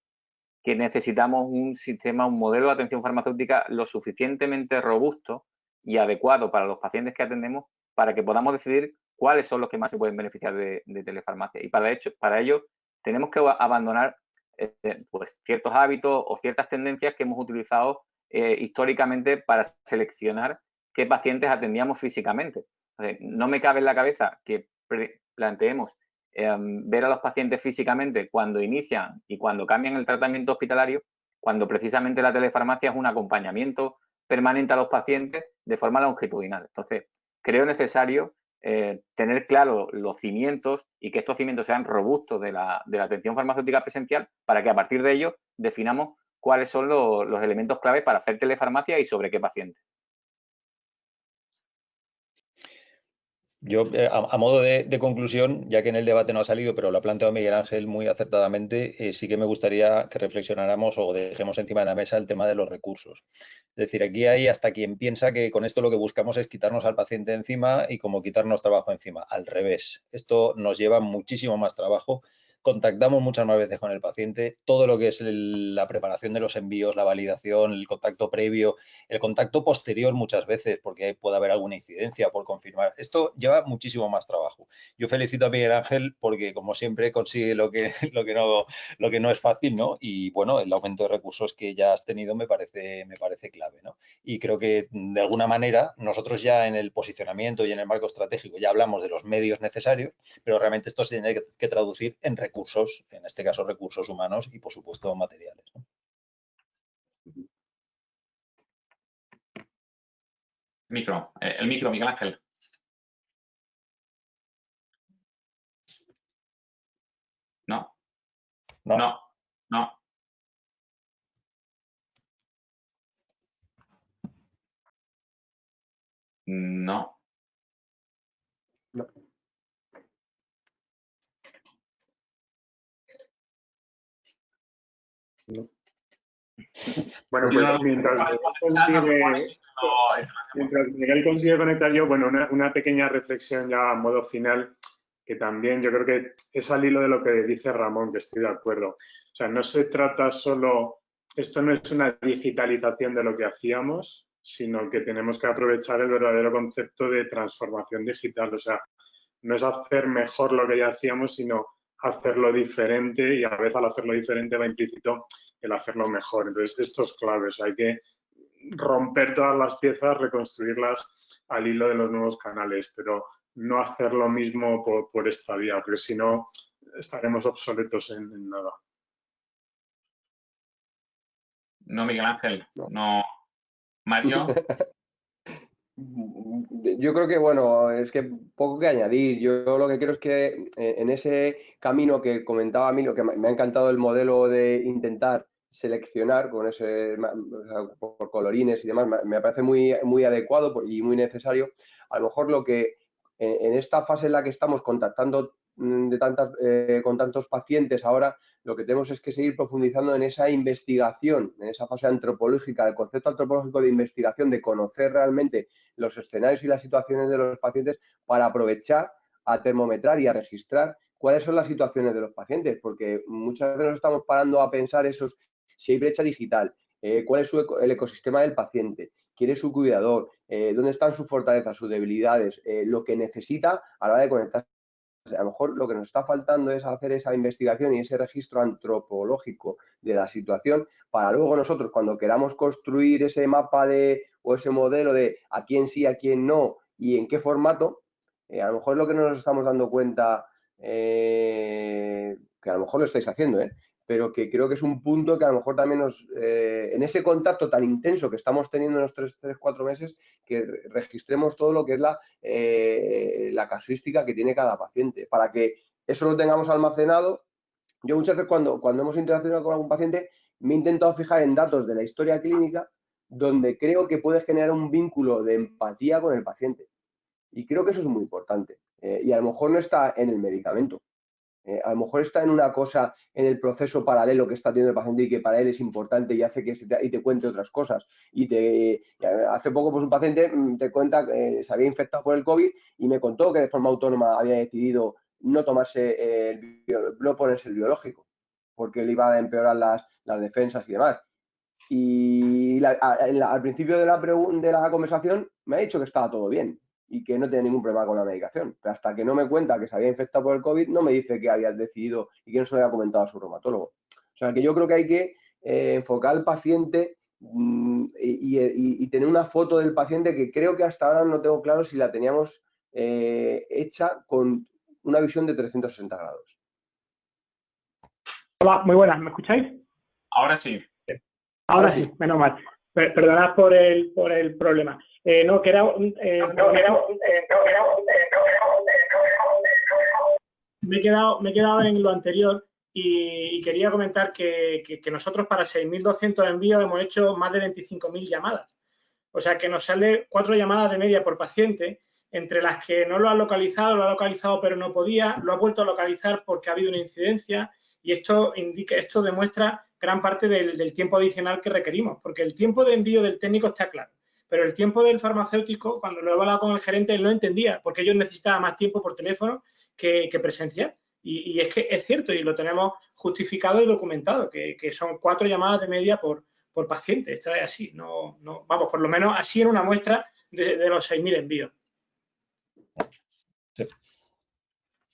que necesitamos un sistema, un modelo de atención farmacéutica lo suficientemente robusto y adecuado para los pacientes que atendemos para que podamos decidir cuáles son los que más se pueden beneficiar de telefarmacia. Y para ello tenemos que abandonar pues ciertos hábitos o ciertas tendencias que hemos utilizado históricamente para seleccionar qué pacientes atendíamos físicamente. No me cabe en la cabeza que planteemos ver a los pacientes físicamente cuando inician y cuando cambian el tratamiento hospitalario, cuando precisamente la telefarmacia es un acompañamiento permanente a los pacientes de forma longitudinal. Entonces, creo necesario tener claro los cimientos y que estos cimientos sean robustos de la atención farmacéutica presencial para que a partir de ello definamos cuáles son los elementos clave para hacer telefarmacia y sobre qué paciente. Yo, a modo de conclusión, ya que en el debate no ha salido, pero lo ha planteado Miguel Ángel muy acertadamente, sí que me gustaría que reflexionáramos o dejemos encima de la mesa el tema de los recursos. Es decir, aquí hay hasta quien piensa que con esto lo que buscamos es quitarnos al paciente encima y como quitarnos trabajo encima. Al revés, esto nos lleva muchísimo más trabajo. Contactamos muchas más veces con el paciente, todo lo que es la preparación de los envíos, la validación, el contacto previo, el contacto posterior muchas veces, porque puede haber alguna incidencia por confirmar. Esto lleva muchísimo más trabajo. Yo felicito a Miguel Ángel porque, como siempre, consigue lo que no es fácil, ¿no? Y, bueno, el aumento de recursos que ya has tenido me parece clave, ¿no? Y creo que, de alguna manera, nosotros ya en el posicionamiento y en el marco estratégico ya hablamos de los medios necesarios, pero realmente esto se tiene que traducir en recursos, en este caso recursos humanos y, por supuesto, materiales, ¿no? El micro, Miguel Ángel. No. No. No. No. No. No. No. Bueno, pues mientras Miguel consigue conectar yo, bueno, una pequeña reflexión ya a modo final, que también yo creo que es al hilo de lo que dice Ramón, que estoy de acuerdo. O sea, no se trata solo, esto no es una digitalización de lo que hacíamos, sino que tenemos que aprovechar el verdadero concepto de transformación digital. O sea, no es hacer mejor lo que ya hacíamos, sino hacerlo diferente, y a veces al hacerlo diferente va implícito el hacerlo mejor. Entonces, esto es clave. O sea, hay que romper todas las piezas, reconstruirlas al hilo de los nuevos canales, pero no hacer lo mismo por esta vía, porque si no estaremos obsoletos en nada. No, Miguel Ángel. No. Mario. Yo creo que, bueno, es que poco que añadir. Yo lo que quiero es que en ese camino que comentaba Emilio, que me ha encantado el modelo de intentar seleccionar con ese, por colorines y demás, me parece muy adecuado y muy necesario. A lo mejor lo que en esta fase en la que estamos contactando con tantos pacientes ahora, lo que tenemos es que seguir profundizando en esa investigación, en esa fase antropológica, el concepto antropológico de investigación, de conocer realmente los escenarios y las situaciones de los pacientes para aprovechar a termometrar y a registrar cuáles son las situaciones de los pacientes, porque muchas veces nos estamos parando a pensar si hay brecha digital, cuál es el ecosistema del paciente, quién es su cuidador, dónde están sus fortalezas, sus debilidades, lo que necesita a la hora de conectarse. A lo mejor lo que nos está faltando es hacer esa investigación y ese registro antropológico de la situación para luego nosotros, cuando queramos construir ese mapa o ese modelo de a quién sí, a quién no y en qué formato, a lo mejor es lo que no nos estamos dando cuenta, que a lo mejor lo estáis haciendo, pero que creo que es un punto que a lo mejor también en ese contacto tan intenso que estamos teniendo en los 3-4 meses, que registremos todo lo que es la casuística que tiene cada paciente, para que eso lo tengamos almacenado. Yo muchas veces cuando hemos interaccionado con algún paciente me he intentado fijar en datos de la historia clínica donde creo que puedes generar un vínculo de empatía con el paciente. Y creo que eso es muy importante. Y a lo mejor no está en el medicamento. A lo mejor está en una cosa, en el proceso paralelo que está teniendo el paciente y que para él es importante y hace que te cuente otras cosas. Hace poco pues un paciente te cuenta que se había infectado por el COVID y me contó que de forma autónoma había decidido no no ponerse el biológico porque le iba a empeorar las defensas y demás. Y al principio de la conversación me ha dicho que estaba todo bien y que no tiene ningún problema con la medicación. Pero hasta que no me cuenta que se había infectado por el COVID, no me dice que había decidido y que no se lo había comentado a su reumatólogo. O sea, que yo creo que hay que enfocar al paciente y tener una foto del paciente que creo que hasta ahora no tengo claro si la teníamos hecha con una visión de 360 grados. Hola, muy buenas, ¿me escucháis? Ahora sí. Ahora sí, menos mal. Perdonad por el problema. Me he quedado en lo anterior y quería comentar que nosotros para 6.200 envíos hemos hecho más de 25.000 llamadas. O sea que nos sale 4 llamadas de media por paciente, entre las que no lo ha localizado pero no podía, lo ha vuelto a localizar porque ha habido una incidencia y esto demuestra gran parte del tiempo adicional que requerimos, porque el tiempo de envío del técnico está claro, pero el tiempo del farmacéutico, cuando lo he hablado con el gerente, él no entendía, porque ellos necesitaban más tiempo por teléfono que presencial. Y es que es cierto, y lo tenemos justificado y documentado, que son 4 llamadas de media por paciente. Esto es así, vamos, por lo menos así en una muestra de los 6.000 envíos. Sí.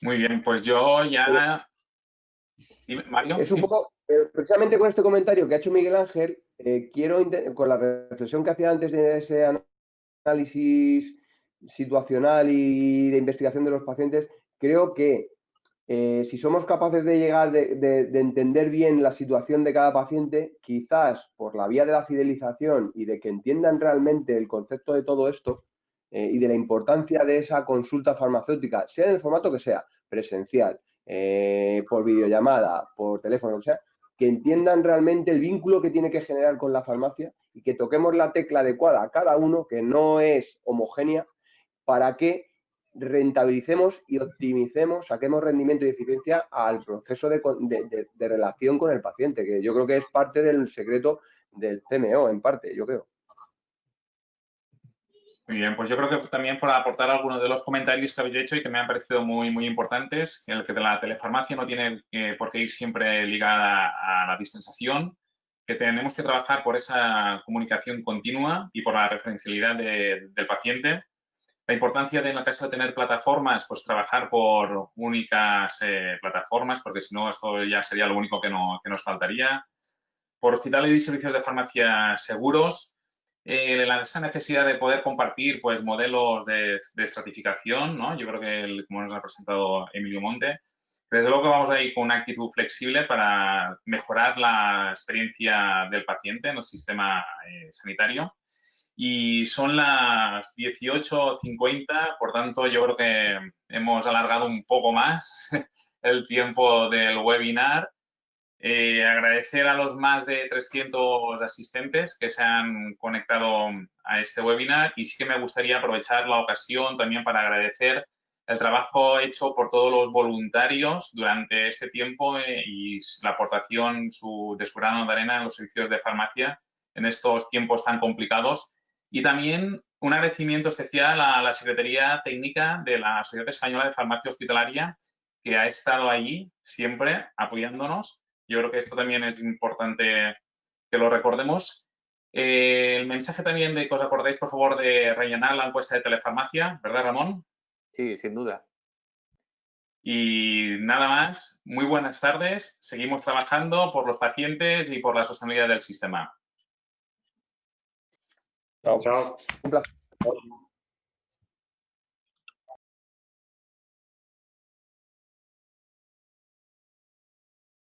Muy bien, pues yo ya... Dime, Mario. Es un poco, precisamente con este comentario que ha hecho Miguel Ángel, con la reflexión que hacía antes de ese análisis situacional y de investigación de los pacientes, creo que si somos capaces de llegar, de entender bien la situación de cada paciente, quizás por la vía de la fidelización y de que entiendan realmente el concepto de todo esto y de la importancia de esa consulta farmacéutica, sea en el formato que sea, presencial, por videollamada, por teléfono, o sea, que entiendan realmente el vínculo que tiene que generar con la farmacia y que toquemos la tecla adecuada a cada uno, que no es homogénea, para que rentabilicemos y optimicemos, saquemos rendimiento y eficiencia al proceso de relación con el paciente, que yo creo que es parte del secreto del CMO, en parte, yo creo. Muy bien, pues yo creo que también por aportar algunos de los comentarios que habéis hecho y que me han parecido muy, muy importantes, el que la telefarmacia no tiene por qué ir siempre ligada a la dispensación, que tenemos que trabajar por esa comunicación continua y por la referencialidad del paciente. La importancia de, en el caso de tener plataformas, pues trabajar por únicas plataformas, porque si no, esto ya sería lo único que nos faltaría. Por hospitales y servicios de farmacia seguros, esa necesidad de poder compartir pues, modelos de estratificación, ¿no? Yo creo que, como nos ha presentado Emilio Monte, desde luego que vamos a ir con una actitud flexible para mejorar la experiencia del paciente en el sistema sanitario. Y son las 18:50, por tanto, yo creo que hemos alargado un poco más el tiempo del webinar. Agradecer a los más de 300 asistentes que se han conectado a este webinar y sí que me gustaría aprovechar la ocasión también para agradecer el trabajo hecho por todos los voluntarios durante este tiempo y la aportación de su grano de arena en los servicios de farmacia en estos tiempos tan complicados. Y también un agradecimiento especial a la Secretaría Técnica de la Sociedad Española de Farmacia Hospitalaria, que ha estado allí siempre apoyándonos. Yo creo que esto también es importante que lo recordemos. El mensaje también de que os acordéis, por favor, de rellenar la encuesta de telefarmacia, ¿verdad, Ramón? Sí, sin duda. Y nada más, muy buenas tardes. Seguimos trabajando por los pacientes y por la sostenibilidad del sistema. Chao. Un placer.